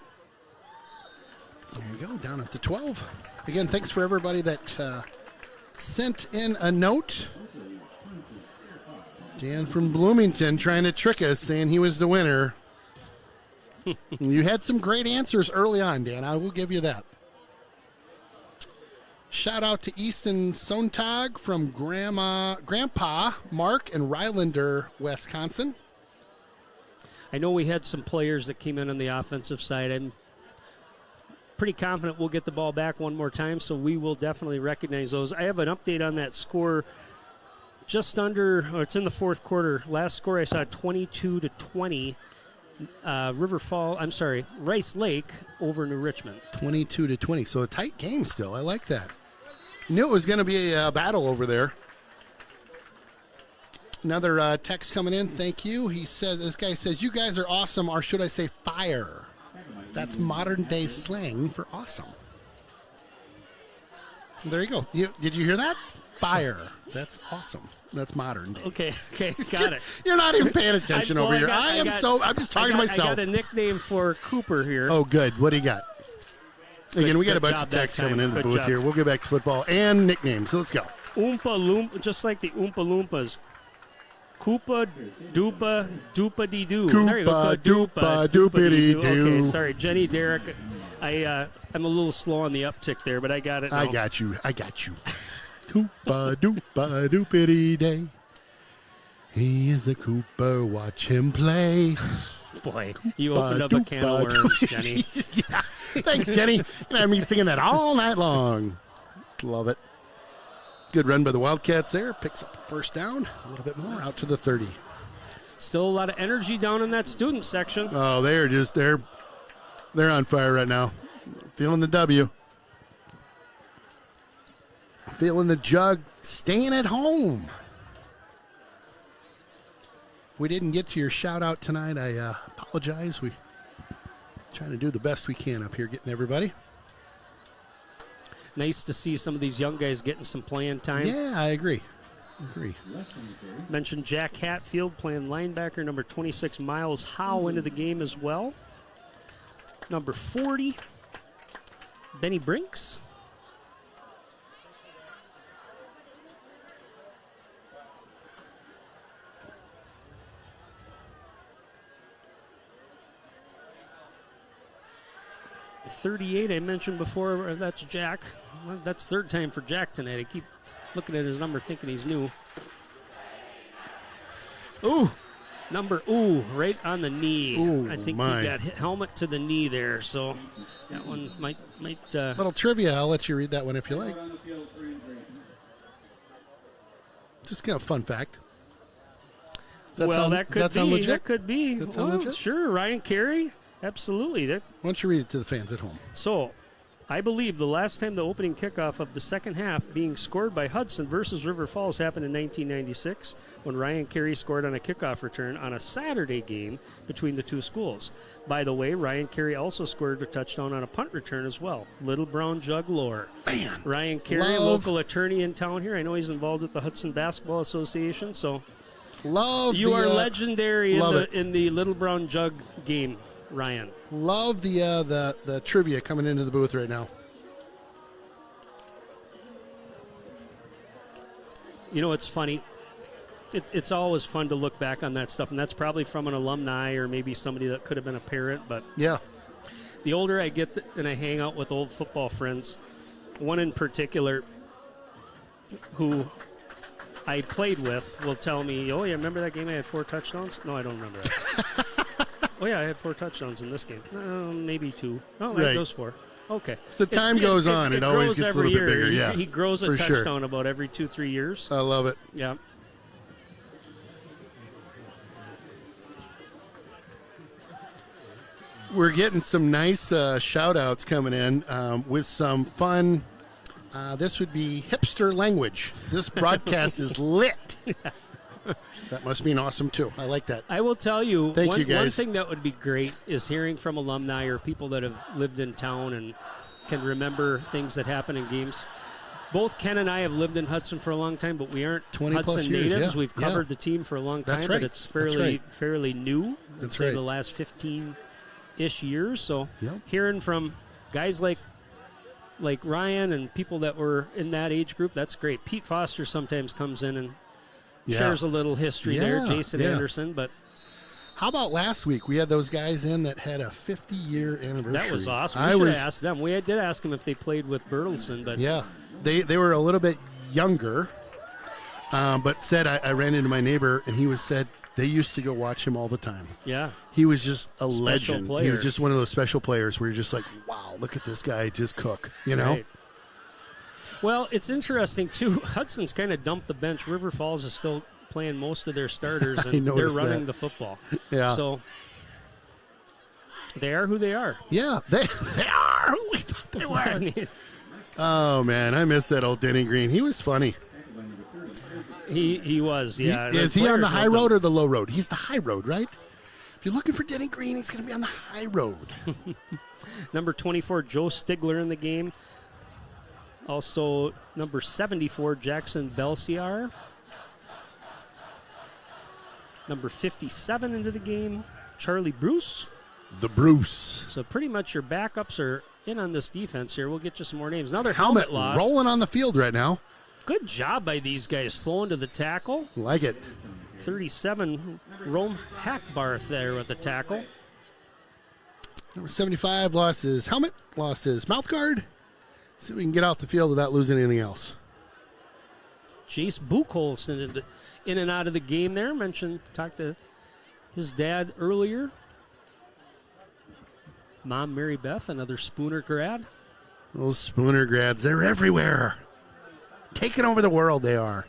[SPEAKER 1] There you go, down at the 12. Again, thanks for everybody that sent in a note. Dan from Bloomington trying to trick us, saying he was the winner. You had some great answers early on, Dan. I will give you that. Shout out to Easton Sontag from Grandpa Mark in Rylander, Wisconsin.
[SPEAKER 2] I know we had some players that came in on the offensive side. I'm pretty confident we'll get the ball back one more time, so we will definitely recognize those. I have an update on that score. Just under, it's in the fourth quarter. Last score I saw 22-20. Rice Lake over New Richmond.
[SPEAKER 1] 22-20, so a tight game still. I like that. Knew it was going to be a battle over there. Another text coming in. Thank you. This guy says, you guys are awesome, or should I say fire? That's modern day slang for awesome. There you go. Did you hear that? Fire. That's awesome. That's modern day.
[SPEAKER 2] Okay, got it.
[SPEAKER 1] You're not even paying attention over here. I'm just talking to myself.
[SPEAKER 2] I got a nickname for Cooper here.
[SPEAKER 1] Oh, good. What do you got? Again, we got a bunch of texts coming into the booth here. We'll get back to football and nicknames. So let's go.
[SPEAKER 2] Oompa Loompa, just like the Oompa Loompas. Koopa Doopa Doopa Dee Doo.
[SPEAKER 1] Koopa
[SPEAKER 2] There you go.
[SPEAKER 1] Doopa Doopity Doo.
[SPEAKER 2] Okay, sorry, Jenny, Derek. I'm a little slow on the uptick there, but I got it now.
[SPEAKER 1] I got you. Koopa Doopa Doopity Day. He is a Koopa. Watch him play.
[SPEAKER 2] Boy, you opened up a can of worms, Jenny.
[SPEAKER 1] Yeah. Thanks, Jenny. You can have me singing that all night long. Love it. Good run by the Wildcats there. Picks up first down. A little bit more out to the 30.
[SPEAKER 2] Still a lot of energy down in that student section.
[SPEAKER 1] Oh, they're on fire right now. Feeling the W. Feeling the jug. Staying at home. If we didn't get to your shout out tonight, I apologize. We're trying to do the best we can up here, getting everybody.
[SPEAKER 2] Nice to see some of these young guys getting some playing time.
[SPEAKER 1] Yeah, I agree.
[SPEAKER 2] Mentioned Jack Hatfield playing linebacker. Number 26, Miles Howe into the game as well. Number 40, Benny Brinks. .38, I mentioned before, that's Jack. Well, that's third time for Jack tonight. I keep looking at his number thinking he's new. Ooh, right on the knee.
[SPEAKER 1] Ooh,
[SPEAKER 2] I think
[SPEAKER 1] my.
[SPEAKER 2] he got hit helmet to the knee there, so that one might
[SPEAKER 1] Little trivia, I'll let you read that one if you like. Just kind of fun fact.
[SPEAKER 2] That could be.
[SPEAKER 1] That sound legit?
[SPEAKER 2] Sure, Ryan Carey. Absolutely.
[SPEAKER 1] Why don't you read it to the fans at home?
[SPEAKER 2] So, I believe the last time the opening kickoff of the second half being scored by Hudson versus River Falls happened in 1996 when Ryan Carey scored on a kickoff return on a Saturday game between the two schools. By the way, Ryan Carey also scored a touchdown on a punt return as well. Little Brown Jug lore.
[SPEAKER 1] Man,
[SPEAKER 2] Ryan Carey, local attorney in town here. I know he's involved with the Hudson Basketball Association, so you are legendary in the Little Brown Jug game. Ryan.
[SPEAKER 1] Love the trivia coming into the booth right now.
[SPEAKER 2] You know, it's funny. It's always fun to look back on that stuff, and that's probably from an alumni or maybe somebody that could have been a parent. But
[SPEAKER 1] yeah,
[SPEAKER 2] the older I get and I hang out with old football friends, one in particular who I played with will tell me, "Oh, yeah, remember that game I had 4 touchdowns?" No, I don't remember that. Oh, yeah, I had 4 touchdowns in this game. Maybe 2. Oh, I had those 4. Okay.
[SPEAKER 1] As the time goes on, it always gets a little bit bigger. Yeah,
[SPEAKER 2] he grows a touchdown about every 2-3 years.
[SPEAKER 1] I love it.
[SPEAKER 2] Yeah.
[SPEAKER 1] We're getting some nice shout-outs coming in with some fun. This would be hipster language. This broadcast is lit. That must mean awesome, too. I like that.
[SPEAKER 2] I will tell you,
[SPEAKER 1] Thank you guys.
[SPEAKER 2] One thing that would be great is hearing from alumni or people that have lived in town and can remember things that happen in games. Both Ken and I have lived in Hudson for a long time, but we aren't Hudson natives. We've covered the team for a long time, but it's fairly new. I'd say the last 15-ish years. So hearing from guys like Ryan and people that were in that age group, that's great. Pete Foster sometimes comes in and shares a little history there, Jason Anderson. But
[SPEAKER 1] how about last week? We had those guys in that had a 50-year anniversary.
[SPEAKER 2] That was awesome. We should have asked them. We did ask them if they played with Bertelsen, but
[SPEAKER 1] they were a little bit younger. But said I ran into my neighbor and he said they used to go watch him all the time.
[SPEAKER 2] Yeah,
[SPEAKER 1] he was just a legend.
[SPEAKER 2] Player.
[SPEAKER 1] He was just one of those special players where you're just like, wow, look at this guy just cook. You know.
[SPEAKER 2] Right. Well, it's interesting, too. Hudson's kind of dumped the bench. River Falls is still playing most of their starters, and they're running the football.
[SPEAKER 1] Yeah.
[SPEAKER 2] So they are who they are.
[SPEAKER 1] Yeah, they are who we thought they were. Oh, man, I miss that old Denny Green. He was funny.
[SPEAKER 2] He was, yeah.
[SPEAKER 1] Is he on the high road or the low road? He's the high road, right? If you're looking for Denny Green, he's going to be on the high road.
[SPEAKER 2] Number 24, Joe Stigler in the game. Also, number 74, Jackson Belciar. Number 57 into the game, Charlie Bruce.
[SPEAKER 1] The Bruce.
[SPEAKER 2] So pretty much your backups are in on this defense here. We'll get you some more names. Another helmet loss.
[SPEAKER 1] Rolling on the field right now.
[SPEAKER 2] Good job by these guys flowing to the tackle.
[SPEAKER 1] Like it.
[SPEAKER 2] 37, Rome Hackbarth there with the tackle.
[SPEAKER 1] Number 75 lost his helmet, lost his mouth guard. See if we can get off the field without losing anything else.
[SPEAKER 2] Jace Buchholz in and out of the game there. Talked to his dad earlier. Mom, Mary Beth, another Spooner grad.
[SPEAKER 1] Those Spooner grads, they're everywhere. Taking over the world, they are.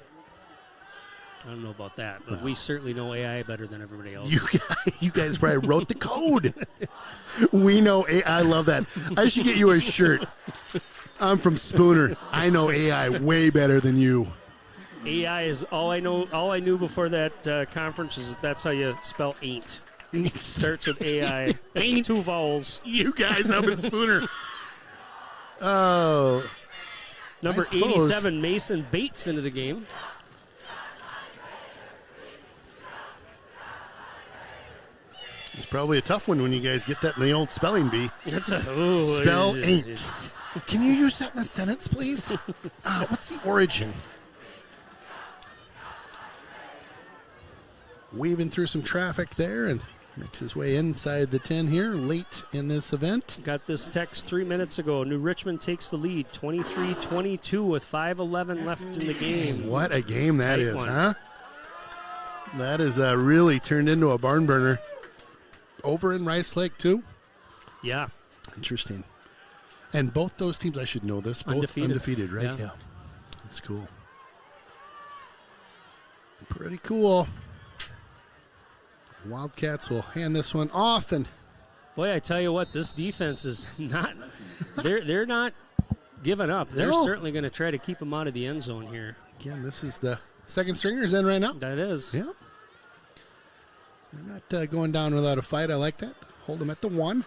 [SPEAKER 2] I don't know about that, but we certainly know AI better than everybody else.
[SPEAKER 1] You guys probably wrote the code. We know AI. I love that. I should get you a shirt. I'm from Spooner. I know AI way better than you.
[SPEAKER 2] AI is all I know. All I knew before that conference is that's how you spell ain't. It starts with AI. Ain't 2 vowels.
[SPEAKER 1] You guys up in Spooner. Oh.
[SPEAKER 2] Number 87, Mason Bates into the game.
[SPEAKER 1] It's probably a tough one when you guys get that in the old spelling bee. Spell ain't. Can you use that in a sentence, please? What's the origin? Weaving through some traffic there and makes his way inside the 10 here late in this event.
[SPEAKER 2] Got this text 3 minutes ago. New Richmond takes the lead 23-22 with 5:11 left in the game.
[SPEAKER 1] What a game that is, huh? That is really turned into a barn burner. Over in Rice Lake, too?
[SPEAKER 2] Yeah.
[SPEAKER 1] Interesting. And both those teams, I should know this, both undefeated, right? Yeah. That's cool. Pretty cool. Wildcats will hand this one off. And
[SPEAKER 2] boy, I tell you what, this defense is not, they're not giving up. They're certainly going to try to keep them out of the end zone here.
[SPEAKER 1] Again, this is the second stringers in right now.
[SPEAKER 2] That is.
[SPEAKER 1] Yeah. They're not going down without a fight. I like that. Hold them at the 1.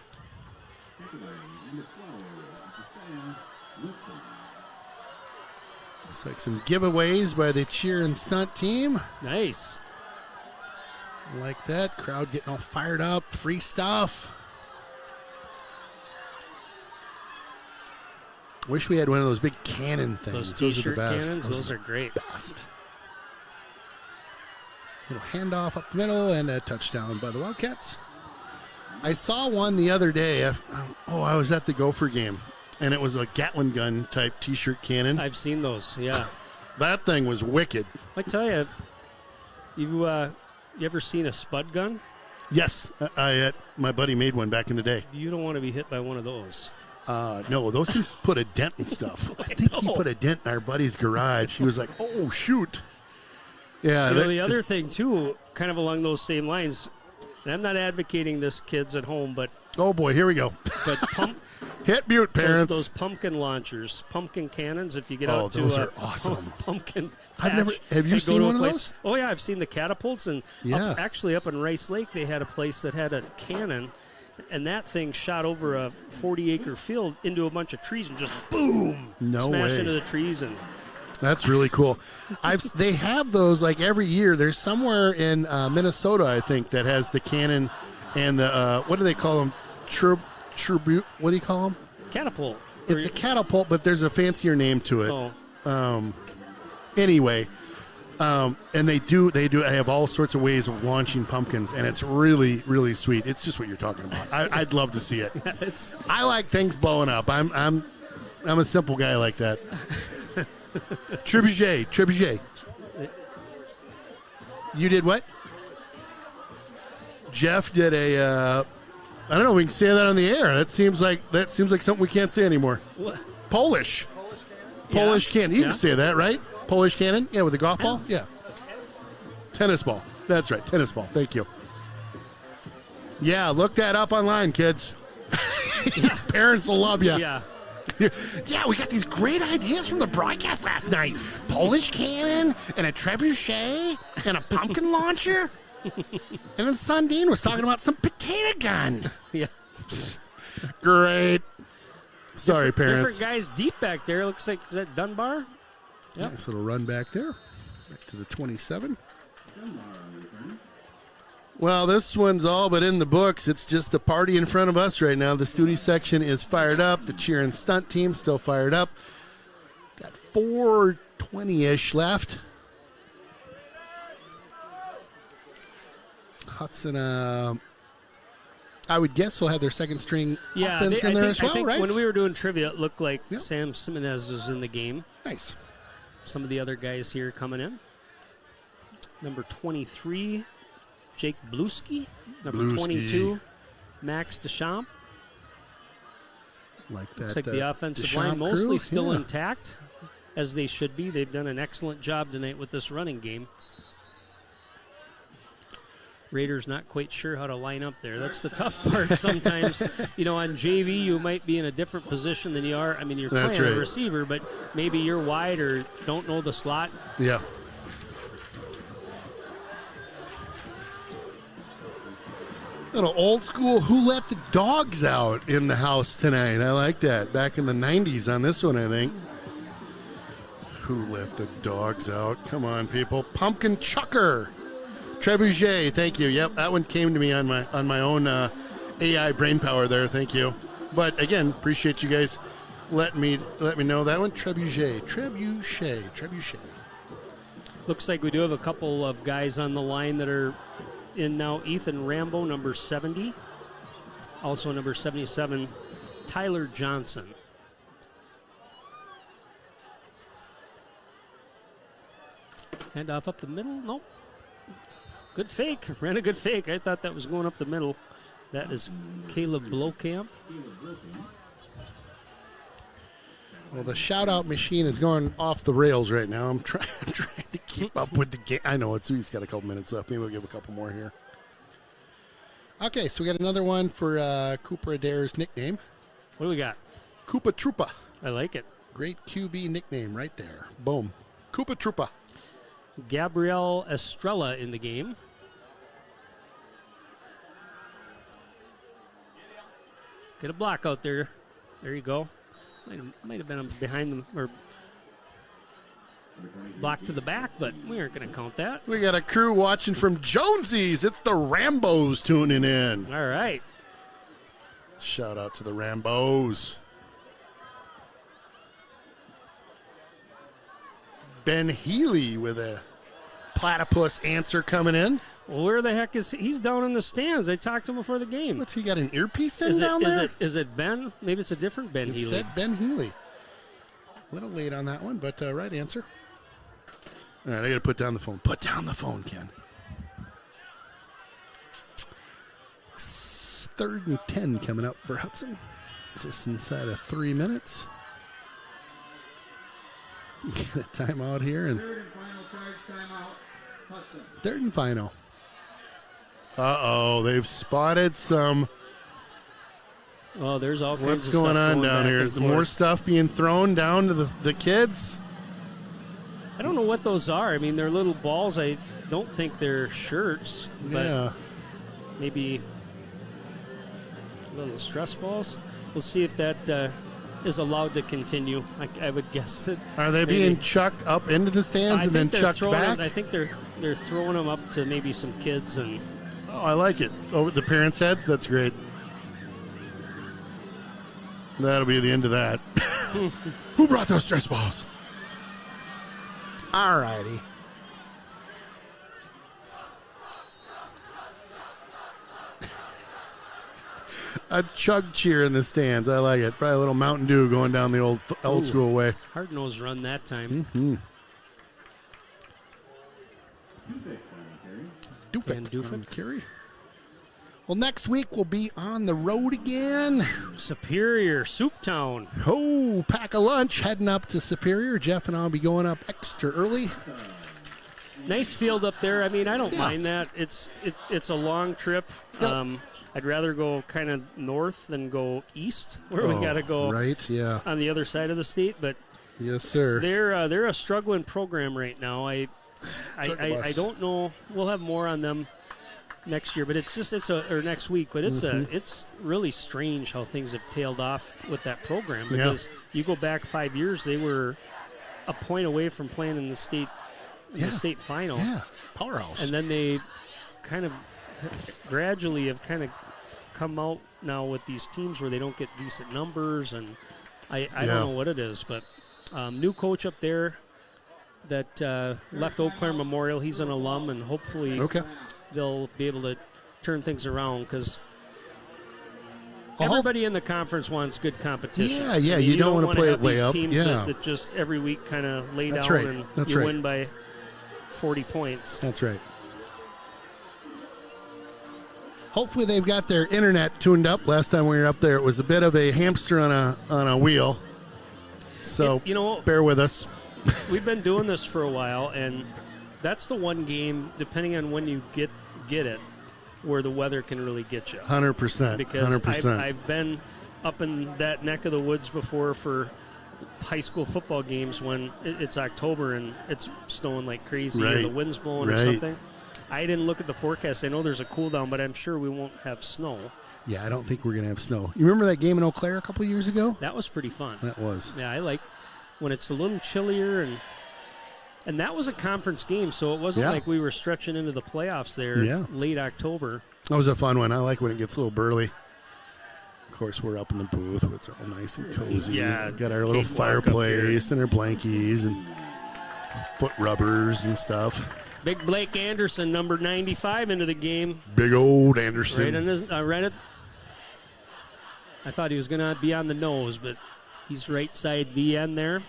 [SPEAKER 1] Looks like some giveaways by the cheer and stunt team.
[SPEAKER 2] Nice.
[SPEAKER 1] Like that. Crowd getting all fired up. Free stuff. Wish we had one of those big cannon things.
[SPEAKER 2] Those
[SPEAKER 1] are the best.
[SPEAKER 2] Cannons, those are great.
[SPEAKER 1] Best. Little handoff up the middle and a touchdown by the Wildcats. I saw one the other day. I was at the Gopher game, and it was a Gatling gun type T-shirt cannon.
[SPEAKER 2] I've seen those, yeah.
[SPEAKER 1] That thing was wicked.
[SPEAKER 2] I tell you, you ever seen a spud gun?
[SPEAKER 1] Yes, my buddy made one back in the day.
[SPEAKER 2] You don't want to be hit by one of those.
[SPEAKER 1] No, those can put a dent and stuff. I think he put a dent in our buddy's garage. He was like, "Oh shoot!" Yeah.
[SPEAKER 2] The other thing too, kind of along those same lines, and I'm not advocating this, kids at home, but
[SPEAKER 1] oh boy, here we go.
[SPEAKER 2] But
[SPEAKER 1] hit mute, parents.
[SPEAKER 2] Those pumpkin launchers, pumpkin cannons. If you get out to
[SPEAKER 1] those are awesome.
[SPEAKER 2] Pumpkin.
[SPEAKER 1] Have you seen one of those?
[SPEAKER 2] Oh yeah, I've seen the catapults, and actually up in Rice Lake, they had a place that had a cannon. And that thing shot over a 40-acre field into a bunch of trees and just boom, smashed into the trees. And
[SPEAKER 1] that's really cool. They have those like every year. There's somewhere in Minnesota, I think, that has the cannon and the what do they call them? What do you call them?
[SPEAKER 2] Catapult.
[SPEAKER 1] It's a catapult, but there's a fancier name to it. Anyway. And they have all sorts of ways of launching pumpkins, and it's really, really sweet. It's just what you're talking about. I'd love to see it. I like things blowing up. I'm a simple guy like that. Trebuchet. You did what? Jeff did a. I don't know. We can say that on the air. That seems like something we can't say anymore.
[SPEAKER 2] What?
[SPEAKER 1] Polish cannon. You can say that, right? Polish cannon? Yeah, with a golf ball? Yeah. Tennis ball. That's right, tennis ball. Thank you. Yeah, look that up online, kids. Parents will love you.
[SPEAKER 2] Yeah.
[SPEAKER 1] Yeah, we got these great ideas from the broadcast last night. Polish cannon and a trebuchet and a pumpkin launcher. And then Sundin was talking about some potato gun.
[SPEAKER 2] Yeah.
[SPEAKER 1] Great. Sorry, parents.
[SPEAKER 2] Different guys deep back there. Looks like, is that Dunbar?
[SPEAKER 1] Yep. Nice little run back there. Back to the 27. Well, this one's all but in the books. It's just the party in front of us right now. The Studi section is fired up. The cheer and stunt team still fired up. Got 4:20-ish left. Hudson, I would guess, will have their second string offense in there as well,
[SPEAKER 2] I think
[SPEAKER 1] right?
[SPEAKER 2] when we were doing trivia, it looked like Sam Simonez was in the game.
[SPEAKER 1] Nice.
[SPEAKER 2] Some of the other guys here coming in. Number 23, Jake Bluski. Number 22, Max Deschamps.
[SPEAKER 1] Like that.
[SPEAKER 2] Looks like the offensive
[SPEAKER 1] Deschamps
[SPEAKER 2] line mostly
[SPEAKER 1] crew?
[SPEAKER 2] still
[SPEAKER 1] Yeah.
[SPEAKER 2] intact, as they should be. They've done an excellent job tonight with this running game. Raiders not quite sure how to line up there. That's the tough part sometimes. On JV, you might be in a different position than you are. I mean, you're
[SPEAKER 1] That's
[SPEAKER 2] playing
[SPEAKER 1] right.
[SPEAKER 2] a receiver, but maybe you're wide or don't know the slot.
[SPEAKER 1] Yeah. Little old school, who let the dogs out in the house tonight? I like that. Back in the 90s on this one, I think. Who let the dogs out? Come on, people. Pumpkin Chucker. Trebuchet, thank you. Yep, that one came to me on my own AI brain power there. Thank you. But again, appreciate you guys let me know that one. Trebuchet.
[SPEAKER 2] Looks like we do have a couple of guys on the line that are in now. Ethan Rambo, number 70. Also number 77, Tyler Johnson. Hand off up the middle. Nope. Good fake. Ran a good fake. I thought that was going up the middle. That is Caleb Blowkamp.
[SPEAKER 1] Well, the shout-out machine is going off the rails right now. I'm trying to keep up with the game. I know he's got a couple minutes left. Maybe we'll give a couple more here. Okay, so we got another one for Cooper Adair's nickname.
[SPEAKER 2] What do we got?
[SPEAKER 1] Koopa Troopa.
[SPEAKER 2] I like it.
[SPEAKER 1] Great QB nickname right there. Boom. Koopa Troopa.
[SPEAKER 2] Gabrielle Estrella in the game. Get a block out there. There you go. Might have been behind them or block to the back, but we aren't going to count that.
[SPEAKER 1] We got a crew watching from Jonesy's. It's the Rambos tuning in.
[SPEAKER 2] All right.
[SPEAKER 1] Shout out to the Rambos. Ben Healy with a platypus answer coming in.
[SPEAKER 2] Well, where the heck is he? He's down in the stands. I talked to him before the game.
[SPEAKER 1] What's he got, an earpiece in down there?
[SPEAKER 2] Is it Ben? Maybe it's a different Ben
[SPEAKER 1] It
[SPEAKER 2] Healy.
[SPEAKER 1] said Ben Healy. A little late on that one, but right answer. All right, I got to put down the phone. Put down the phone, Ken. 3rd and 10 coming up for Hudson. Just inside of 3 minutes. Get a timeout here. And
[SPEAKER 3] Third and final charge timeout, Hudson.
[SPEAKER 1] 3rd and final. Uh-oh, they've spotted some.
[SPEAKER 2] Oh, there's all kinds
[SPEAKER 1] What's
[SPEAKER 2] of
[SPEAKER 1] going
[SPEAKER 2] stuff
[SPEAKER 1] on
[SPEAKER 2] going
[SPEAKER 1] down
[SPEAKER 2] back
[SPEAKER 1] here?
[SPEAKER 2] and
[SPEAKER 1] Is there more
[SPEAKER 2] forth.
[SPEAKER 1] stuff being thrown down to the kids?
[SPEAKER 2] I don't know what those are. I mean, they're little balls. I don't think they're shirts, but
[SPEAKER 1] Yeah.
[SPEAKER 2] maybe little stress balls. We'll see if that is allowed to continue. I would guess that.
[SPEAKER 1] Are they
[SPEAKER 2] maybe.
[SPEAKER 1] being chucked up into the stands
[SPEAKER 2] I
[SPEAKER 1] and then
[SPEAKER 2] think they're
[SPEAKER 1] chucked
[SPEAKER 2] throwing
[SPEAKER 1] back?
[SPEAKER 2] them- I think they're throwing them up to maybe some kids and.
[SPEAKER 1] Oh, I like it. Over the parents' heads? That's great. That'll be the end of that. Who brought those stress balls? All righty. A chug cheer in the stands. I like it. Probably a little Mountain Dew going down the old
[SPEAKER 2] Ooh,
[SPEAKER 1] school way.
[SPEAKER 2] Hard-nosed run that time.
[SPEAKER 1] Mm-hmm.
[SPEAKER 2] And
[SPEAKER 1] Dufek. Carry. Well, next week we'll be on the road again.
[SPEAKER 2] Superior, Soup Town.
[SPEAKER 1] Oh, pack a lunch heading up to Superior. Jeff and I will be going up extra early.
[SPEAKER 2] Nice field up there. I mean, I don't mind that. It's a long trip.
[SPEAKER 1] Yep.
[SPEAKER 2] I'd rather go kind of north than go east, where we got to go
[SPEAKER 1] right, yeah,
[SPEAKER 2] on the other side of the state. But
[SPEAKER 1] yes, sir.
[SPEAKER 2] they're a struggling program right now. I don't know. We'll have more on them next year, but or next week. But it's really strange how things have tailed off with that program, because you go back 5 years, they were a point away from playing in the state final.
[SPEAKER 1] Yeah, powerhouse.
[SPEAKER 2] And then they kind of gradually have kind of come out now with these teams where they don't get decent numbers, and I don't know what it is, but new coach up there that left Eau Claire Memorial. He's an alum, and hopefully they'll be able to turn things around because everybody in the conference wants good competition.
[SPEAKER 1] Yeah, yeah. You don't want to play it way up.
[SPEAKER 2] Teams
[SPEAKER 1] Yeah.
[SPEAKER 2] that just every week kind of lay
[SPEAKER 1] That's
[SPEAKER 2] down
[SPEAKER 1] right.
[SPEAKER 2] and
[SPEAKER 1] That's
[SPEAKER 2] you
[SPEAKER 1] right.
[SPEAKER 2] win by 40 points.
[SPEAKER 1] That's right. Hopefully they've got their internet tuned up. Last time we were up there, it was a bit of a hamster on a wheel. So bear with us.
[SPEAKER 2] We've been doing this for a while, and that's the one game, depending on when you get it, where the weather can really get you.
[SPEAKER 1] 100%.
[SPEAKER 2] Because
[SPEAKER 1] 100%.
[SPEAKER 2] I've been up in that neck of the woods before for high school football games when it's October and it's snowing like crazy
[SPEAKER 1] Right.
[SPEAKER 2] and the wind's blowing or something. I didn't look at the forecast. I know there's a cool down, but I'm sure we won't have snow.
[SPEAKER 1] Yeah, I don't think we're going to have snow. You remember that game in Eau Claire a couple years ago?
[SPEAKER 2] That was pretty fun.
[SPEAKER 1] That was.
[SPEAKER 2] Yeah, I like when it's a little chillier and that was a conference game, so it wasn't like we were stretching into the playoffs there late October.
[SPEAKER 1] That was a fun one. I like when it gets a little burly. Of course, we're up in the booth. It's all nice and cozy.
[SPEAKER 2] Yeah,
[SPEAKER 1] Got our little fireplace and our blankies and foot rubbers and stuff.
[SPEAKER 2] Big Blake Anderson, number 95, into the game.
[SPEAKER 1] Big old Anderson.
[SPEAKER 2] Right in his, I read it. I thought he was going to be on the nose, but he's right side the end there.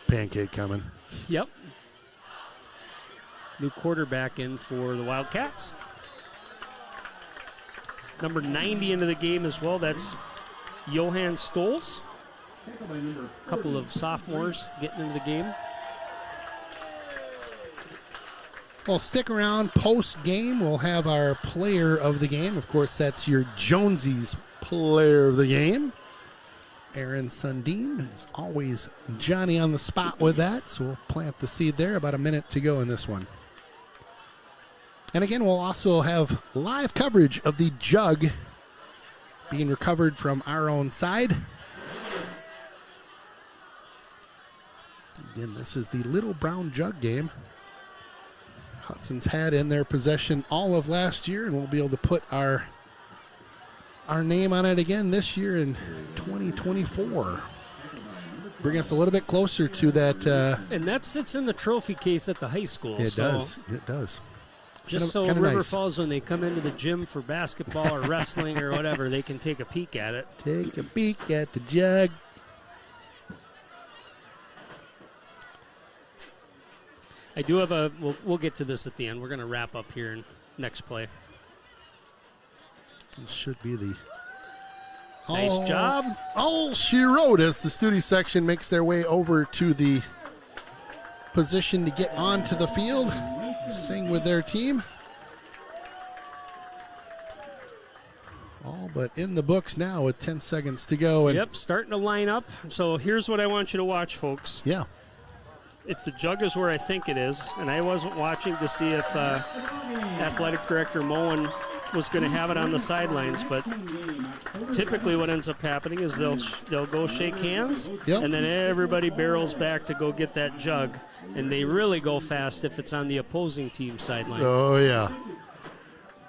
[SPEAKER 1] Pancake coming.
[SPEAKER 2] Yep. New quarterback in for the Wildcats. Number 90 into the game as well. That's Johan Stolz. A couple of sophomores getting into the game.
[SPEAKER 1] Well, stick around. Post-game, we'll have our player of the game. Of course, that's your Jonesy's player of the game. Aaron Sundin is always Johnny on the spot with that, so we'll plant the seed there. About a minute to go in this one. And again, we'll also have live coverage of the jug being recovered from our own side. Again, this is the Little Brown Jug game. Hudson's had in their possession all of last year, and we'll be able to put our name on it again this year in 2024. Bring us a little bit closer to that.
[SPEAKER 2] And that sits in the trophy case at the high school.
[SPEAKER 1] It does. It does.
[SPEAKER 2] Just
[SPEAKER 1] Kinda
[SPEAKER 2] River
[SPEAKER 1] nice.
[SPEAKER 2] Falls, when they come into the gym for basketball or wrestling or whatever, they can take a peek at it.
[SPEAKER 1] Take a peek at the jug.
[SPEAKER 2] I do have a. We'll get to this at the end. We're going to wrap up here in next play.
[SPEAKER 1] It should be the.
[SPEAKER 2] Nice job.
[SPEAKER 1] All she wrote as the studio section makes their way over to the position to get onto the field, sing with their team. All but in the books now with 10 seconds to go. And
[SPEAKER 2] Yep, starting to line up. So here's what I want you to watch, folks.
[SPEAKER 1] Yeah.
[SPEAKER 2] If the jug is where I think it is, and I wasn't watching to see if athletic director Moen was going to have it on the sidelines, but typically what ends up happening is they'll go shake hands, and then everybody barrels back to go get that jug, and they really go fast if it's on the opposing team sideline.
[SPEAKER 1] Oh, yeah.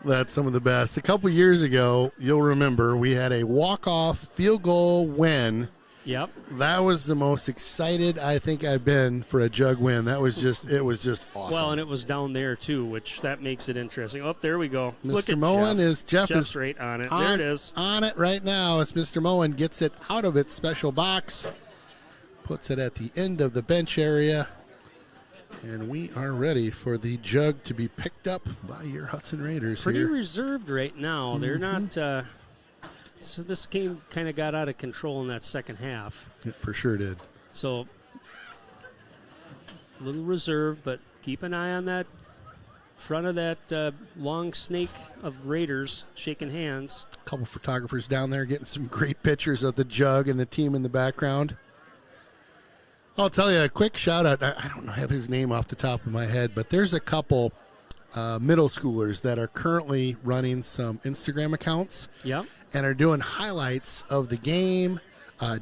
[SPEAKER 1] That's some of the best. A couple years ago, you'll remember, we had a walk-off field goal win.
[SPEAKER 2] Yep.
[SPEAKER 1] That was the most excited I think I've been for a jug win. It was just awesome.
[SPEAKER 2] Well, and it was down there, too, which that makes it interesting. Oh, there we go. Look
[SPEAKER 1] Mr.
[SPEAKER 2] at
[SPEAKER 1] Moen
[SPEAKER 2] Jeff.
[SPEAKER 1] Jeff
[SPEAKER 2] is right on it. There it is.
[SPEAKER 1] On it right now as Mr. Moen gets it out of its special box, puts it at the end of the bench area, and we are ready for the jug to be picked up by your Hudson Raiders.
[SPEAKER 2] Pretty
[SPEAKER 1] here.
[SPEAKER 2] reserved right now. They're not. So this game kind of got out of control in that second half.
[SPEAKER 1] It for sure did.
[SPEAKER 2] So a little reserved, but keep an eye on that front of that long snake of Raiders shaking hands.
[SPEAKER 1] A couple photographers down there getting some great pictures of the jug and the team in the background. I'll tell you a quick shout out. I don't have his name off the top of my head, but there's a couple middle schoolers that are currently running some Instagram accounts.
[SPEAKER 2] Yep.
[SPEAKER 1] And are doing highlights of the game,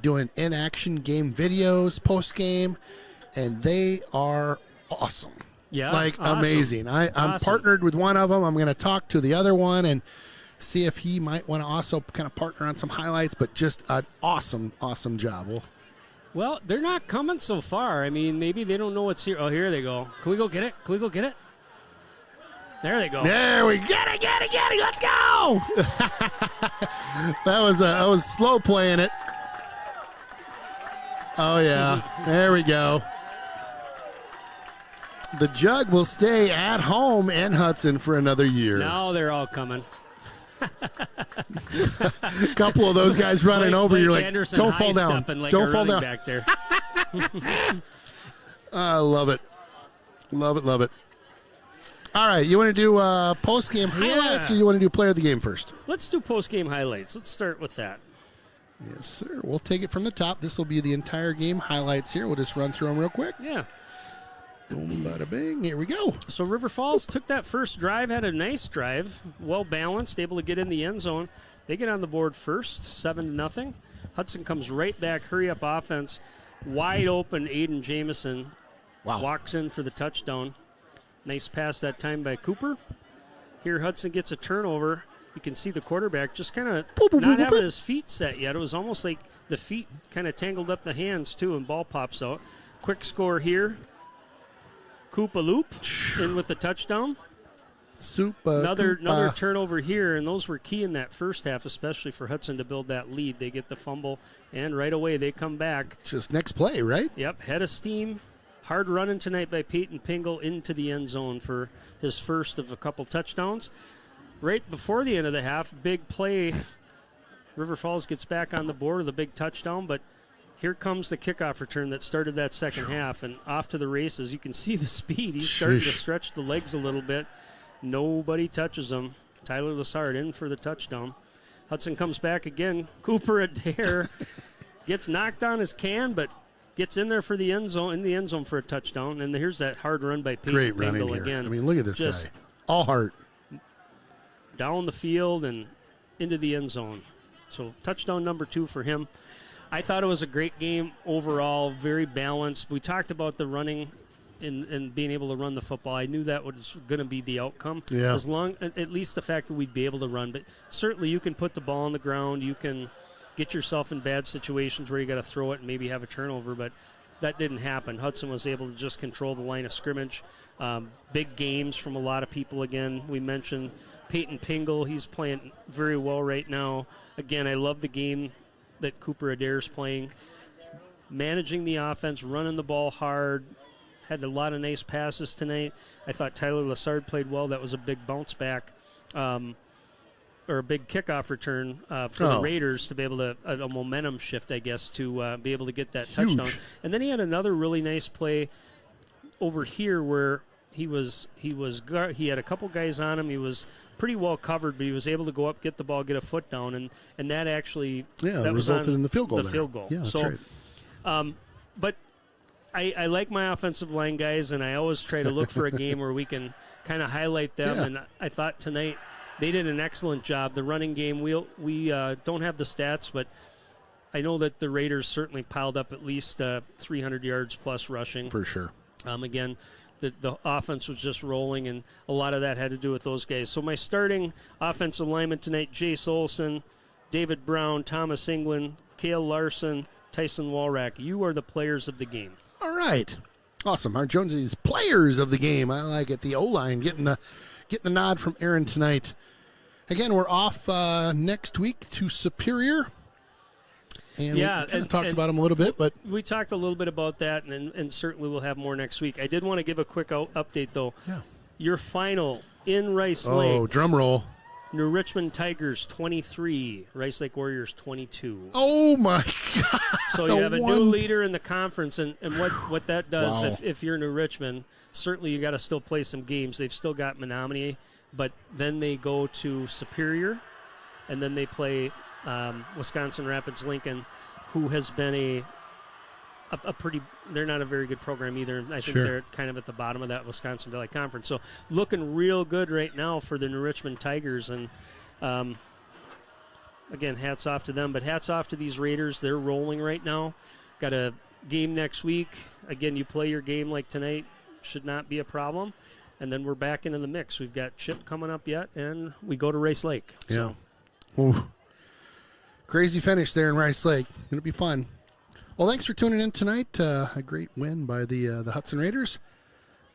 [SPEAKER 1] doing in-action game videos post-game, and they are awesome.
[SPEAKER 2] Yeah,
[SPEAKER 1] like
[SPEAKER 2] awesome.
[SPEAKER 1] Amazing. I'm
[SPEAKER 2] Awesome.
[SPEAKER 1] partnered with one of them. I'm going to talk to the other one and see if he might want to also kind of partner on some highlights, but just an awesome, awesome job.
[SPEAKER 2] Well, they're not coming so far. I mean, maybe they don't know what's here. Oh, here they go. Can we go get it? Can we go get it? There they go.
[SPEAKER 1] There we get it. Let's go. I was slow playing it. Oh, yeah. There we go. The Jug will stay at home in Hudson for another year.
[SPEAKER 2] Now they're all coming.
[SPEAKER 1] A couple of those guys running over. You're like,
[SPEAKER 2] Anderson
[SPEAKER 1] don't fall down.
[SPEAKER 2] Like
[SPEAKER 1] Don't fall down.
[SPEAKER 2] Back there.
[SPEAKER 1] I love it. Love it. All right, you want to do post-game highlights or you want to do player of the game first?
[SPEAKER 2] Let's do post-game highlights. Let's start with that.
[SPEAKER 1] Yes, sir. We'll take it from the top. This will be the entire game highlights here. We'll just run through them real quick.
[SPEAKER 2] Yeah.
[SPEAKER 1] Boom, bada bing. Here we go.
[SPEAKER 2] So River Falls took that first drive, had a nice drive, well-balanced, able to get in the end zone. They get on the board first, 7-0. Hudson comes right back, hurry-up offense. Wide open, Aiden Jamison walks in for the touchdown. Nice pass that time by Cooper. Here Hudson gets a turnover. You can see the quarterback just kind of not having his feet set yet. It was almost like the feet kind of tangled up the hands, too, and ball pops out. Quick score here. Koopa Loop in with the touchdown. Another turnover here, and those were key in that first half, especially for Hudson to build that lead. They get the fumble, and right away they come back.
[SPEAKER 1] Just next play, right?
[SPEAKER 2] Yep, head of steam. Hard running tonight by Peyton Pingle into the end zone for his first of a couple touchdowns. Right before the end of the half, big play. River Falls gets back on the board with a big touchdown, but here comes the kickoff return that started that second half, and off to the races. You can see the speed. He's starting to stretch the legs a little bit. Nobody touches him. Tyler Lassard in for the touchdown. Hudson comes back again. Cooper Adair gets knocked on his can, but gets in there for the end zone for a touchdown. And here's that hard run by Peyton Pingle again.
[SPEAKER 1] I mean, look at this guy. All heart.
[SPEAKER 2] Down the field and into the end zone. So touchdown number 2 for him. I thought it was a great game overall, very balanced. We talked about the running and being able to run the football. I knew that was going to be the outcome.
[SPEAKER 1] Yeah.
[SPEAKER 2] At least the fact that we'd be able to run. But certainly you can put the ball on the ground. You can get yourself in bad situations where you got to throw it and maybe have a turnover. But that didn't happen. Hudson was able to just control the line of scrimmage. Big games from a lot of people again. We mentioned Peyton Pingle. He's playing very well right now. Again, I love the game that Cooper Adair's playing. Managing the offense, running the ball hard. Had a lot of nice passes tonight. I thought Tyler Lassard played well. That was a big bounce back or a big kickoff return for the Raiders to be able to, a momentum shift, I guess, to be able to get that touchdown. And then he had another really nice play over here where he had a couple guys on him. He was pretty well covered, but he was able to go up, get the ball, get a foot down, and that actually that
[SPEAKER 1] resulted in the field goal.
[SPEAKER 2] The field goal.
[SPEAKER 1] Yeah, that's right.
[SPEAKER 2] But I like my offensive line guys, and I always try to look for a game where we can kind of highlight them.
[SPEAKER 1] Yeah.
[SPEAKER 2] And I thought tonight they did an excellent job. The running game, we don't have the stats, but I know that the Raiders certainly piled up at least 300 yards plus rushing.
[SPEAKER 1] For sure.
[SPEAKER 2] Again, the offense was just rolling, and a lot of that had to do with those guys. So my starting offensive lineman tonight, Jace Olson, David Brown, Thomas England, Cale Larson, Tyson Walrack. You are the players of the game.
[SPEAKER 1] All right. Awesome. Our Jonesy's players of the game. I like it. The O-line getting the nod from Aaron tonight. Again, we're off next week to Superior. And we kind of talked about them a little bit, but
[SPEAKER 2] we talked a little bit about that, and certainly we'll have more next week. I did want to give a quick update, though.
[SPEAKER 1] Yeah.
[SPEAKER 2] Your final in Rice Lake.
[SPEAKER 1] Oh, drum roll.
[SPEAKER 2] New Richmond Tigers 23, Rice Lake Warriors 22.
[SPEAKER 1] Oh, my God.
[SPEAKER 2] So you have a new leader in the conference, and what that does, if you're New Richmond, certainly you got to still play some games. They've still got Menominee, but then they go to Superior, and then they play Wisconsin Rapids Lincoln, who has been a pretty, they're not a very good program either. I think they're kind of at the bottom of that Wisconsin Valley Conference. So looking real good right now for the New Richmond Tigers. And again, hats off to them, but hats off to these Raiders. They're rolling right now. Got a game next week. Again, you play your game like tonight, should not be a problem. And then we're back into the mix. We've got Chip coming up yet, and we go to Rice Lake.
[SPEAKER 1] Yeah. Ooh. Crazy finish there in Rice Lake. It'll be fun. Well, thanks for tuning in tonight. A great win by the Hudson Raiders.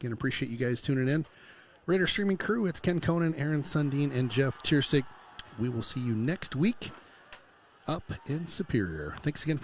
[SPEAKER 1] Again, appreciate you guys tuning in. Raider Streaming crew, it's Ken Conan, Aaron Sundin, and Jeff Tiersick. We will see you next week up in Superior. Thanks again for